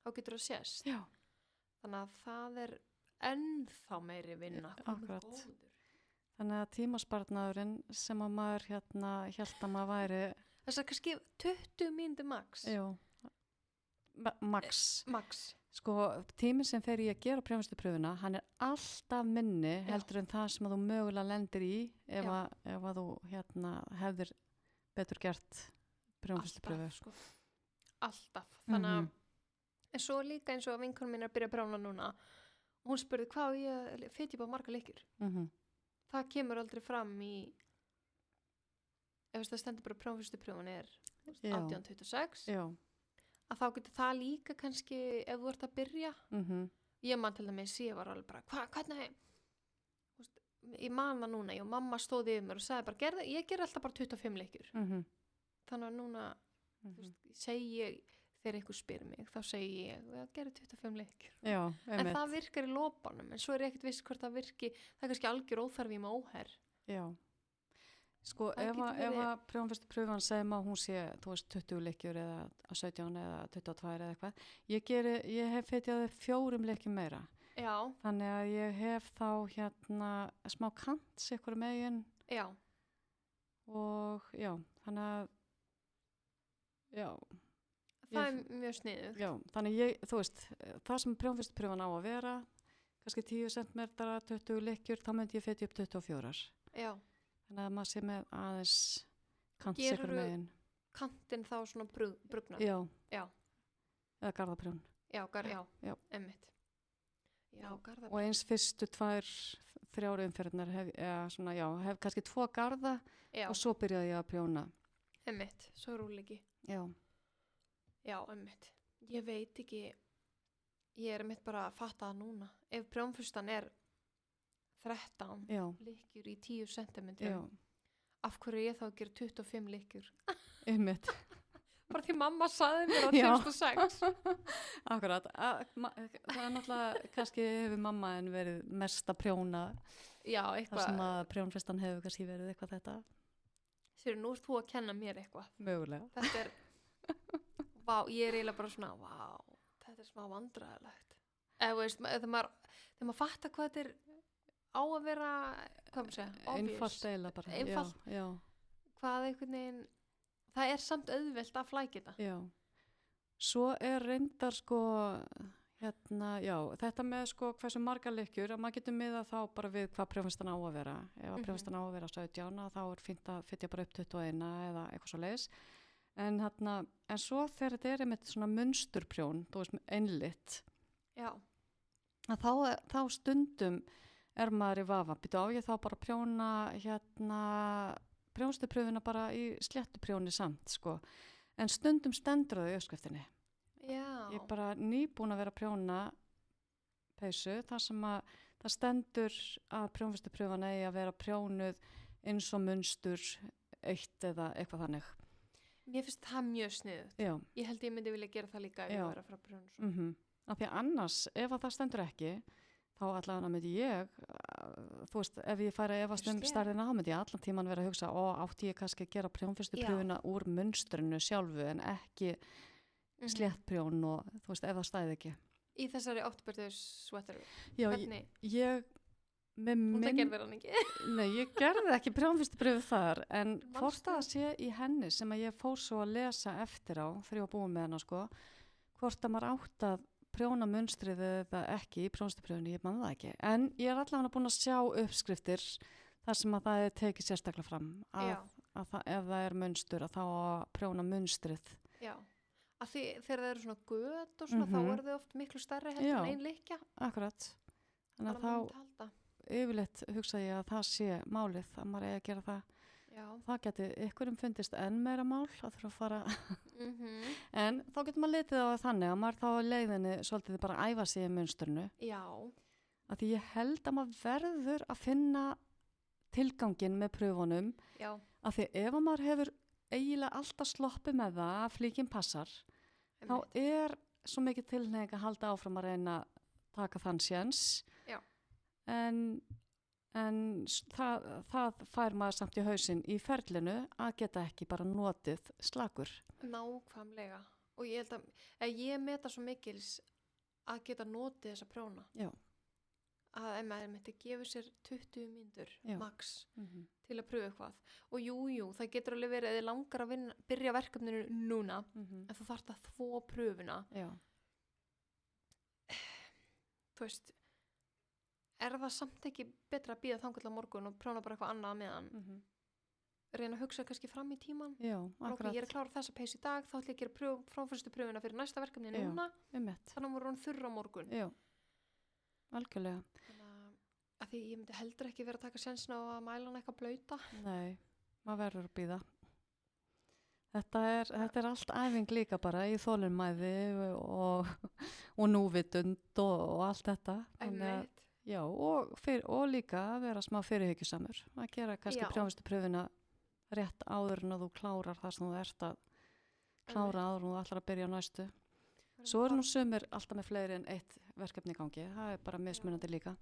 Þá getur það sést. Já. Þannig að það er ennþá meiri vinna. Akkurat. Þannig að tímasparnaðurinn sem að maður hélt að maður væri... Þess að kannski 20 mínútur max. Já. Max. Max. Sko, tíminn sem fer í að gera prjónfestupröfuna, hann er alltaf minni heldur en það sem að þú mögulega lendir í ef að þú hefðir betur gert prjónfestupröfu. Alltaf, sko. Alltaf. Þannig að, en svo líka eins og að vinkonum mín er að byrja að prjóna núna, og hún spurði hvað ég feti bara marga leikjur. Það kemur aldrei fram í, ef það stendur bara prjónfestupröfun er 1826. Já. Að þá getur það líka kannski ef þú ert að byrja. Ég man til dæmis, ég var alveg bara, hvernig, ég man það núna, og mamma stóð yfir mér og sagði bara, ég ger alltaf bara 25 leikjur. Þannig að núna, segi ég, þegar einhver spyr mig, þá segi ég gerði 25 leikjur. Já, en það virkar í lopanum, en svo er ég ekkert viss hvort það virki, það er kannski algjör óþarfi með óherr. Já. Sko, ef að prjónfestupröfan segir maður hún sé, þú veist, 20 leikjur eða 17 eða 22 eða eitthvað, ég hef fetjaði 4 leikjum meira. Já. Þannig að ég hef þá smá kants ykkur megin. Já. Og já, þannig að já. Það er mjög sniðugt. Já, þannig þú veist, það sem prjónfestupröfan á að vera, kannski 10 cm, 20 leikjur, þá myndi ég fetja upp 24. Já. Þannig að maður sé með aðeins kant sikur megin. Kantinn þá svona brugnar? Já. Já. Eða garðaprjón. Já, einmitt. Já, garðaprjón. Og eins fyrstu 2-3 umferðnar hef kannski 2 garða og svo byrjaði ég að prjóna. Einmitt, svo rúlegi. Já. Já, einmitt. Ég veit ekki, ég er einmitt bara að fatta það núna. Ef prjónfustan er 13 leikjur í 10 cm. Af hverju ég þá að gera 25 leikjur? Einmitt. Bara því mamma saði mér á 2006. Akkurat. Það er náttúrulega, kannski hefur mamma en verið mest að prjóna. Já, eitthvað. Það sem að prjónfestan hefur kannski verið eitthvað þetta. Sér, nú ert þú að kenna mér eitthvað. Mögulega. Þetta er, ég er eiginlega bara svona, þetta er smá vandræðilegt. Eða veist, þegar maður fattar hvað þetta er á að vera, hvað maður segja, einfalt eiginlega bara. Einfalt. Já. Hvað einhvern veginn, það er samt auðvelt að flækja þetta. Já. Svo er reyndar sko, þetta með sko hversu margar leikjur, að maður getur miðað þá bara við hvað prjónfestan á að vera. Ef að prjónfestan á að vera 17, þá er fínt að fitja bara upp 21 eða eitthvað svo leiðis. En svo þegar þetta er einmitt svona munsturprjón, þú veist, einlitt. Já. Að þá stundum er maður í vafa. Býtu á ég þá bara prjóna prjónstupröfuna bara í sléttuprjóni samt, sko. En stundum stendur það í uppskriftinni. Já. Ég er bara nýbúin að vera að prjóna peysu, þar sem að það stendur að prjónstupröfan eigi að vera prjónuð eins og munstur eitt eða eitthvað þannig. Mér finnst það mjög sniðugt. Já. Ég held ég myndi vilja gera það líka ef Já. ég var að fara að prjóna svona. Af því að annars, ef að það stendur ekki, þá allavega myndi ég, þú veist, ef ég færi að efast um Skil. stærðina, þá myndi ég allan tíman vera að hugsa, átti ég kannski að gera prjónstupröfuna úr munstrinu sjálfu en ekki sléttprjón og þú veist, ef það stæði ekki. Í þessari 8-börðu sweater. Já, Hvernig? ég með Það gerði hann ekki. Nei, ég gerði ekki prjónfyrstupröfu þar, en Manstu? hvort það sé í henni sem að ég fór svo að lesa eftir á þegar ég var búin með hana, sko, hvort að maður átt að prjóna munstrið eða ekki í prjónstupröfunni, ég man það ekki. En ég er allavega búin að sjá uppskriftir þar sem að það er tekið sérstaklega fram að, Já. ef það er munstur að þá að prjóna munstrið. Já. Að því þegar það eru svona göt og svona, þá eru þau oft miklu stærri heldur Já. en ein líkja. Akkurat. Þannig að Bara maður þá myndi halda. yfirleitt hugsa ég að það sé málið, að maður eigi að gera það. Já. Það geti ykkurum fundist enn meira mál að þurfa að fara, en þá getur maður litið á það þannig að maður þá á leiðinni svolítið bara að æfa sig í munsturnu. Já. Að því ég held að maður verður að finna tilganginn með pröfunum, Já. að því ef maður hefur eiginlega alltaf sloppið með það að flíkin passar, þá er svo mikið tilhneig að halda áfram að reyna að taka þann séns. Já. En það fær maður samt í hausinn í ferlinu að geta ekki bara notið slakur. Nákvæmlega. Og ég held að ég meta svo mikils að geta notið þessa prjóna. Já. Að ef maður myndi gefa sér 20 mínútur Já. max til að pröfa eitthvað. Og jú, það getur alveg verið að þið langar að byrja verkefninu núna, en þú þarft að þvo pröfuna. Já. Þú veist, er það samt ekki betra að býða þangað til á morgun og prjóna bara eitthvað annað meðan? Reyna að hugsa kannski fram í tíman. Já, Ok, akkurat. ég er að klára þessa peysu í dag, þá ætlum ég að gera fráfyrstu pröfuna fyrir næsta verkefni Já. núna, Einmitt. þannig að hún er þurr á morgun. Já, algjörlega. Þannig að því ég myndi heldur ekki vera að taka sjensin á að mæla hann eitthvað blauta. Nei, maður verður að býða. Þetta er allt æfing líka bara í þolinmæði og núvitund og allt þetta. Þannig að- Einmitt. Já, og líka að vera smá fyrirhyggjusamur. Að gera kannski Já. prjónstupröfuna rétt áður en að þú klárar það sem þú ert að klára áður en þú ætlar að byrja á næstu. Svo eru nú sumir alltaf með fleiri en eitt verkefni í gangi. Það er bara mismunandi líka.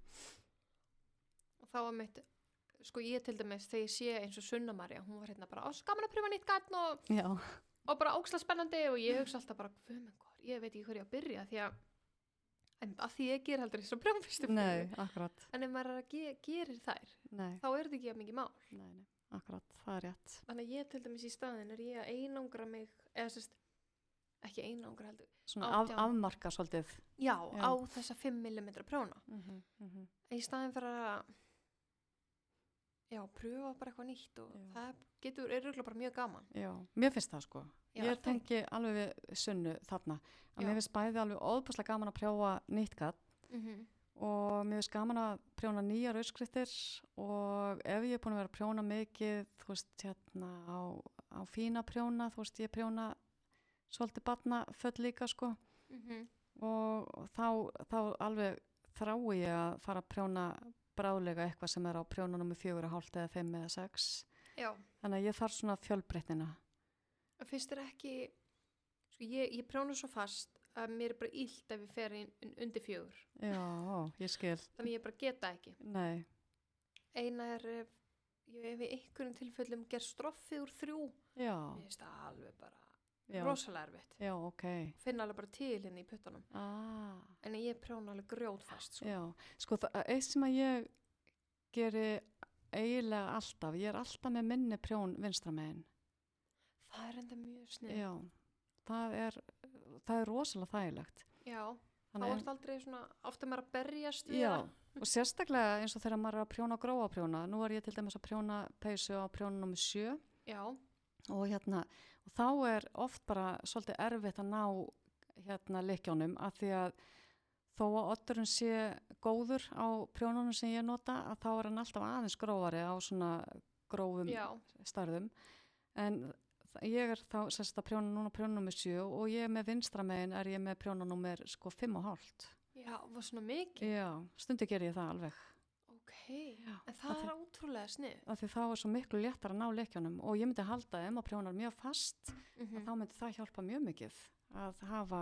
Og þá var mitt, sko ég til dæmis, þegar ég sé eins og Sunna María, hún var hérna bara, gaman að pröfa nýtt gatn Já, og bara ókslega spennandi og ég hugsa alltaf bara, ég veit ekki hverju að byrja því að því ég ger heldur þess að prjónfyrstu nei, akkurat. En ef maður er að gerir þær, Nei, þá er þetta ekki að mikið mál. nei, akkurat, það er rétt. Þannig að ég til dæmis í staðin er ég að einangra mig, eða sérst, ekki einangra heldur. Svona 18. afmarka svolítið. Já, Já. á þessa 5 mm prjóna. En í staðin fyrir að, pröfa bara eitthvað nýtt og Já. það er örugglega bara mjög gaman. Já, mér finnst það sko. Já, Ég er það tengi alveg við Sunnu þarna. Að Já. mér finnst bæði alveg óbúslega gaman að prjófa nýtt gatt og mér finnst gaman að prjóna nýjar uppskriftir og ef ég er búin að vera að prjóna mikið, þú veist, hérna á fína prjóna, þú veist, ég prjóna svolítið barnaföll líka sko og þá alveg þrái ég að fara að prjóna bráðlega eitthvað sem er á prjónunum með 4,5 eða 5 eða 6. Já. Þannig að ég þarf svona fjölbreytnina. Finnst þér ekki, sko ég prjóna svo fast að mér er bara illt ef ég fer undir 4. Já, ég skil. Þannig ég bara geta ekki. Nei. Eina er ef ég í einhverjum tilfellum ger stroffið úr 3. Já. Mér finnst það alveg bara Já. rosalega erfitt. Já, ok. Finna alveg bara til hérna í puttunum. En ég prjóna alveg grjótfast. Sko. Já, sko eitt sem að ég geri eiginlega alltaf, ég er alltaf með minni prjón vinstra megin. Það er enda mjög snið. Já, það er rosalega þægilegt. Já, þá Þannig ertu aldrei svona, ofta maður að berjast við Já, það. og sérstaklega eins og þegar maður er að prjóna gróa prjóna. Nú er ég til dæmis að prjóna peysu á prjónu nummer 7 Já, og þá er oft bara svolítið erfitt að ná leikjónum af því að þó að oddurinn sé góður á prjónunum sem ég nota að þá er hann alltaf aðeins grófari á svona grófum stærðum, en ég er þá sérst að prjóna núna prjónanúmer 7 og ég með vinstra megin er ég með prjónanúmer sko 5,5. Já, var svona mikið? Já, stundi ger ég það alveg. Ok, en það er ótrúlega snið. Af því þá er svo miklu léttar að ná leikjunum og ég myndi halda ef maður prjónar mjög fast, þá myndi það hjálpa mjög mikið að hafa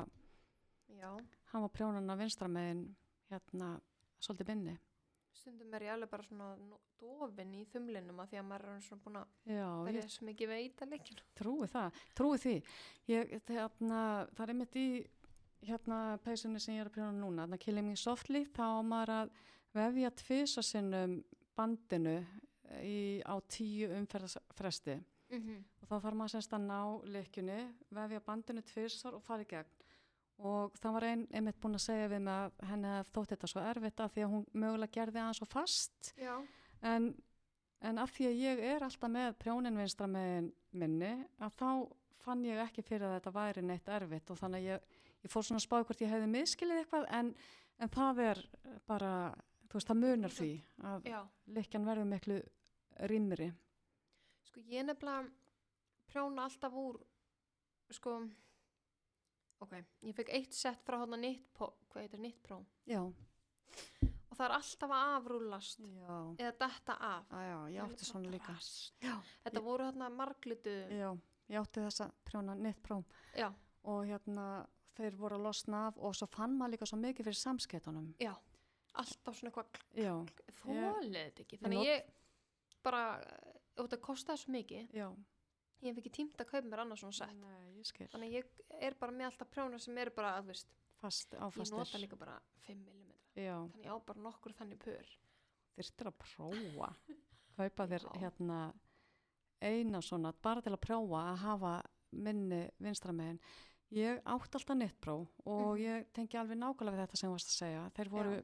prjónana vinstra megin hérna svolítið minni. Stundum er ég alveg bara svona dofin í þumlinum að því að maður er svona búin að verða svo mikið veita leikjunum. Trúi því. Það er einmitt í peysunni sem ég er að prjóna núna, Killing Me Softly, þá maður að vefja 2 sinnum bandinu á 10 umferðarfresti og þá þarf maður semst að ná leikjunni, vefja bandinu 2 og fara í gegn. Og það var einmitt búin að segja við mig að henni hef þótt þetta svo erfitt af því að hún mögulega gerði aðeins svo fast. Já. En af því að ég er alltaf með prjónin vinstra megin minni að þá fann ég ekki fyrir að þetta væri neitt erfitt og þannig að ég fór svona að spá hvort ég hefði miskilið eitthvað en það er bara, þú veist, það munar því að leikjan verður miklu rýmri. Sko ég nefnilega prjóna alltaf úr, sko, ég fekk 1 sett frá hérna Knit Pro. Já. Og það er alltaf að afrúllast eða detta af. Já, ég átti svona líka. Já. Þetta voru hérna marglitu. Já, ég átti þessa prjóna Knit Pro. Já. Og þeir voru að losna af og svo fann maður líka svo mikið fyrir samskeytunum. Já, alltaf svona eitthvað þólið þetta ekki. Þannig ég bara, þetta kostaði svo mikið. Já. Ég hef ekki tímt að kaupa mér annars svona sett. Nei, ég skil. Þannig ég er bara með alltaf prjónar sem eru bara, þú veist, áfastir. Ég nota líka bara 5 mm. Já. Þannig ég á bara nokkur þannig pör. Þyrftir að prófa. Kaupa þér eina svona, bara til að prófa að hafa minni vinstra megin. Ég átti alltaf Knit Pro og ég tengi alveg nákvæmlega við þetta sem þú varst að segja. Þeir voru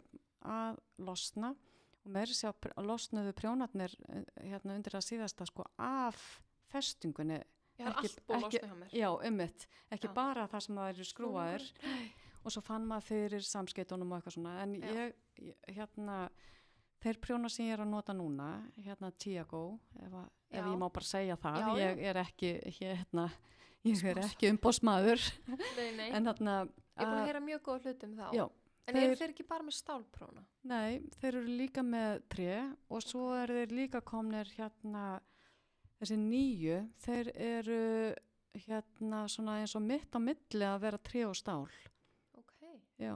að losna og meiri sé að losnuðu prjónarnir undir að síðasta sko af festingunni. Ég har allt búið að losna hjá mér. Já, ekki bara það sem það eru skrúaðir og svo fann maður fyrir samskeytunum og eitthvað svona. En þeir prjónar sem ég er að nota núna, Tiago, ef ég má bara segja það, ég er ekki umbóðsmaður. Nei. En ég er búin að heyra mjög góða hluti þá. Já. En eru þeir ekki bara með stálpróna? Nei, þeir eru líka með tré og svo eru þeir líka komnir þessi nýju, þeir eru svona eins og mitt á milli að vera tré og stál. Ok. Já,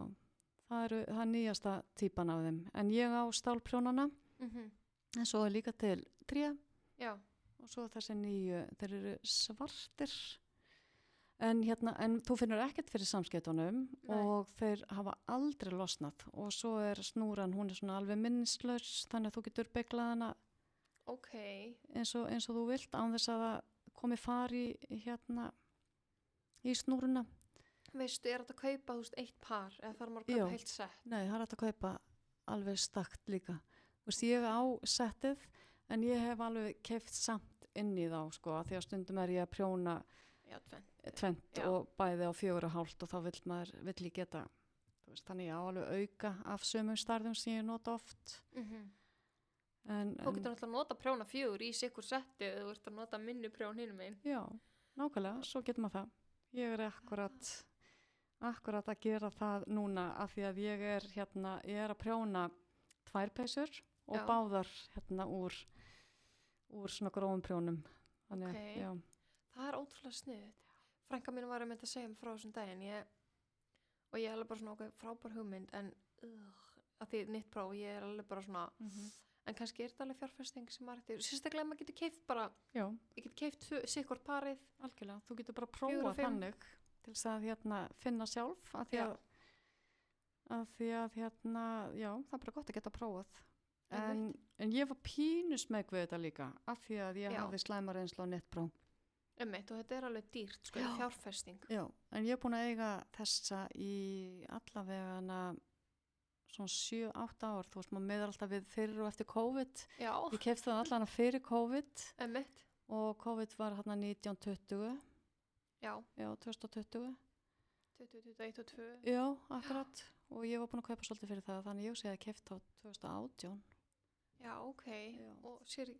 það er nýjasta típan af þeim. En ég á stálprjónana, en svo er líka til tré. Já. Og svo þessi nýju, þeir eru svartir. En þú finnur ekkert fyrir samskeytunum og þeir hafa aldrei losnað og svo er snúran, hún er svona alveg minnslaus þannig að þú getur beglað hana eins og þú vilt án þess að það komi far í snúruna. Veistu, er þetta að kaupa eitt par eða þarf maður að kaupa heilt sett? Nei, það er þetta að kaupa alveg stakt líka. Ég á settið en ég hef alveg keypt samt inn í þá sko, því að stundum er ég að prjóna tvennt og bæði á 4,5 og þá vill ég geta þannig ég á alveg auka af sömum starðum sem ég nota oft. Þú getur alltaf að nota prjóna 4 í sikkur setti eða þú ert að nota minni prjón hinum einn. Já, nákvæmlega, svo getur maður það. Ég er akkurat að gera það núna af því að ég er að prjóna 2 peysur og báðar úr svona grófum prjónum. Þannig, já. Það er ótrúlega sniðugt. Frænka mín var að segja frá þessum daginn og ég er alveg bara svona frábær hugmynd en að því Knit Pro, ég er alveg bara svona en kannski er þetta alveg fjárfesting sem maður sérstaklega maður getur keypt bara ég get keypt sikkort parið. Algjörlega, þú getur bara prófað þannig til þess að finna sjálf af því að það er bara gott að geta prófað. En ég var pínusmeg við þetta líka af því að ég hafði slæma reynslu á Knit Pro. Og þetta er alveg dýrt, fjárfesting. Já, en ég er búin að eiga þessa í allavega svona 7-8 ár. Þú veist, maður meðar alltaf við fyrir og eftir COVID. Já. Ég keypti það allavega fyrir COVID. Og COVID var 1920. Já, 2020. 2021 og 2022. Já, akkurat. Og ég var búin að kaupa svolítið fyrir það, þannig ég sé að keypti á 2018. Já, ok. Já. Og sér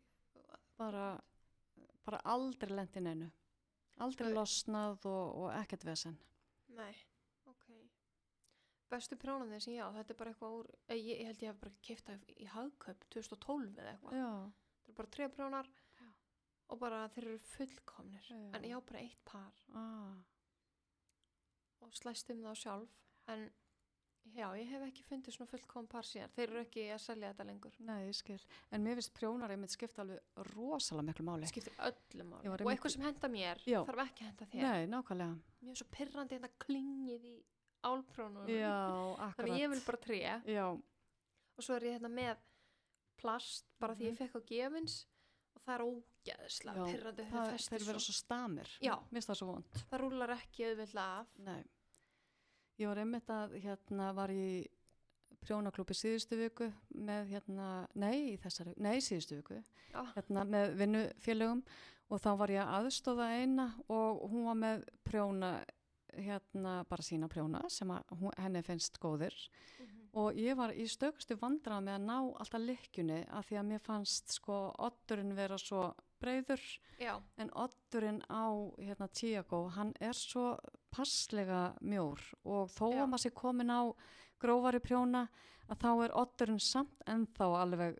bara aldrei lent í neinu. Aldrei Nei. losnað og ekkert vesen. Nei, ok. Bestu prjónandi sem já, þetta er bara eitthvað úr, ég held ég hef bara keypt það í Hagkaup 2012 eða eitthvað. Já, Það eru bara 3 prjónar og bara þeir eru fullkomnir. Já. En ég á bara 1 par ah, og slæst þá sjálf. En já, ég hef ekki fundið svona fullkom par síðan. Þeir eru ekki að selja þetta lengur. nei, ég skil. En mér finnst prjónar einmitt skipta alveg rosalega miklu máli. Það skiptir öllu máli. Ég var Og einmitt- eitthvað sem henda mér Já. þarf ekki að henda þér. Nei, nákvæmlega. Mér er svo pirrandi þetta klingið í álprjónunum. Já, akkurat. Þannig ég vil bara tré. Já, Og svo er ég með plast bara því ég fekk á gefins og það er ógeðslega Já, pirrandi þegar það, það festir þeir vera svo stamir. Já. Mér finnst það svo vond. Það rúlar ekki auðveldlega af. Nei. Ég var einmitt að, var í prjónaklúbbi síðustu viku með síðustu viku, Já. með vinnufélögum og þá var ég að aðstoða eina og hún var með prjóna, bara sína prjóna sem henni finnst góðir og ég var í stökustu vandræðum með að ná alltaf lykkjunni af því að mér fannst oddurinn vera svo breiður Já. en oddurinn á Tiago, hann er svo passlega mjór og þó Já. að maður sé komin á grófari prjóna að þá er oddurinn samt ennþá alveg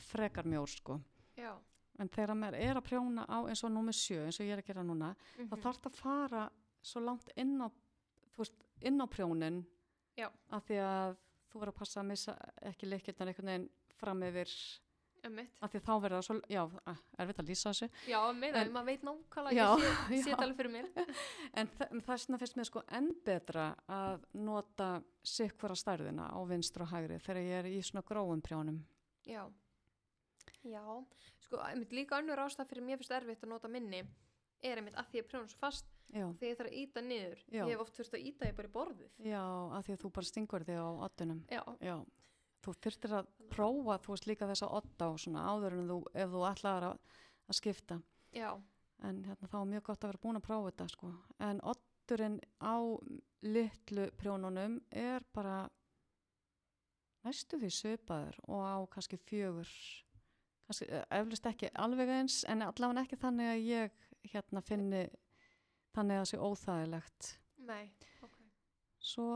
frekar mjór sko. Já. En þegar maður er að prjóna á eins og númer 7 eins og ég er að gera núna þá þarf það að fara svo langt inn á prjónin Já. af því að þú verður að passa að missa ekki lykkjurnar einhvern veginn fram yfir af því þá verður það svo, erfitt að lýsa þessu. Já, maður veit nákvæmlega, Já, ég sé þetta alveg fyrir mér. En það finnst mér enn betra að nota sikkvara stærðina á vinstri og hægri þegar ég er í svona grófum prjónum. Já. Já, sko, líka önnur ástæð fyrir mér finnst erfitt að nota minni er að því ég prjóna svo fast þegar ég þarf að íta niður. Já. Ég hef oft þurft að íta ég bara í borðið. Já, af því að þú bara stingur þig á oddunum. Já. Þú þyrftir að prófa, líka þessa odda og svona áður en ef þú ætlar að skipta. Já. En þá er mjög gott að vera búin að prófa þetta sko. En oddurinn á litlu prjónunum er bara næstu því svipaður og á kannski 4, kannski eflust ekki alveg eins en allavega ekki þannig að ég finni þannig að það sé óþægilegt. Nei, ok. Svo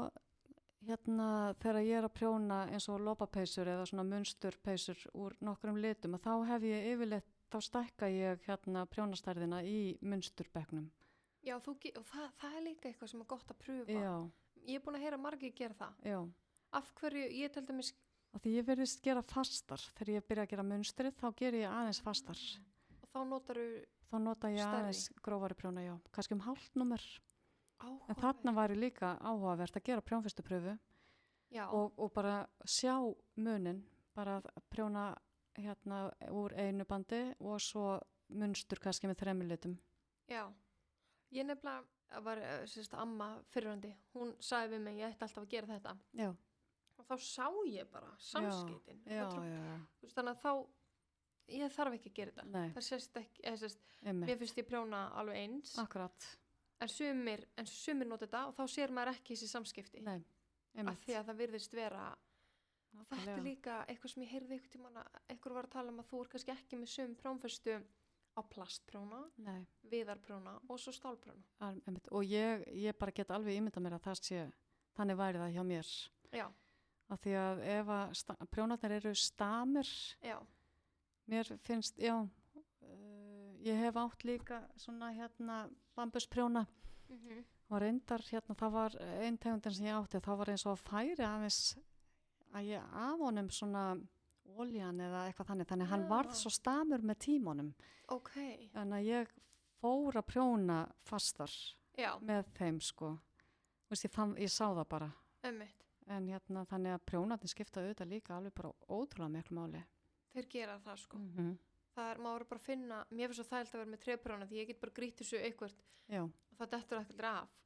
þegar ég er að prjóna eins og lopapeysur eða svona munsturpeysur úr nokkrum litum að þá hef ég yfirleitt, þá stækka ég prjónastærðina í munsturbekknum. Já, og það er líka eitthvað sem er gott að pröfa. Já. Ég er búin að heyra margir gera það. Já. Af hverju, ég til dæmis... Af því ég verðist gera fastar. Þegar ég byrja að gera munstrið, þá ger ég aðeins fastar. Og þá notaru Þá nota ég stærri? aðeins grófari prjóna, já. Kannski hálft númer. Áhugavert. En þarna væri líka áhugavert að gera prjónfestupröfu og bara sjá munin. Bara að prjóna úr einu bandi og svo munstur kannski með 3 litum. Já. Ég nefnilega var amma fyrrandi. Hún sagði við mig, ég ætti alltaf að gera þetta. Já. Og þá sá ég bara samskeytin. Já. Þannig að þá, ég þarf ekki að gera þetta. Nei. Það sést ekki, mér finnst ég prjóna alveg eins. Akkurat. En sumir nota þetta og þá sér maður ekki þessi samskipti. Nei, af því að það virðist vera. Þetta er líka eitthvað sem ég heyrði einhvern tímann að einhver var að tala um að þú er kannski ekki með sum prjónfestu á plastprjóna, viðarprjóna og svo stálprjóna. Og ég bara get alveg ímyndað mér að það sé, þannig væri það hjá mér. Já. Af því að ef að prjónarnir eru stamir, mér finnst, ég hef átt líka svona bambusprjóna og reyndar það var ein tegundin sem ég átti, þá var eins og að færi aðeins að ég af honum svona oljan eða eitthvað þannig hann varð svo stamur með tímanum. Ok. Þannig að ég fór að prjóna fastar með þeim sko. Ég sá það bara. Einmitt. En þannig að prjónarnir skipta auðvitað líka alveg bara ótrúlega miklu máli. Þeir gera það sko. Það er, maður bara að finna, mér finnst svo þægilt að vera með tréprjóna því ég get bara grýtt þessu eitthvað og það dettur ekkert af.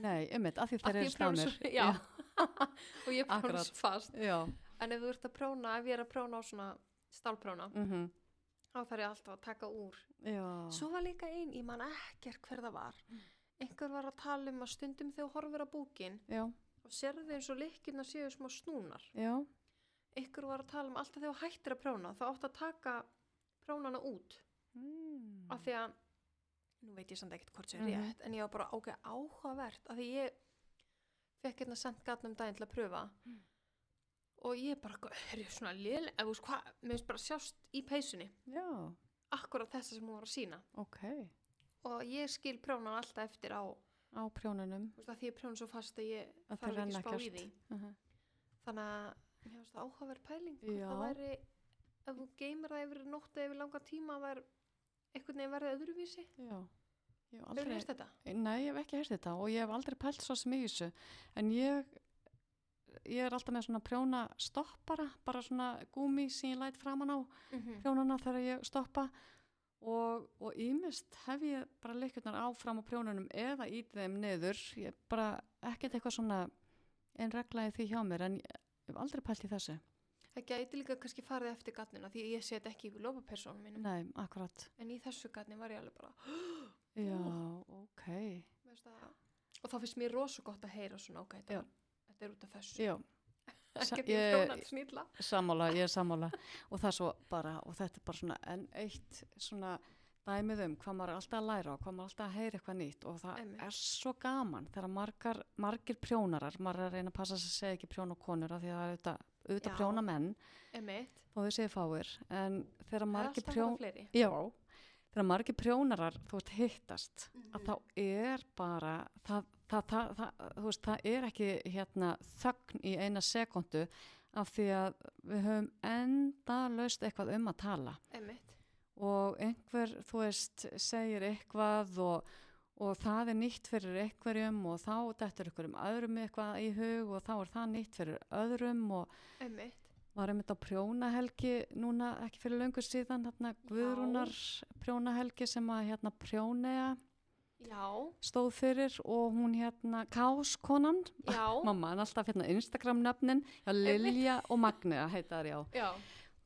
Nei, af því þeir eru stamir. Já, og ég prjóna svo fast. Já. En ef þú ert að prjóna, ef ég er að prjóna á svona stálprjóna, þá þarf ég alltaf að taka úr. Já. Svo var líka ég man ekkert hver það var. Einhver var að tala um að stundum þegar þú horfir á búkinn og sérðu eins og lykkjurnar séu smá snúnar. Já. Einhver var að tala um alltaf þegar þú hættir að prjóna, þá átt að taka prjóna hana út af því að, nú veit ég samt ekkert hvort sem rétt, en ég var bara áhugavert af því ég fekk hérna sent gatnum daginn til að pröfa og ég bara, svona léleg, eða þú veist hvað, mér finnst bara sjást í peysunni. Já. Akkurat þessa sem hún var að sína. Ok. Og ég skil prjónan alltaf eftir á prjónunum. Þú veist að því ég prjóna svo fast að ég þarf ekki spá í því. Þannig að mér finnst það áhugaverð pæling. Það væri, ef þú geymir það yfir nótt eða yfir langa tíma, það er einhvern veginn verið öðruvísi. Já. Hefur þú heyrt þetta? Nei, ég hef ekki heyrt þetta og ég hef aldrei pælt svo sem í þessu. En ég er alltaf með svona prjóna stoppara, bara svona gúmi sem ég læt framan á prjónana þegar ég stoppa og ýmist hef ég bara lykkurnar áfram á prjónunum eða ítið þeim niður. Ég bara ekkert eitthvað svona en regla í því hjá mér en ég hef aldrei pælt í þessu. Það gæti líka kannski farið eftir gatnina því ég set ekki í lópapersónum mínum. Nei, akkurat. En í þessu gatni var ég alveg bara Já, ok. Og þá finnst mér rosa gott að heyra svona þetta er út af þessu. Já. Ekkert með prjónandi snýtla. Ég er sammála. Og það er svo bara, og þetta er bara svona enn eitt svona dæmið hvað maður er alltaf að læra og hvað maður er alltaf að heyra eitthvað nýtt og það er svo gaman þegar margir prjónarar, maður er að reyna að passa að segja ekki prjónakonur af því að það er auðvitað prjónamenn og þau segir fáir, en þegar margir prjónarar þú veist hittast að þá er bara þú veist, það er ekki þögn í eina sekundu af því að við höfum endalaust eitthvað að tala og einhver, þú veist, segir eitthvað og það er nýtt fyrir einhverjum og þá dettur einhverjum öðrum eitthvað í hug og þá er það nýtt fyrir öðrum og var einmitt á prjónahelgi núna ekki fyrir löngu síðan Guðrúnar prjónahelgi sem að Prjónea stóð fyrir og hún Káskonan mamma, en alltaf Instagram nöfnin Lilja og Magnea heita þær já.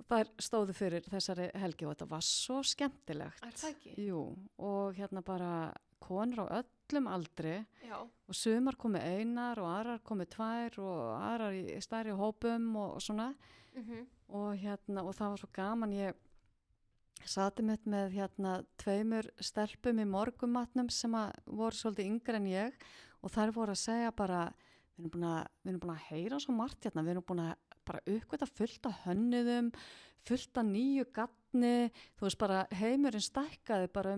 Það stóðu fyrir þessari helgi og þetta var svo skemmtilegt. Er það ekki? Jú, og bara konur á öllum aldri og sumar komið einar og aðrar komið tvær og aðrar í stærri hópum og svona og og það var svo gaman. Ég sati mitt með tveimur stelpum í morgumatnum sem voru svolítið yngri en ég og þær voru að segja bara við erum búin að heyra svo margt við erum búin að bara uppgöta fullt af hönnuðum, fullt af nýju gatni, þú veist bara heimurinn stækkaði bara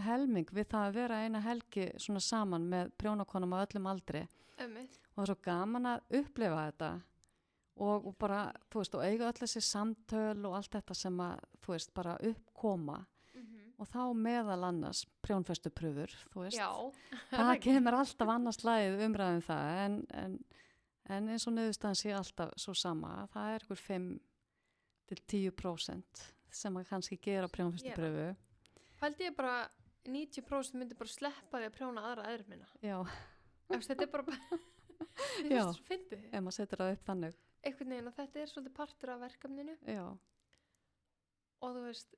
helming við það að vera eina helgi svona saman með prjónakonum á öllum aldri og það var svo gaman að upplifa þetta og bara, þú veist, og eiga öll þessi samtöl og allt þetta sem að, þú veist, bara uppkoma og þá meðal annars prjónfestuprufur, þú veist, það kemur alltaf annars lagið umræðum það en eins og niðurstaðan sé alltaf svo sama, það er ykkur 5-10% sem að kannski gera prjónfestupröfu. Hældi ég bara 90% myndi bara sleppa því að prjóna aðra ermina. Já. Þetta er bara já, fyndið. Ef maður setur það upp þannig. Einhvern veginn að þetta er svolítið partur af verkefninu. Já. Og þú veist,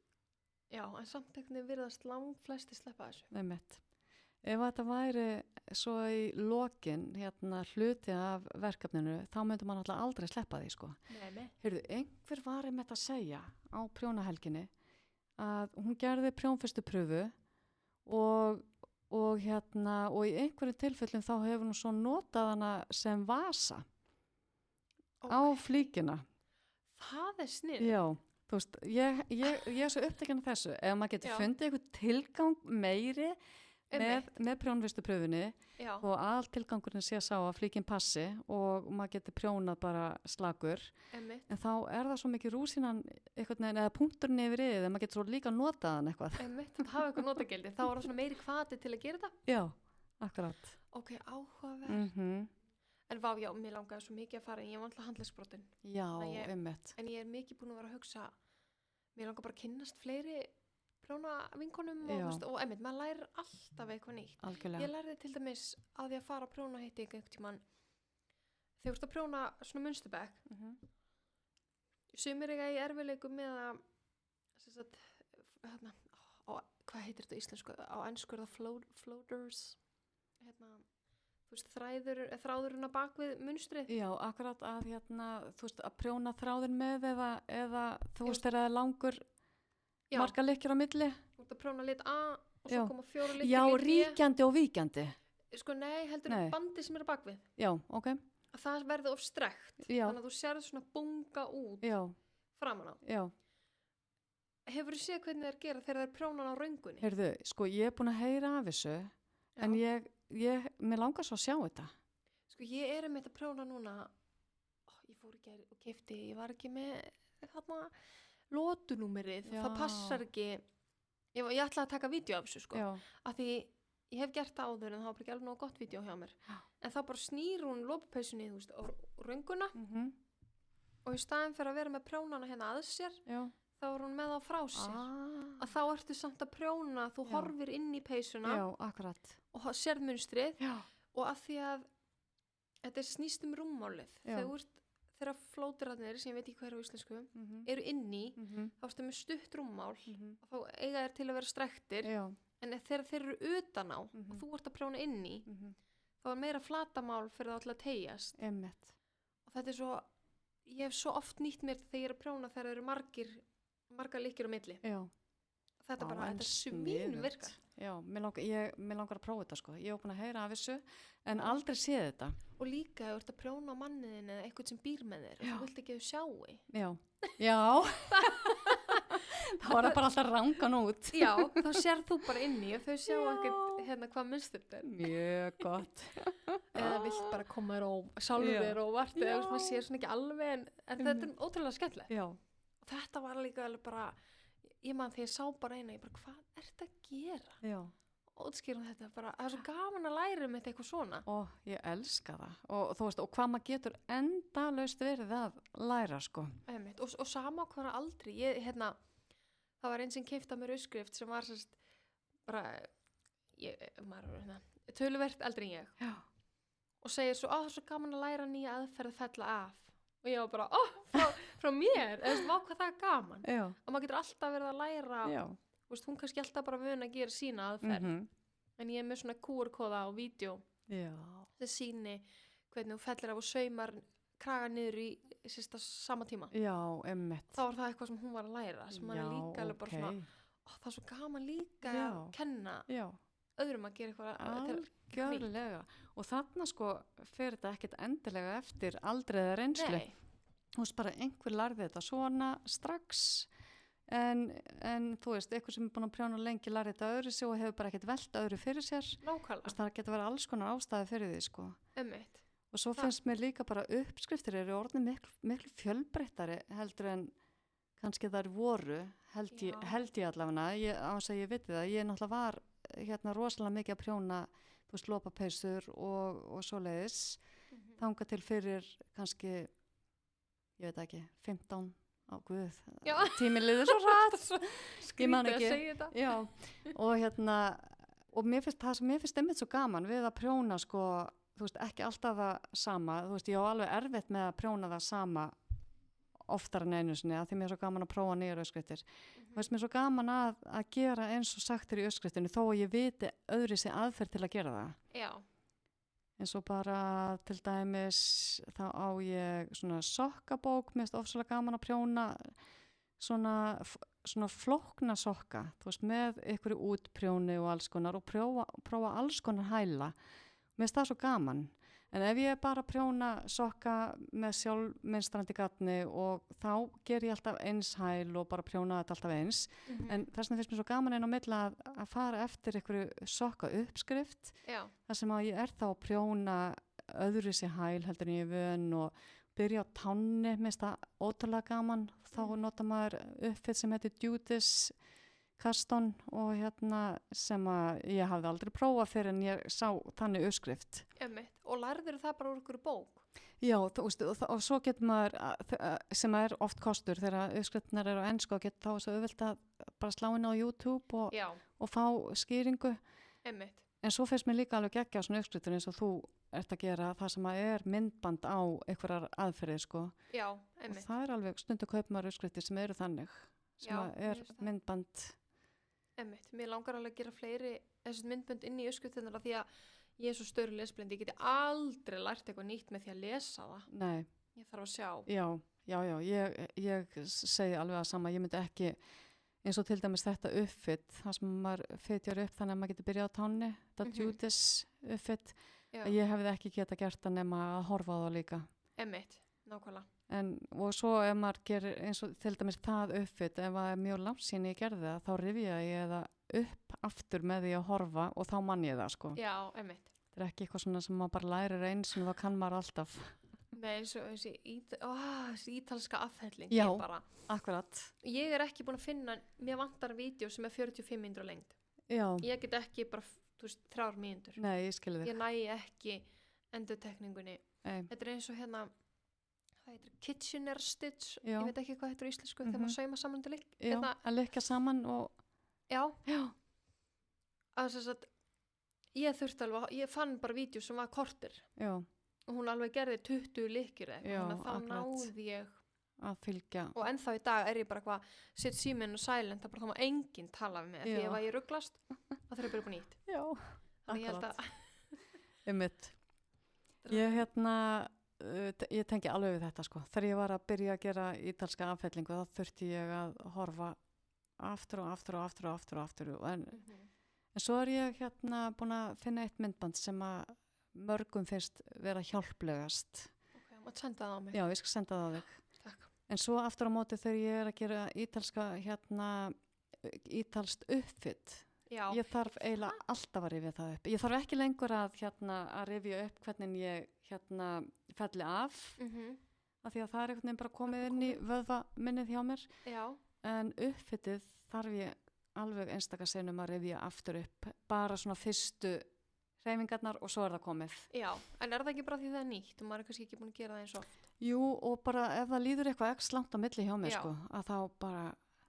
já, en samt einhvern veginn virðast langflesti sleppa þessu. Nei mitt. Ef þetta væri svo í lokin hluti af verkefninu, þá myndi maður alltaf aldrei sleppa því, sko. Nei. Heyrðu, einhver var einmitt að segja á prjónahelginni að hún gerði prjónfestupröfu og í einhverjum tilfellum þá hefur hún svo notað hana sem vasa á flíkina. Það er snið. Já, þú veist, ég er svo upptekinn af þessu. Ef maður getur fundið einhver tilgang meiri með prjónfestupröfunni og all tilgangurinn sé að sá að flíkin passi og maður getur prjónað bara slakur en þá er það svo mikið rúsínan einhvern veginn eða punkturinn yfir yfir en maður getur svo líka notað hann eitthvað það hafa eitthvað notagildi, þá er það svona meiri hvati til að gera það. Já, akkurat. Ok, áhugavert. En já, mér langaði svo mikið að fara en ég var alltaf handlegsbrotin. Já, einmitt. En ég er mikið búin að vera að hugsa mér langar bara að kynnast fleiri prjóna vinkonum og einmitt, maður lærir alltaf eitthvað nýtt. Algjörlega. Ég lærði til dæmis að því að fara að prjóna hitti einhvern tímann þegar þú ert að prjóna svona munsturbekk sumir eiga í erfiðleikum með að hvað heitir þetta á íslensku á ensku er það floaters þú veist þráðurinn að bak við munstrið. Já, akkurat að þú veist að prjóna þráðin með eða þú veist þegar það er langur marga lykkjur á milli. Þú ert að prjóna lit A og Já. svo koma 4 lykkjur Já, lit B. ríkjandi og víkjandi. Sko nei, heldur Nei. bandi sem er bakvið. Já, ok. Að það verði of strekt. Já. Þannig að þú sérð svona bunga út Já, framan á. já. Hefur þú séð hvernig það gera þegar það er prjónan á röngunni? Heyrðu, sko, ég er búin að heyra af þessu, en mér langar svo að sjá þetta. Sko ég er með þetta prjóna núna, ég fór ekki og keypti, ég var ekki með þarna lótunúmerið, Já. það passar ekki, ég ætlaði að taka vídeo af þessu sko, Já, af því ég hef gert það áður en það var bara ekki alveg nóg gott vídeo hjá mér, Já. en þá bara snýr hún lópapeysunni, þú veist, á rönguna og í staðin fyrir að vera með prjónana hérna að sér, já. þá er hún með á frá sér, að þá ertu samt að prjóna, þú Já. horfir inn í peysuna Já, akkurat. og sérð munstrið Já, og að því að þetta er snýst rummálið, Já. þegar flótirarnir, sem ég veit ekki hvað er á íslensku, mhm, eru inni, mhm, þá ertu með stutt rúmmál mhm. og þá eiga þér til að vera strektir, Já, en þegar þeir eru utan á Mhm. og þú ert að prjóna inni, mhm. þá er meira flatamál fyrir það til að teyjast Einmitt. og þetta er svo, ég hef svo oft nýtt mér þegar ég er að prjóna þegar það eru margar lykkjur á milli, Já. þetta Vá, bara, en þetta svín sniðugt. virkar. Já, mér langar að prófa þetta, sko. Ég hef búin að heyra af þessu, en aldrei séð þetta. Og líka ef þú ert að prjóna á manniðin eða eitthvað sem býr með þér og Já. þú vilt ekki að þau sjáu. Já. Já. Þá var það bara alltaf rangan út. Já, þá sér þú bara inni og þau sjá ekkert hérna hvað munstur þetta er. Mjög gott. Eða vilt bara koma þér og sjálfur Já. þér og vart eða Já. þú veist, maður sér svona ekki alveg en þetta er ótrúlega skemmtilegt. Já. Og þetta var líka alveg bara, ég man þegar ég sá bara eina, ég bara hvað ert að gera? Já. Ótskýrum þetta bara, það er svo gaman að læra um þetta eitthvað svona. Og ég elska það. Og þú veist, og hvað maður getur endalaust verið að læra, sko. Einmitt. Og sama á hvaða aldri, það var einn sem keypti mér uppskrift sem var sérst bara, maður er töluvert eldri en ég Já. og segir svo, það er svo gaman að læra nýja aðferð að fella af og ég var bara, frá mér, eða vá hvað það er gaman Já. og maður getur alltaf verið að læra, Já. þú veist, hún kannski alltaf bara vön að gera sína aðferð, Mhm. en ég er með svona QR-kóða á vídeo Já. sem sýni hvernig hún fellir af og saumar kraga niður í sérsta sama tíma. Já, einmitt. Þá var það eitthvað sem hún var að læra, sem maður er líka alveg bara svona, það er svo gaman líka Já. að kenna Já. öðrum að gera eitthvað. Algjörlega. Og þarna, sko, fer þetta ekkert endilega eftir aldrei eða reynslu. Nei, Þú veist, bara einhver lærði þetta svona strax, en þú veist, einhver sem er búin að prjóna lengi lærði þetta öðru sig og hefur bara ekkert velt öðru fyrir sér. Þú nákvæmlega, veist, það getur verið alls konar ástæði fyrir því, sko. ömmitt. Og svo finnst mér líka bara uppskriftir eru orðin miklu fjölbreyttari heldur en kannski þær voru, held ég allavega, á þess að ég viti það. Ég náttúrulega var rosalega mikið að prjóna, þú veist, lopapeysur og svoleiðis, þangað til fyrir kannski, ég veit ekki, 15 á guð, tíminn liður svo hratt. Ég man Skrítið að ekki. segja þetta. Já, og mér finnst það sem mér finnst einmitt svo gaman við að prjóna, sko, þú veist, ekki alltaf það sama, þú veist, ég á alveg erfitt með að prjóna það sama oftar en einu sinni, að því mér er svo gaman að prófa nýjar uppskriftir. Þú veist, mér er svo gaman að gera eins og sagt er í uppskriftinu, þó að ég viti öðri sig aðferð til að gera það. Já, Eins og bara til dæmis þá á ég svona sokkabók, mér finnst ofsalega gaman að prjóna svona flókna sokka, þú veist, með ykkur útprjóni og alls konar og prófa alls konar hæla. Mér finnst það svo gaman. En ef ég er bara að prjóna sokka með sjálfmynstrandi gatni og þá ger ég alltaf eins hæl og bara prjóna þetta alltaf eins. En þess vegna finnst mér svo gaman einn á milli að fara eftir einhverju sokka uppskrift. já, þar sem að ég er þá að prjóna öðru sér hæl heldur en ég er vön og byrja á tánni, mér finnst það ótrúlega gaman. Þá nota maður uppfit sem heitir Judith's Caston og sem að ég hafði aldrei prófað fyrir en ég sá þannig uppskrift. ömmitt. Og lærður það bara úr ykkur bók? Já, þú veist, og svo getur maður, sem er oft kostur þegar uppskriftinar eru á ensku, getur þá svo auðvelt að bara slá inn á YouTube Já, og fá skýringu. ömmitt. En svo finnst mér líka alveg geggja svona uppskriftur eins og þú ert að gera það sem að er myndband á einhverjar aðferðir, sko. Já, Og ömmitt. það er alveg stundu kaupmaður uppskriftir sem eru þannig, sem Já, að mér er finnst það. myndband. Einmitt, mér langar alveg að gera fleiri þessi myndbönd inn í uppskriftirnar því að ég er svo störu lesblind, ég geti aldrei lært eitthvað nýtt með því að lesa það. Nei, Ég þarf að sjá. já, ég segi alveg að sama, ég eins og til dæmis þetta uppfit, það sem maður fitjar upp þannig að maður getur byrjað á tánni, þetta Judas uppfit, að ég hefði ekki geta gert það nema að horfa á það líka. Einmitt, nákvæmlega. Og svo ef maður gerir eins og til dæmis það uppfit, ef það er mjög langt síðan ég gerði það, þá rifja ég það upp aftur með því að horfa og þá mann ég það, sko. Já, einmitt. Það er ekki eitthvað svona sem maður bara lærir eins og það kann maður alltaf. Nei, eins og þessi ítalska afhelling. Já, akkurat. Ég er ekki búin að finna, mér vantar vídeo sem er 45 mínútur lengt. Já. Ég get ekki bara, 3 mínútur. Nei, ég skilði þig. Ég næ ekki endurtekningunni. Nei. Þetta er eins og hérna, það heitir Kitchener Stitch, Já. ég veit ekki hvað heitir í íslensku, þegar maður sauma saman til lík. Já, að lykja saman og... Já. Já. Að ég þurfti alveg, ég fann bara vídeo sem var kortir. Já. Og hún alveg gerði 20 lykkir eða Já, eitthvað, þannig að þá akkurat. náði ég Að fylgja. og ennþá í dag er ég bara eitthvað set síminn og silent, það bara þá má enginn tala við mig því Já. ef að ég rugglast þá þarf ég að byrja upp á nýtt. Já, Þannig ég held akkurat. að Einmitt. Ég tengi alveg við þetta, sko. Þegar ég var að byrja að gera ítalska afhellingu, þá þurfti ég að horfa aftur og aftur og aftur og aftur og aftur. En svo er ég búin að finna eitt myndband sem að mörgum finnst vera hjálplegast. Ok, maður senda það á mig. Já, ég skal senda það á þig. Takk. En svo aftur á móti þegar ég er að gera ítalskt uppfit, Já. ég þarf eiginlega alltaf að rifja það upp. Ég þarf ekki lengur að rifja upp hvernig ég felli af, af því að það er einhvern veginn bara komið inn í vöðvaminnið hjá mér. Já. En uppfitið þarf ég alveg einstaka sinnum að rifja aftur upp, bara svona fyrstu hreyfingarnar og svo er það komið. Já, en er það ekki bara því það er nýtt og maður er kannski ekki búin að gera það eins og oft? Jú, og bara ef það líður eitthvað x langt á milli hjá mér, Já. sko, að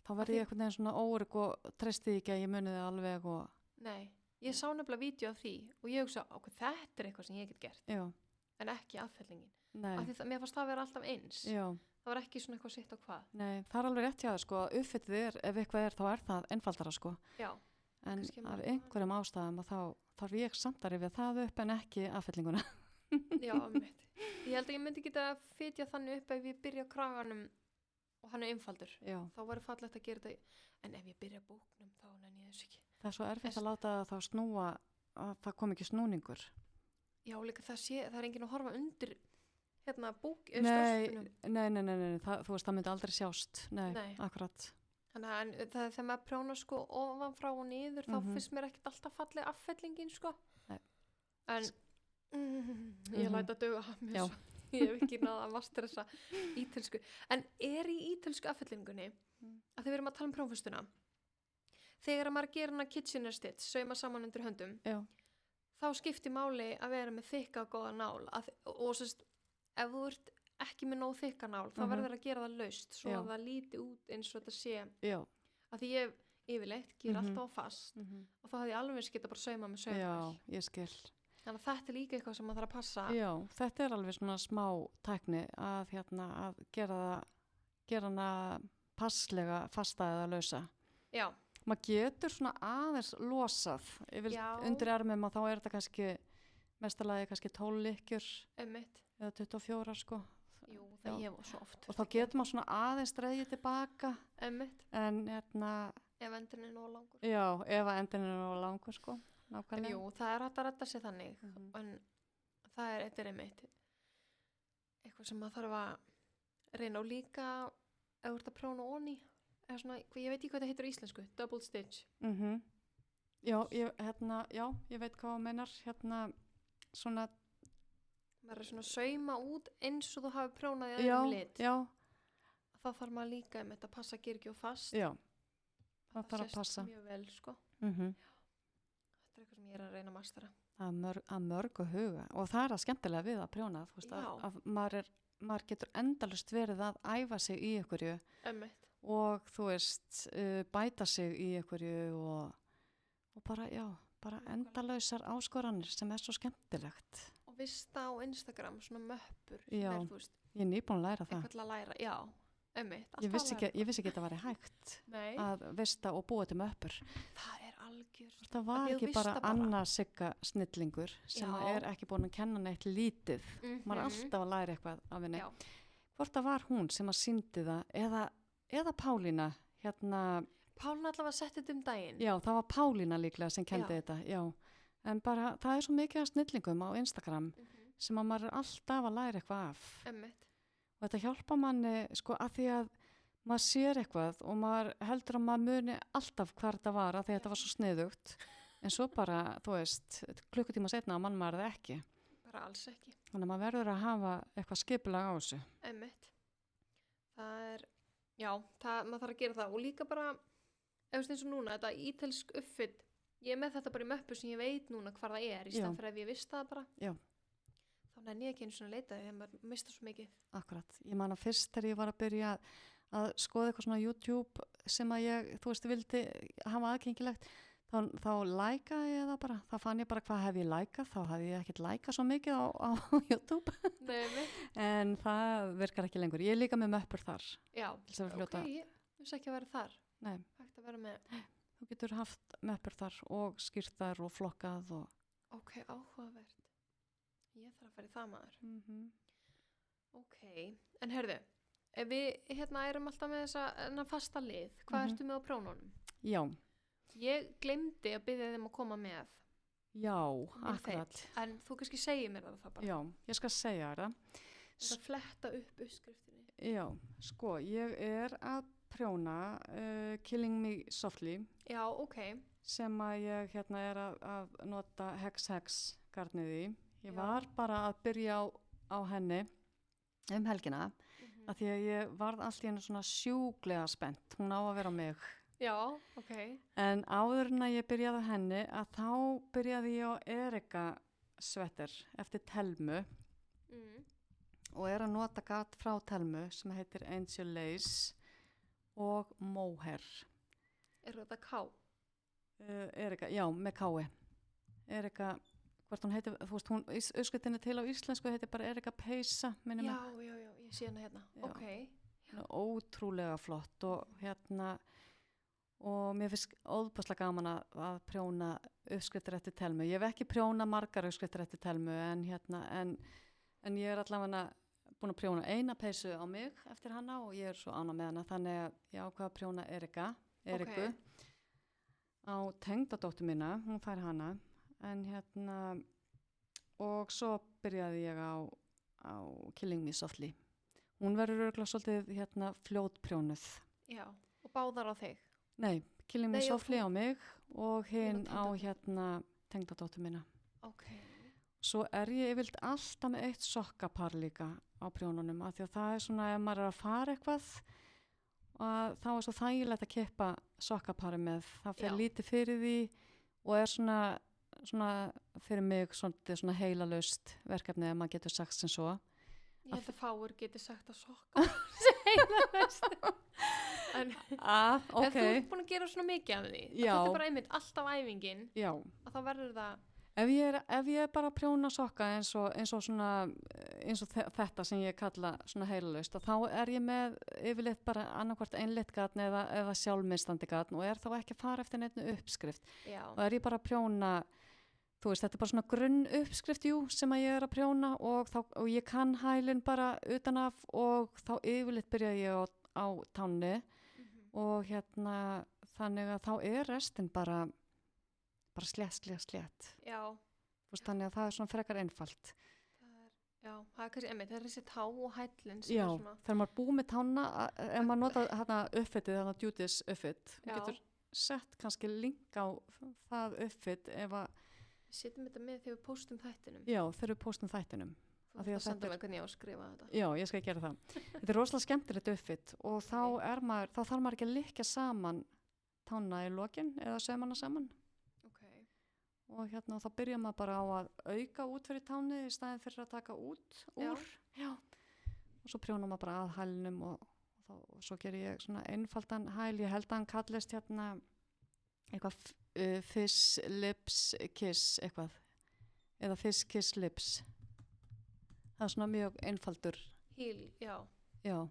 þá verði ég einhvern veginn svona órygg og treysti ekki að ég muni það alveg og... Nei, ég sá nefnilega vídeo af því og ég hugsa, þetta er eitthvað sem ég get gert, Já, en ekki aðfellingin. nei, Af því mér fannst það vera alltaf eins. já, Það var ekki svona eitthvað sitt á hvað. nei, það er alveg rétt hjá það, sko, að uppfitið ef eitthvað er, þá er það einfaldara, sko. Já, En Kannski af maður- einhverjum ástæðum að þá þarf ég samt að rifja það upp en ekki affellinguna. já, mitt. Ég held að ég myndi geta að fitja þannig upp ef ég byrja á kraganum og hann er einfaldur. Já, Þá væri fallegt að gera þetta, en ef ég byrja á bóknum þá nenni ég þessu ekki. það er svo erfitt að láta það þá snúa, að það kom ekki snúningur. Já, líka það er enginn að horfa undir bók, Nei, stöðspunum. nei, þú veist, það myndi aldrei sjást. Nei, Nei. akkurat. Þannig að þegar maður prjónar sko ofan frá og niður, þá finnst mér ekkert alltaf falleg affellingin sko. Nei. En ég læt að duga að mér Já. svo. Ég hef ekki náða að mastera þessa ítölsku. En er í ítölsku affellingunni, að þið verum að tala um prjónfustuna, þegar maður gerir hana Kitchener Stitch, sauma saman undir höndum, Já, þá skiptir máli að vera með þykka og góða nál. Og sérst, ef þú ert ekki með nóg þykka nál, þá verður að gera það laust, svo Já. að það líti út eins og þetta sé. já. Að því ég yfirleitt ger alltaf á fast og þá hefði ég alveg geta bara sauma með Já, saumavél. ég skil. Þannig að þetta er líka eitthvað sem maður þarf að passa. Já, þetta er alveg svona smá tækni að að gera hana passlega fasta eða lausa. Já, Maður getur svona aðeins losað Já. undir ermum og þá er þetta kannski mestalagi kannski 12 lykkjur einmitt. eða 24, sko. Jú, Já. það ég var svo oft. Og þá getur maður svona aðeins dreigið tilbaka Einmitt, en ef endurinn er nóg langur. já, ef að endin er nógu langur, sko. En Nákvæmlega. jú, það er hægt að redda sér þannig. En þetta er einmitt eitthvað sem maður þarf að reyna og líka ef þú ert að prjóna onni. Svona, ég veit ekki hvað það heitir á íslensku, double stitch. Já, ég veit hvað þú meinar, svona, Maður er svona að sauma út eins og þú hafi prjónað í já, öðrum lit. já, Þá þarf maður líka einmitt að passa að gera ekki of fast. já, það þarf að sést passa. mjög vel, sko. mhm. Þetta er eitthvað sem ég er að reyna að mastera. Að mörgu huga og það er að skemmtilega við að prjóna, þú veist, Já. að maður getur endalust verið að æfa sig í einhverju Einmitt. og þú veist, bæta sig í einhverju og bara, já, bara endalausar áskoranir sem er svo skemmtilegt. Og vista á Instagram svona möppur. sem Já. Er, þú veist, Ég er nýbúin að læra það. eitthvað til að læra. Já, einmitt. Ég alltaf að læra. vissi ekki að það væri hægt Nei, að vista og búa til möppur. það er algjör. Það var Af því þú ekki bara vista bara. Anna Sigga snillingur sem Já. er ekki búin að kenna neitt lítið. Maður er alltaf að læra eitthvað af henni. Já. Hvort það var hún sem að sýndi það eða Pálína Pálína allavega setti þetta daginn. Já, það var Pálína líklega sem kendi þetta, já. En bara, það svo mikið að snillingum á Instagram sem að maður alltaf að læra eitthvað af. Einmitt. Og þetta hjálpa manni, sko, að því að maður sér eitthvað og maður heldur að maður muni alltaf hvar þetta var að því að þetta var svo sniðugt. En svo bara, þú veist, klukkutíma setna að mann maður það ekki. Bara alls ekki. Þannig að maður verður að hafa eitthvað skipulag á þessu. Einmitt. Það já, maður þarf að gera það og líka bara, ef eins og núna, þetta ítalsk uppfit, ég með þetta bara í möppu sem ég veit núna hvar það í stað fyrir ef ég vissi það bara. Já. Þá nenni ég ekki einu svona að leita því að maður mistar svo mikið. Akkurat. Ég man að fyrst þegar ég var að byrja að skoða eitthvað svona YouTube sem að ég, þú veist, vildi hafa aðgengilegt, þá lækaði ég það bara. Þá fann ég bara hvað hef ég lækað, þá hafði ég ekkert lækað svo mikið á YouTube. Nei, en það virkar ekki lengur. Ég er líka með möppur þar. Já, ok, ég vissi ekki að vera þar. Nei. Hægt að vera með. Þú getur haft möppur þar og skýrt þar og flokkað og... Ok, áhugavert. Ég þarf að fara í það maður. Ok, en heyrðu, ef við erum alltaf með þessa fasta lið, hvað ertu með á prónunum? Já. Ég glemdi að biðja þeim að koma með. Já, akkurat. En þú kannski segir mér það bara. Já, ég skal segja það. Það fletta upp uppskriftinni. Já, sko, ég er að prjóna Killing Me Softly. Já, ok. Sem að ég er að nota Hex garnið í. Ég var bara að byrja á henni helgina af því að ég varð allt í henni svona sjúklega spennt. Hún á að vera mig. Já, ok. En áður en að ég byrjaði á henni að þá byrjaði ég á Erika sweater eftir Telmu og er að nota gat frá Telmu sem heitir Angel Lace og Mohair. Er þetta K? Erika, já, með K-i. Erika, hvort hún heitir, þú veist, hún uppskriftin til á íslensku heitir bara Erika Peysa, minnum já, ég sé hana hérna. Já. Ok. Hérna, ótrúlega flott og mér finnst óbúslega gaman að prjóna uppskriftir eftir Telmu. Ég hef ekki prjóna margar uppskriftir eftir Telmu en ég er allavega búin að prjóna eina peysu á mig eftir hana og ég er svo ánægð með hana þannig að ég ákvað að prjóna Eriku á tengdadóttur mína, hún fær hana en og svo byrjaði ég á Killing Me Softly. Hún verður örugglega svolítið fljótprjónuð. Já, og báðar á þig? Nei, Killing Me Softly á mig og hinn á tengdadóttur mína. Ok. Svo er ég yfirleitt alltaf með eitt sokkapar líka á prjónunum af því að það er svona ef maður er að fara eitthvað og þá er svo þægilegt að kippa sokkapari með. Það fer lítið fyrir því og er svona fyrir mig svona heilalaust verkefni ef maður getur sagt sem svo. Ég held að fáur getur sagt að sokkapari heilalaust. En okay. Ef þú ert búin að gera svona mikið af því þetta er bara einmitt alltaf æfingin að þá verður það ef ég er bara að prjóna sokka eins og þetta sem ég kalla svona heilalaust þá er ég með yfirleitt bara annarkvort einleitt gatn eða sjálfmiðstandi gatn og er þá ekki að fara eftir neitt uppskrift og er ég bara að prjóna þú veist, þetta er bara svona grunn uppskrift sem að ég er að prjóna og ég kann hælinn bara utanaf og þá yfirleitt byrja ég á tánni og þannig að þá er restin bara slétt. Já. Þú veist, þannig að það er svona frekar einfalt. Það er kannski einmitt, það er þessi tá og hællin sem já, er svona. Þegar maður búið með tána, ef maður nota uppfitið, Judy's uppfitt, getur sett kannski link á það uppfitt ef að... Við setjum þetta með þegar við póstum þættinum. Já, þegar við póstum þættinum. Þú þarf að senda mér hvernig ég á að skrifa þetta. Já, ég skal gera það. Þetta er rosalega skemmtilegt uppfitt og þá þarf maður ekki að lykkja saman tána í lokin eða saumana saman. Okay. Og þá byrja maður bara á að auka út fyrir táni í staðin fyrir að taka út úr. Já. Og svo prjónar maður bara að hælnum og svo ger ég svona einfaldan hæl. Ég held að hann kallist eitthvað Fish Lips Kiss eitthvað. Eða Fish Kiss Lips. Það er svona mjög einfaldur. Híl, já. Já.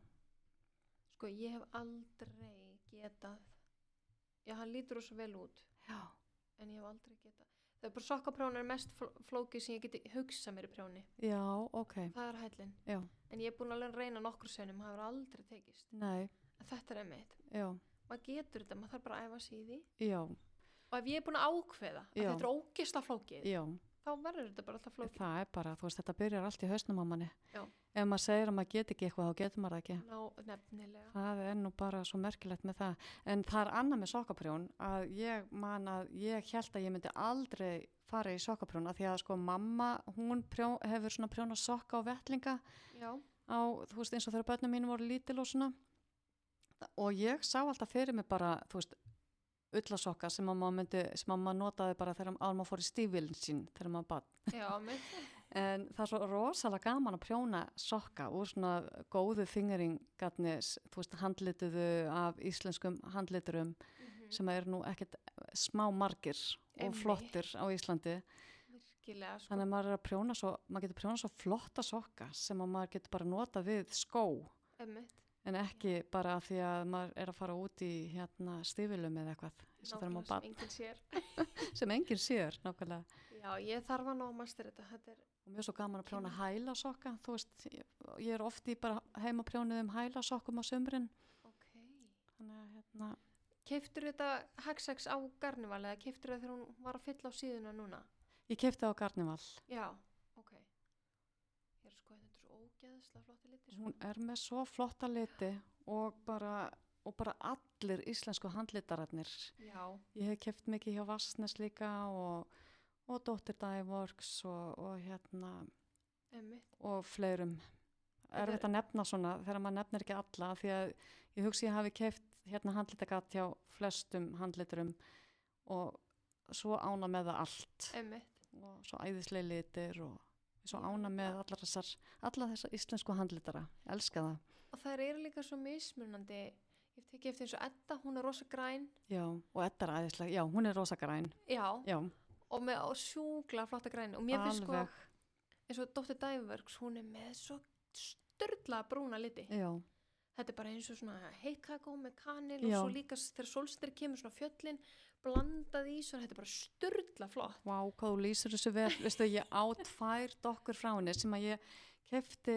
Sko, ég hef aldrei getað. Já, hann lítur svo vel út. Já. En ég hef aldrei getað. Það er bara sokkaprjóni er mest flókið sem ég geti hugsað mér í prjóni. Já, ok. Það er hællin. Já. En ég er búin að reyna nokkur sinnum, það hefur aldrei tekist. Nei. En þetta er einmitt. Já. Og maður getur þetta, maður þarf bara að æfa sig í því. Já, Og ef ég er búin að ákveða að Já. þetta er ógeðslega flókið, já. þá verður þetta bara alltaf flókið. Það bara, þú veist, þetta byrjar allt í hausnum á manni. Já. Ef maður segir að maður get ekki eitthvað, þá getur maður það ekki. Nefnilega. Það er nú bara svo merkilegt með það. En það er annað með sokkaprjón að ég man að ég held að ég myndi aldrei fara í sokkaprjón af því að sko mamma, hún hefur svona prjóna sokka og vettlinga Já. á, þú veist, eins og þegar börnum mínu voru lítil og svona. Og ég sá alltaf fyrir mig bara, þú veist, ullasokka sem mamma notaði bara þegar maður fór í stífilin sín þegar maður bad. Já, með En það er svo rosalega gaman að prjóna sokka úr svona góðu fingeringarnir, þú veist, handlituðu af íslenskum handliturum sem er nú ekkert smá margir og Einmitt. flottir á Íslandi. virkilega, sko. Þannig að maður getur prjóna svo flotta sokka sem að maður getur bara nota við skó Einmitt. en ekki bara af því að maður er að fara út í hérna stífilum eða eitthvað eins og þegar maður Nákvæmlega bad sem enginn sér. sem enginn sér nákvæmlega. Já, ég þarf að ná að mastera þetta. Þetta er, Og mjög svo gaman að prjóna hælasokka, þú veist, ég er oft í bara heima prjónuð hælasokkum á sumrin. ok. Þannig að hérna, Keiftur þetta Hexax á Garnival eða keiftur þetta þegar hún var að fylla á síðuna núna? ég keypti á Garnival. Já, ok. Ég er sko, þetta er svo ógeðslega flotti litir. Hún er með svo flotta liti og bara allir íslensku handlitararnir. Já, Ég hef keypt mikið hjá Vassnes líka og Dóttir Dævorks og hérna einmitt. og fleirum. Þetta er- Erfitt að nefna svona þegar maður nefnir ekki alla af því að ég hugsi ég hafi keypt hérna handlitagat hjá flestum handliturum og svo ána með það allt Einmitt. og svo æðislega litir og svo Já. ána með alla þessar íslensku handlitara. Ég elska það. Og þær eru líka svo mismunandi. Ég tekið eftir eins og Edda, hún er rosa græn. Já, og þetta er æðislega, já, hún er rosa græn. Já, Já, og með sjúkla flotta græn. Og mér finnst sko, alveg. eins og Dóttir Dævorks, hún er með svo störla brúna liti. Já, Þetta er bara eins og svona heitt kakó með kanil Já. og svo líka þegar sólsteri kemur svona fjöllin blandað í svona, þetta er bara störla flott. vá, hvað þú lýsir þessu vel. Veistu, ég á 2 dokkur frá henni sem að ég keypti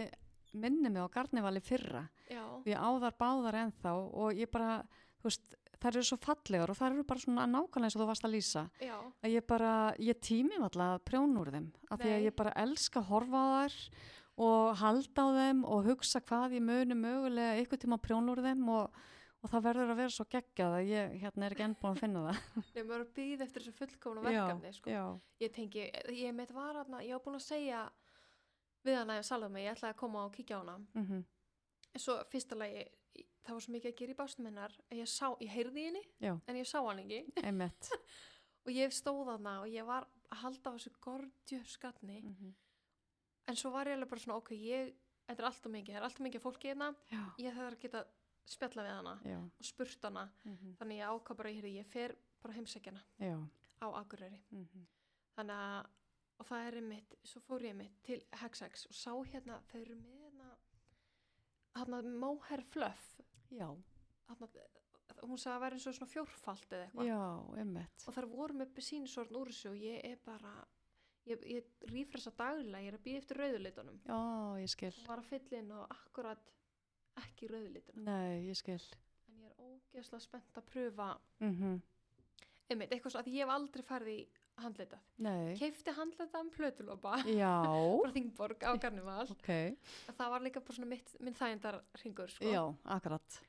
minni mig á Garnivali fyrra. Já, Ég á þar báðar ennþá og ég bara, þú veist, þær eru svo fallegar og þær eru bara svona nákvæmlega eins og þú varst að lýsa. já, Að ég tími alltaf að prjóna úr þeim af því að Nei. ég bara elska að horfa á þær og halda á þeim og hugsa hvað ég muni mögulega einhvern tíma að prjóna úr þeim og það verður að vera svo geggjað að ég hérna er ekki enn búin að finna það. þegar maður er að býða eftir þessu fullkomna verkefni, sko. Já, Ég tengi, ég meitt var hana, ég var búin að segja við hana, Salome, ég ætlaði að koma og kíkja á hana. mhm, En svo fyrsta lagi, það var svo mikið að gera í básnum hennar, að ég heyrði í henni, já, en ég sá hann ekki. einmitt. Og ég stóð hana og ég var að halda á þessu gorgeous skarni. Mhm. En svo var ég alveg bara svona, ok, þetta er alltaf mikið, það er alltaf mikið fólki hérna, Já, ég þarf að geta spjalla við hana já, og spurt hana. Þannig ég ákvað bara, ég fer bara heimsækjana já, á Akureyri. mhm, Þannig að, og það er einmitt, svo fór ég einmitt til Hexax og sá hérna, þau eru með hérna mohair fluff. já, Hérna, hún sagði að vera eins og svona fjórfalt eða eitthvað. já, einmitt. Og þar voru með besínusorn úr þessu og ég er bara, ég rífresa daglega, ég er að býða eftir rauðulitunum. Já, ég skil. Og var að fylla inn og akkurat ekki rauðulitunum. Nei, ég skil. En ég er ógeðslega spennt að pröfa Mhm, einmitt, eitthvað svo að ég hef aldrei farið í handleitað. nei, Keifti handleitað plötulópa já, frá Þingborg á Garnival. ok, Það var líka bara svona minn þægindarhringur, sko. já, akkurat.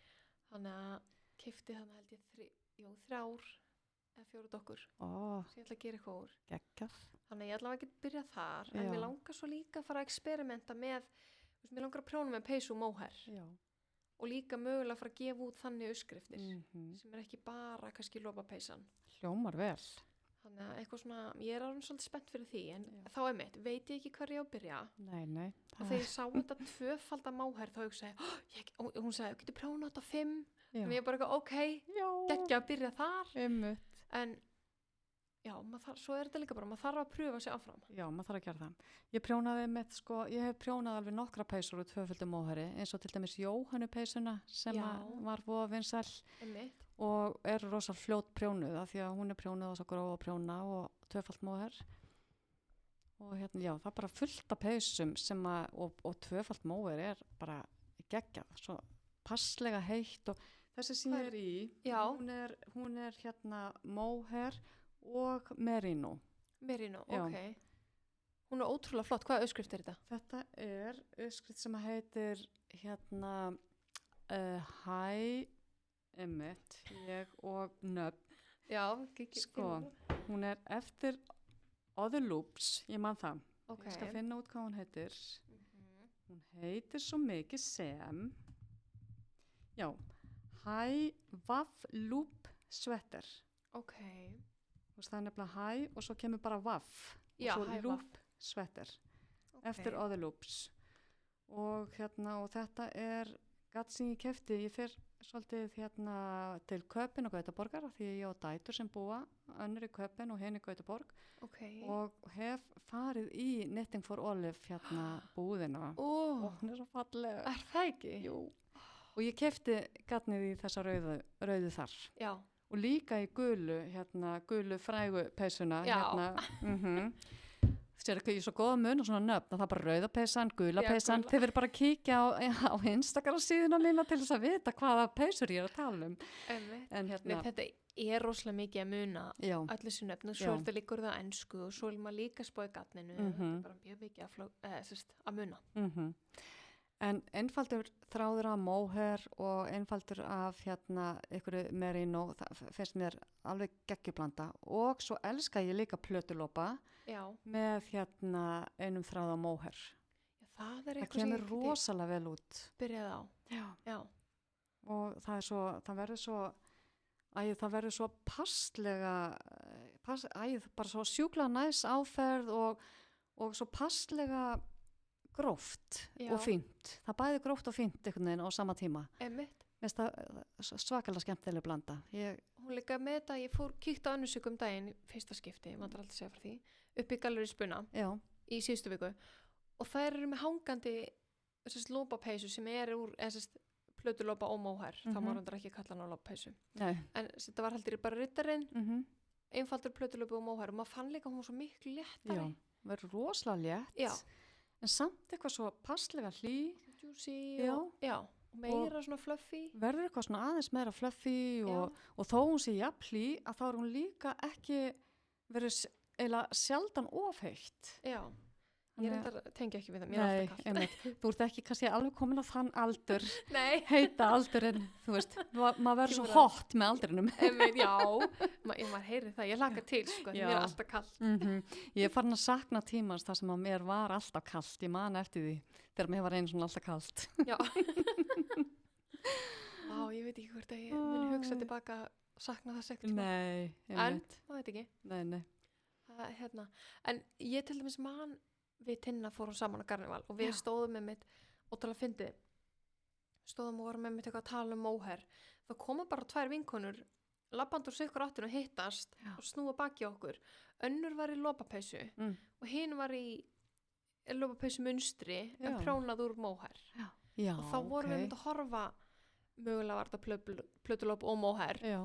Þannig að keifti þannig held ég 3 eða 4 dokkur Ó, sem ég ætla að gera eitthvað úr. geggjað. Þannig að ég ætla að ekki byrja þar, en Já. mér langar svo líka að fara að experimenta með, mér langar að prjóna með peysu og mohair Já. og líka mögulega að fara að gefa út þannig uppskriftir Mhm. sem er ekki bara kannski lopapeysan. Hljómar vel. Þannig að eitthvað svona, ég er alveg svolítið spennt fyrir því, en Já. þá einmitt, veit ég ekki hverju ég á að byrja. Nei, nei. Og þegar ég sá þetta tvöfalda mohair þá hugsaði, og hún sagði, getur prjóna þetta á 5? Já. En ég bara eitthvað, ok, Já, geggja að byrja þar. einmitt. En já, svo er þetta líka bara, maður þarf að pröfa sig áfram. Já, maður þarf að gera það. Ég prjónaði með, sko, ég hef prjónað alveg nokkra peysur úr tvöföldum móhæri, eins og til dæmis Jóhannu peysuna sem Já. var voða vinsæl Einmitt. og er rosa fljót prjónuð af því að hún er prjónuð og svo gróf að prjóna og tvöfald móhær. Og hérna, já, það er bara fullt af peysum sem að, og tvöfald móhær er bara geggjað, svo passlega heitt og þessi sem ég er í, Já. hún er hérna mohair og merino. Merino, Já. ok. Hún er ótrúlega flott. Hvaða uppskrift er þetta? Þetta er uppskrift sem heitir hérna einmitt, ég og nöfn. Já, Sko, hún er eftir Other Loops, ég man það. Ok. Ég skal finna út hvað hún heitir. Hún heitir svo mikið sem, já, High Waff Loop Sweater. Ok. Það er nefnilega High og svo kemur bara Waff. Já, og svo High Loop Waff. Sweater. Ok. Eftir Other Loops. Og þetta er gatt sem ég kefti. Ég fer svolítið til Köpen og Gautaborgar því ég á dætur sem búa önnur í Köpen og henni í Gautaborg. Ok. Og hef farið í Knitting for Olive búðina. Og hún er svo fallega. Er það ekki? Jú. Og ég kefti gatnið í þessa rauðu þar. Já. Og líka í gulu frægu peysuna. Já. Sér ekki í svo góða mun og svona nöfn og það er bara rauða peysan, gula Já, peysan. gula. Þið verður bara að kíkja á Instagram síðuna mína til þess að vita hvaða peysur ég er að tala um. En Nei, þetta er rosalega mikið að muna já, allir þessu nöfn og svo Já. er þetta líkur það á ensku og svo er maður líka að spá í gatninu. Þetta er bara mjög mikið að muna. En einfaldur þráður af mohair og einfaldur af einhverju merino, það finnst mér alveg geggjublanda. Og svo elska ég líka plötulopa Já. með einum þráð af mohair. Það er Það eitthvað sem kemur ég geti rosalega vel út. byrjað á. Já. Og það verður svo passlega, bara svo sjúkla næs áferð og svo passlega gróft Já. og fínt. Það bæði gróft og fínt einhvern veginn á sama tíma. Einmitt. Mér finnst það svakalega skemmtileg blanda. Hún líka með þetta, ég kíkti á önnusöku daginn í fyrsta skipti, maður aldrei segja frá því, upp í Gallerí Spuna Já, í síðustu viku og þær eru með hangandi lópapeysu sem er úr plötulópa og mohair, þá má hann ekki kalla hann á lópapeysu. nei. En þetta var heldur bara rittarinn, Mm einfaldur plötulópa og mohair og maður fann líka hún var svo miklu léttari. Já, verður rosalega létt. Já. En samt eitthvað svo passlega hlý. Juicy Já. og meira svona fluffy. Verður eitthvað svona aðeins meira fluffy og þó hún sé jafn hlý að þá er hún líka ekki verið eiginlega sjaldan ofheitt. Já. Ég reyndar tengja ekki við það, mér Nei, er alltaf kallt. einmitt. Þú ert ekki kannski alveg komin á þann aldur, Nei. heita aldurinn, þú veist, maður verður svo Kemur hot með aldrinum. Einmitt, já, maður heyri það, ég hlaka til, sko, Já. mér er alltaf kallt. Ég er farin að sakna tímans þar sem að mér var alltaf kalt, ég man eftir því, þegar mér var einu svona alltaf kalt. Já. Vá, ég veit ekki hvort að ég muni hugsa tilbaka og sakna það segt. Nei, En, einmitt. það veit ekki. Nei. En ég til dæmis man, við Tinna fórum saman á Garnival og við Já. stóðum með mitt, og tala að fyndi, stóðum og vorum með mitt eitthvað að tala um mohair. Það koma bara 2 vinkonur, labbandur sig ykkur áttinu hittast Já. og snúa baki á okkur. Önnur var í lopapeysu og hinn var í lopapeysu munstri en Já. prjónað úr mohair. Já, Og þá vorum við myndið að horfa, mögulega var þetta plötulóp og mohair, Já,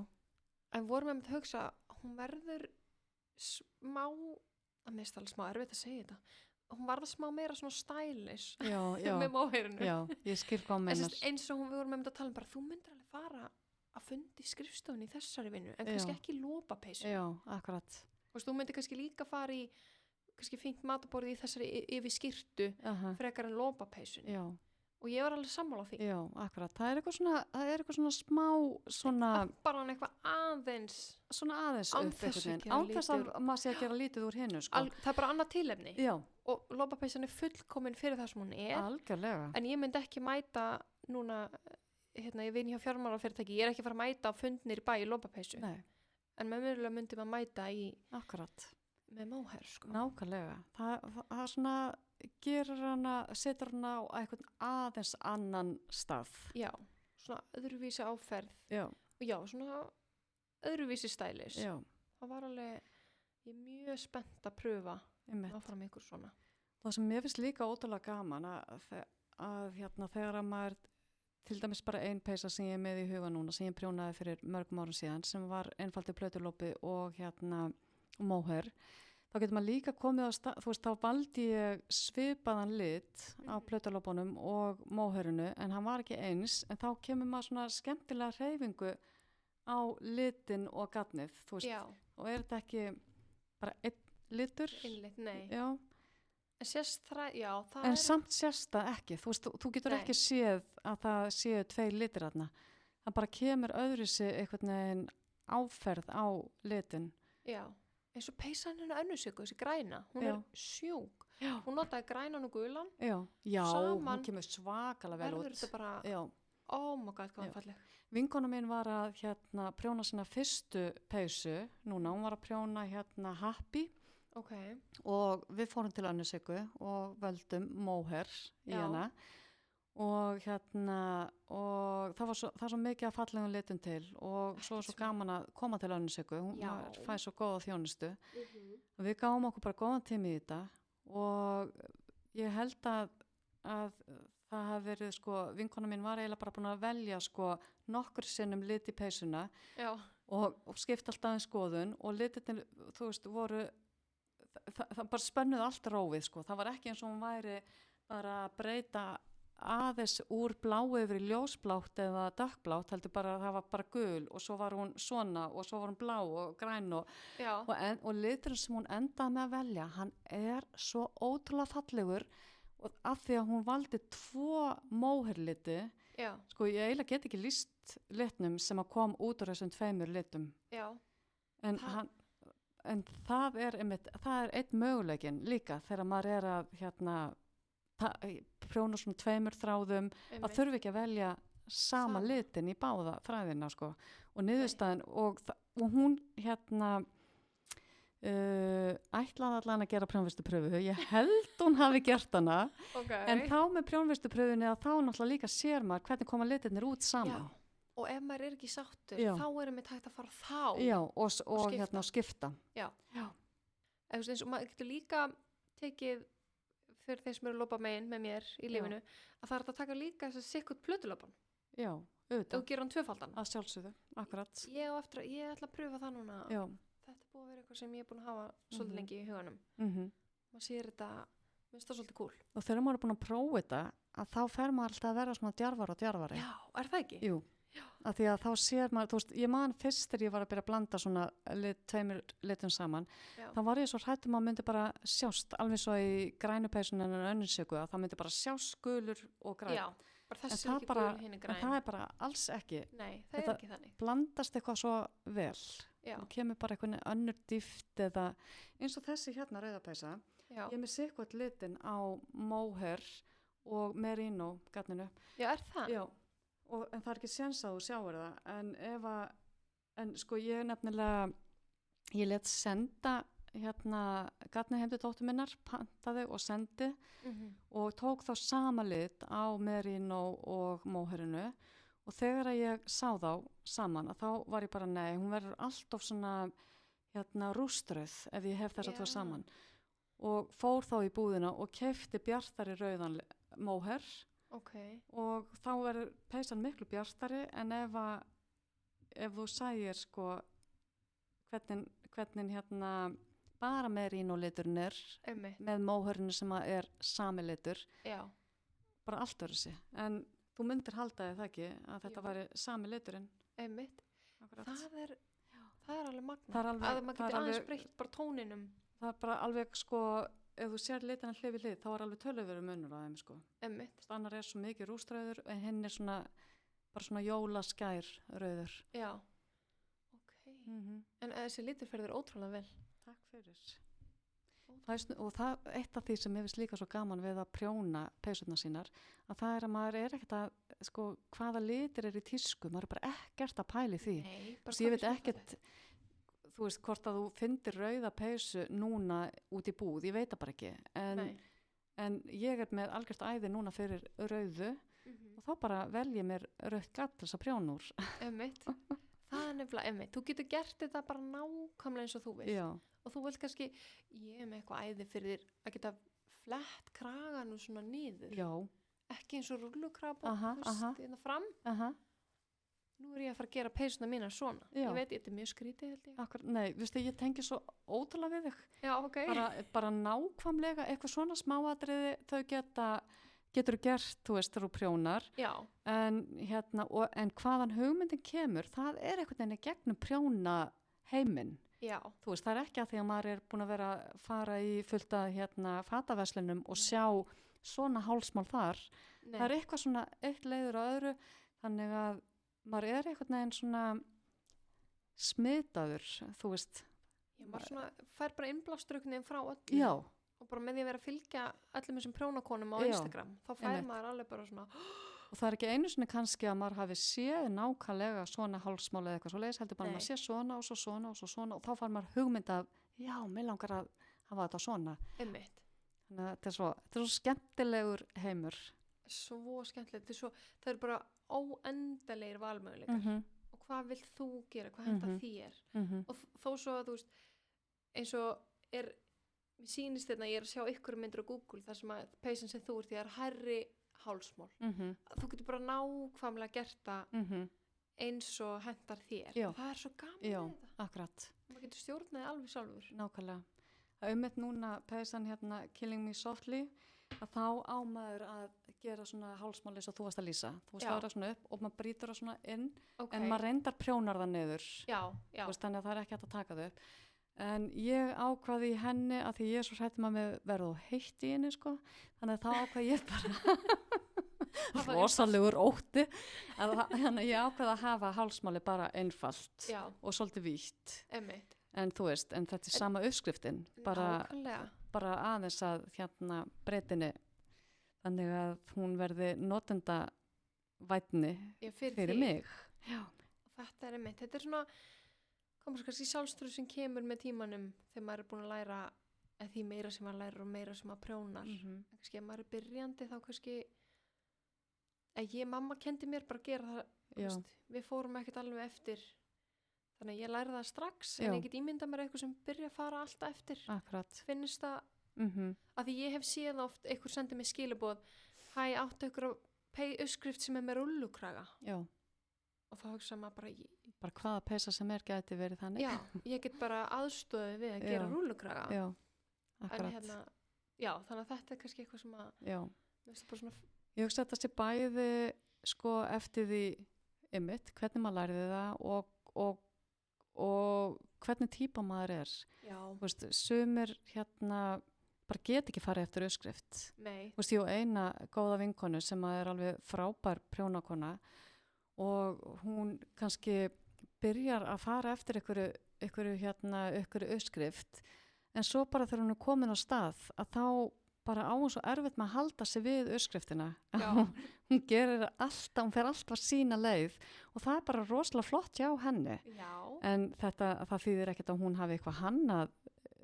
en vorum við myndið að hugsa, hún verður smá, að mér alveg smá erfitt að segja þetta, hún var það smá meira svona stylish já, með mohairinu. já, ég skil hvað En meinar. eins og við vorum með að tala um bara, þú myndir alveg fara að fundi í skrifstofunni í þessari vinnu, en kannski Já. ekki lopapeysu. Já, akkurat. Þú myndir kannski líka fara í kannski fínt mataborði í þessari yfir skyrtu frekar en lopapeysunni. Já, Og ég var alveg sammála á því. já, akkurat. Það er eitthvað svona smá, svona Bara hann eitthvað aðeins, aðeins Án upp þess einhvern að veginn. gera Án þess að lítið maður sé að gera lítið úr hinnu, sko. það er bara annað tilefni. Já, Og lopapeysan er fullkomin fyrir það sem hún er. algjörlega. En ég myndi ekki mæta núna, ég vinn hjá fjármálafyrirtæki, ég er ekki að fara að mæta á fundnir í bæ í lopapeysu. Nei, En mögulega myndi maður mæta í akkurat. með mohair, sko. Nákvæmlega. Það svona setur hana á einhvern aðeins annan stað. Já, svona öðruvísi áferð. Já, Og já, svona öðruvísi stylish. já, Það var alveg, ég er mjög spennt að pröfa einmitt. áfram ykkur svona. Það sem mér finnst líka ótrúlega gaman að þegar að maður, til dæmis bara ein peysa sem ég er með í huga núna, sem ég prjónaði fyrir mörgum árum síðan, sem var einfaldur plöturlópi og mohair, þá getur maður líka komið á stað, þú veist, þá valdi ég svipaðan lit á plötulópunum og móherinu, en hann var ekki eins, en þá kemur maður svona skemmtilega hreyfingu á litin og gatnið, þú veist, Já, og er þetta ekki bara einn litur? innlit, nei. Já, En sérst það, já, það en samt sérst það ekki, þú veist, þú getur Nei. ekki séð að það séu 2 litir þarna, það bara kemur öðru sig einhvern veginn áferð á litin. Já, eins og peysan hennar önnusöku, þessi græna, hún Já. er sjúk. Já. Hún notaði grænan og gulan, Já, Saman hún kemur svakalega vel verður út. þetta bara, Já. oh my god, hvað Já. hann falleg. Vinkona mín var að prjóna sína fyrstu peysu núna, hún var að prjóna Happy Ok, og við fórum til Önnusiku og völdum móher í Já. hana og og það er svo mikið að fallegum litum til og svo er svo gaman að koma til Önnusiku, hún Já. fæði svo góða þjónustu. Við gáum okkur bara góðan tími í þetta og ég held að það hafi verið vinkona mín var eiginlega bara búin að velja nokkur sinnum lit í peysuna já, og skipta alltaf um skoðun og litirnir, þú veist, voru það bara spönnuð allt rófið, það var ekki eins og hún væri bara að breyta aðeins úr bláu yfir í ljósblátt eða dökkblátt, heldur bara að það var bara gul og svo var hún svona og svo var hún blá og græn já, og liturinn sem hún endaði með að velja, hann er svo ótrúlega fallegur og af því að hún valdi 2 móherliti, já, ég eiginlega get ekki lýst litnum sem að kom út úr þessum 2 litum, já, en það er einn möguleikin líka þegar maður er að prjóna svona 2 þráðum, að þurfi ekki að velja sama litin í báða þræðina og niðurstaðin og hún ætlaði allan að gera prjónvistupröfu, ég held hún hafi gert hana, okay. en þá með prjónvistupröfunni að þá náttúrulega líka sér maður hvernig koma litirnir út saman. Já. Og ef maður er ekki sáttur, Já. þá erum við tækt að fara þá. Já, og skipta. Já. Já. Eins og maður getur líka tekið fyrir þeir sem eru lópa megin með mér í lífinu, að það er að taka líka þess að sikkut plötulópan. Já, Og auðvitað. gera hann 2-faldan. Að sjálfsögðu, akkurat. Ég ætla að pröfa það núna. Já. Þetta er búið að vera eitthvað sem ég er búin að hafa svolítið lengi í huganum. Maður sér þetta, minnst það svolítið cool. Og þegar maður er búin að prófa þetta, að þá fer maður alltaf að vera svona djarfari. Já, er það ekki? Jú, af því að þá sér maður, þú veist, ég man fyrst þegar ég var að byrja að blanda svona 2 litum saman, Já. þá var ég svo hrættum að myndi bara sjást, alveg svo í grænu peysunni en Önnusiku, að það myndi bara sjást gulur og græn. Já, bara þessi En er ekki bara, gul, hinn er græn. en það er bara alls ekki, Nei, það er ekki þannig. blandast eitthvað svo vel. Já, Og kemur bara eitthvað önnur dýft eða eins og þessi rauðapeysa, já. ég er með sikkvart litin á móher og merino gatninu. Já, er það? Já, en það er ekki séns að þú sjáir það, en ég nefnilega, ég let senda gatni heim til dóttur minnar, pantaði og sendi og tók þá sama lit á merino og móherinu og þegar að ég sá þá saman, að þá var ég bara nei, hún verður alltof svona rúströð ef ég hef þessa 2 saman og fór þá í búðina og keypti bjartari rauðan móher. Okay. Og þá verður peysan miklu bjartari en ef þú sæir hvernig bara merino liturinn er með móhörinu sem er sami litur, Já. bara allt verður sig, en þú myndir halda þig það ekki að þetta væri sami liturinn. Einmitt. Það er alveg magna. Það er alveg, að maður getur aðeins breytt bara tóninum. Það er bara alveg ef þú sér litina hlið við hlið, þá er alveg töluverður munur á þeim Einmitt. Annar er svo mikið rústrauður en hinn er bara svona jólaskær rauður. Já. Ok. En þessi litur fer þér ótrúlega vel. Takk fyrir. Og það eitt af því sem ég finnst líka svo gaman við að prjóna peysurnar sínar, að það er að maður er ekkert að hvaða litir er í tísku, maður er bara ekkert að pæli því. Nei, bara ég veit ekkert, þú veist, hvort að þú fyndir rauða peysu núna út í búð, ég veit það bara ekki, en ég er með algjört æði núna fyrir rauðu og þá bara velj ég mér rautt gatt til þess að prjóna úr. Einmitt. Það er nefnilega einmitt. Þú getur gert þetta bara nákvæmlega eins og þú vilt. Já. Og þú vilt kannski, ég er með eitthvað æði fyrir þér að geta flett kraganum svona niður. Já. Ekki eins og rullukrabba, fram. nú er ég að fara að gera peysuna mína svona. Já. Ég veit, þetta er mjög skrítið held ég. Nei, veistu, ég tengi svo ótrúlega við þig. Já, ok. Bara nákvæmlega eitthvað svona smáatriði þau getur gert, þú veist, þegar þú prjónar. Já. En hvaðan hugmyndin kemur, það er einhvern veginn í gegnum prjóna heiminn. Já. Þú veist, það er ekki að því að maður er búin að vera að fara í fullt að fataverslunum og sjá svona hálsmál þar. Nei. Það er eitthvað svona eitt leiður á öðru, þannig að maður er einhvern veginn svona smitaður, þú veist. Já, maður svona fær bara innblásturinn frá öllum. Já. Og bara með því að vera að fylgja öllum þessum prjónakonum á Já. Instagram, þá fær maður alveg bara svona... Og það er ekki einu sinni kannski að maður hafi séð nákvæmlega svona hálsmál eða eitthvað svoleiðis, heldur bara að maður sé svona og svo svona og svo svona og þá fær maður hugmynd af, já, mig langar að hafa þetta svona. Einmitt. Þannig að þetta er svo skemmtilegur heimur. Svo skemmtilegt. Það eru bara óendalegir valmöguleikar. Og hvað vill þú gera? Hvað henda þér? Og þó svo að þú veist, eins og mér sýnist þetta, ég er að sjá ykkur myndir á Google þar sem að peysan sem þú ert, því það er hærri hálsmál. Þú getur bara nákvæmlega gert það eins og hendar þér. Já. Það er svo gaman Já, með þetta. akkurat. Maður getur stjórnaði alveg sjálfur. Nákvæmlega. Það núna peysan Killing Me Softly, að þá á maður að gera svona hálsmál eins og þú varst að lýsa. Þú varst að vera svona upp og maður brýtur það svona inn, en maður reyndar prjónar það niður. Já. Þannig að það er ekki hægt að taka þau upp. En ég ákvaði í henni að því ég er svo hrædd með verðu heitt í henni, sko. Þannig að þá ákvaði ég bara rosalegur ótti. Þannig að ég ákvaði að hafa hálsmáli bara einfalt og svolítið vítt. Einmitt. En þú veist, en þetta er sama uppskriftin. Bara aðeins að breytinni. Þannig að hún verði notenda vænni fyrir mig. Já. Þetta er einmitt. Þetta er svona... komur kannski sjálfstrúð sem kemur með tímanum þegar maður er búin að læra, eða því meira sem maður lærir og meira sem maður prjónar. Kannski ef maður er byrjandi þá kannski, mamma kendi mér bara að gera það, veist, við fórum ekkert alveg eftir, þannig að ég læri það strax, en ég get ímyndað mér eitthvað sem byrja að fara alltaf eftir. Akkurat. Finnst það, að því ég hef séð oft einhver sendið mér skilaboð, áttu einhverja uppskrift sem er með rullukraga. Já. Og þá hugsa maður bara hvaða peysa sem gæti verið þannig. Já, ég get bara aðstöðu við að gera rúllukraga. Já, akkurat. En þannig að þetta er kannski eitthvað sem að... Já. Svona... Ég hugsa þetta sé bæði, sko, eftir því einmitt, hvernig maður læriði það og hvernig típa maður er. Já. Þú veist, sumir bara get ekki farið eftir uppskrift. Nei. Þú veist, ég og eina góða vinkonu sem er alveg frábær prjónakona og hún kannski byrjar að fara eftir einhverju uppskrift, en svo bara þegar hún er komin á stað að þá bara á hún svo erfitt með að halda sig við uppskriftina. Hún gerir alltaf, hún fer alltaf sína leið og það er bara rosalega flott hjá henni. Já. En það þýðir ekkert að hún hafi eitthvað hannað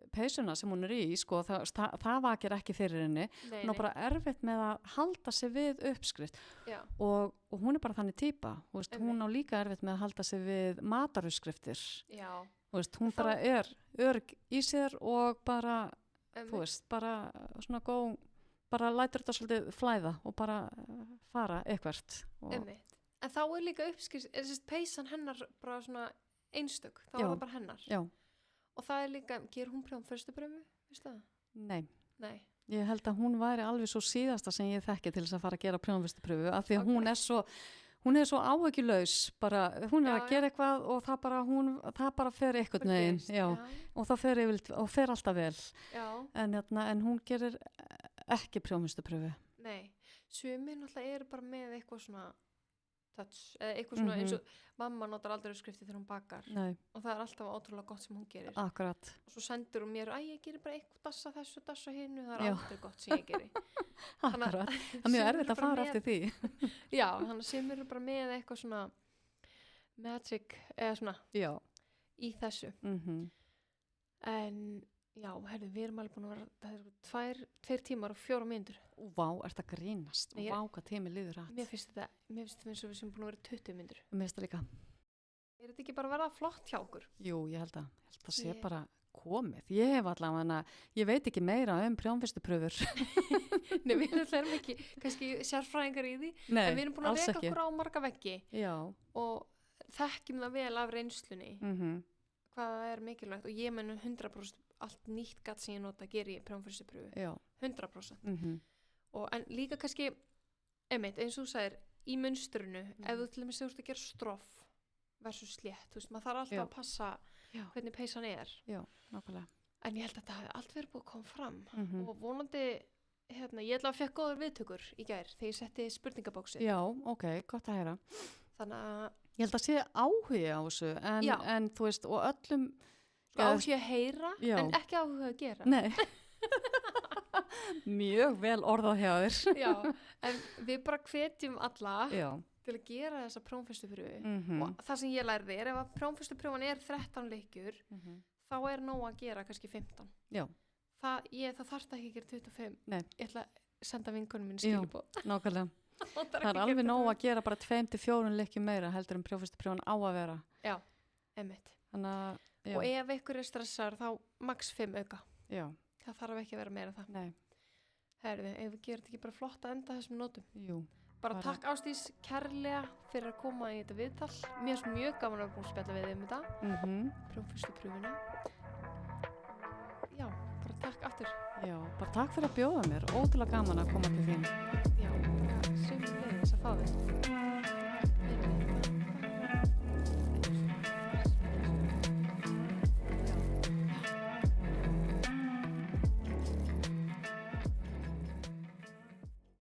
peysuna sem hún er í, sko, það vakir ekki fyrir henni. Hún er bara erfitt með að halda sig við uppskrift. Já. Og hún er bara þannig típa, veist, hún á líka erfitt með að halda sig við mataruppskriftir. Já. Veist, hún bara er örg í sér og bara, þú veist, bara svona góð, bara lætur þetta svolítið flæða og bara fara eitthvert. En þá er líka uppskrift, peysan hennar bara svona einstök, þá er það bara hennar. Já. Og það er líka, ger hún prjón fyrstu pröfu, veistu það? Nei. Ég held að hún væri alveg svo síðasta sem ég þekki til þess að fara að gera prjón fyrstu pröfu, af því að hún er svo áhyggjulaus, bara, hún er að gera eitthvað og það bara fer eitthvað neginn, og það fer alltaf vel. Já. En hún gerir ekki prjón fyrstu pröfu. Nei, sumir náttúrulega eru bara með eitthvað svona touch, eitthvað svona eins og mamma notar aldrei uppskrifti þegar hún bakar. Nei. Og það er alltaf ótrúlega gott sem hún gerir. Akkurat. Og svo sendur hún mér, ég gerir bara eitthvað dassa þessu, dassa hinnu, það er aldrei gott sem ég geri. Akkurat, það er mjög erfitt að fara eftir því. Já, þannig að sem eru bara með eitthvað svona magic, eða svona í þessu. En já, við erum alveg búin að vera, það er 2 tímar og 4 mínútur. Vá, ert að grínast. Vá, hvað tími líður rætt. Mér finnst þetta eins og við sem búin að vera 20 mínútur. Mér finnst það líka. Er þetta ekki bara að verða flott hjá okkur? Jú, ég held að sé bara komið. Ég hef allavega, ég veit ekki meira prjónfyrstupröfur. Nei, við erum ekki kannski sérfræðingar í því. Nei, en við erum búin að reka okkur á marga veggi. Já. Og þekkjum það vel af reynslunni hvað það er mikilvægt og ég menn 100% allt nýtt gatt sem ég nota ger ég prófumfyrirstupröfu. Já. 100%. En líka kannski, einmitt, eins og þú sagðir, í munstrinu, ef þú til dæmis ert að gera stroff versus slétt, þú veist, maður þarf alltaf að passa hvernig peysan er. Já, nákvæmlega. En ég held að þetta hafi allt verið búið að koma fram og vonandi, ég ætla að fekk góður viðtökur í gær þegar ég setti spurningabóksið. Já, ok, gott að heyra. Þannig að ég held að sé áhugi á þessu en þú veist, og öllum áhugi að heyra en ekki áhugi að gera. Nei. Mjög vel orðað hjá þér. Já, en við bara hvetjum alla til að gera þessa prófumfyrirstupröfu og það sem ég lærði er ef að prófumfyrirstupröfan er 13 leikjur þá er nóg að gera kannski 15. Já. Það þarf ekki að gera 25. Nei. Ég ætla að senda vinkonum minni skilabóð. Nákvæmlega. Það er alveg nóg að gera bara 2-4 leikjum meira heldur prófumfyrirstupröfan á að vera. Já, einmitt. Og ef ykkur er stressar þá max 5 auka. Já. Það þarf ekki að vera meira það. Nei. Herðu, ef við gerum þetta ekki bara flott að enda þessum nótum. Jú. Bara takk Ásdís kærlega fyrir að koma í þetta viðtal. Mér finnst mjög gaman að búin að spjalla við þetta. Prófumfyrirstupröfuna. Já, bara takk aftur. Já, bara takk fyrir að bjóða mér. Ótrúlega gaman að koma til þín. Já, sömuleiðis að fá þig.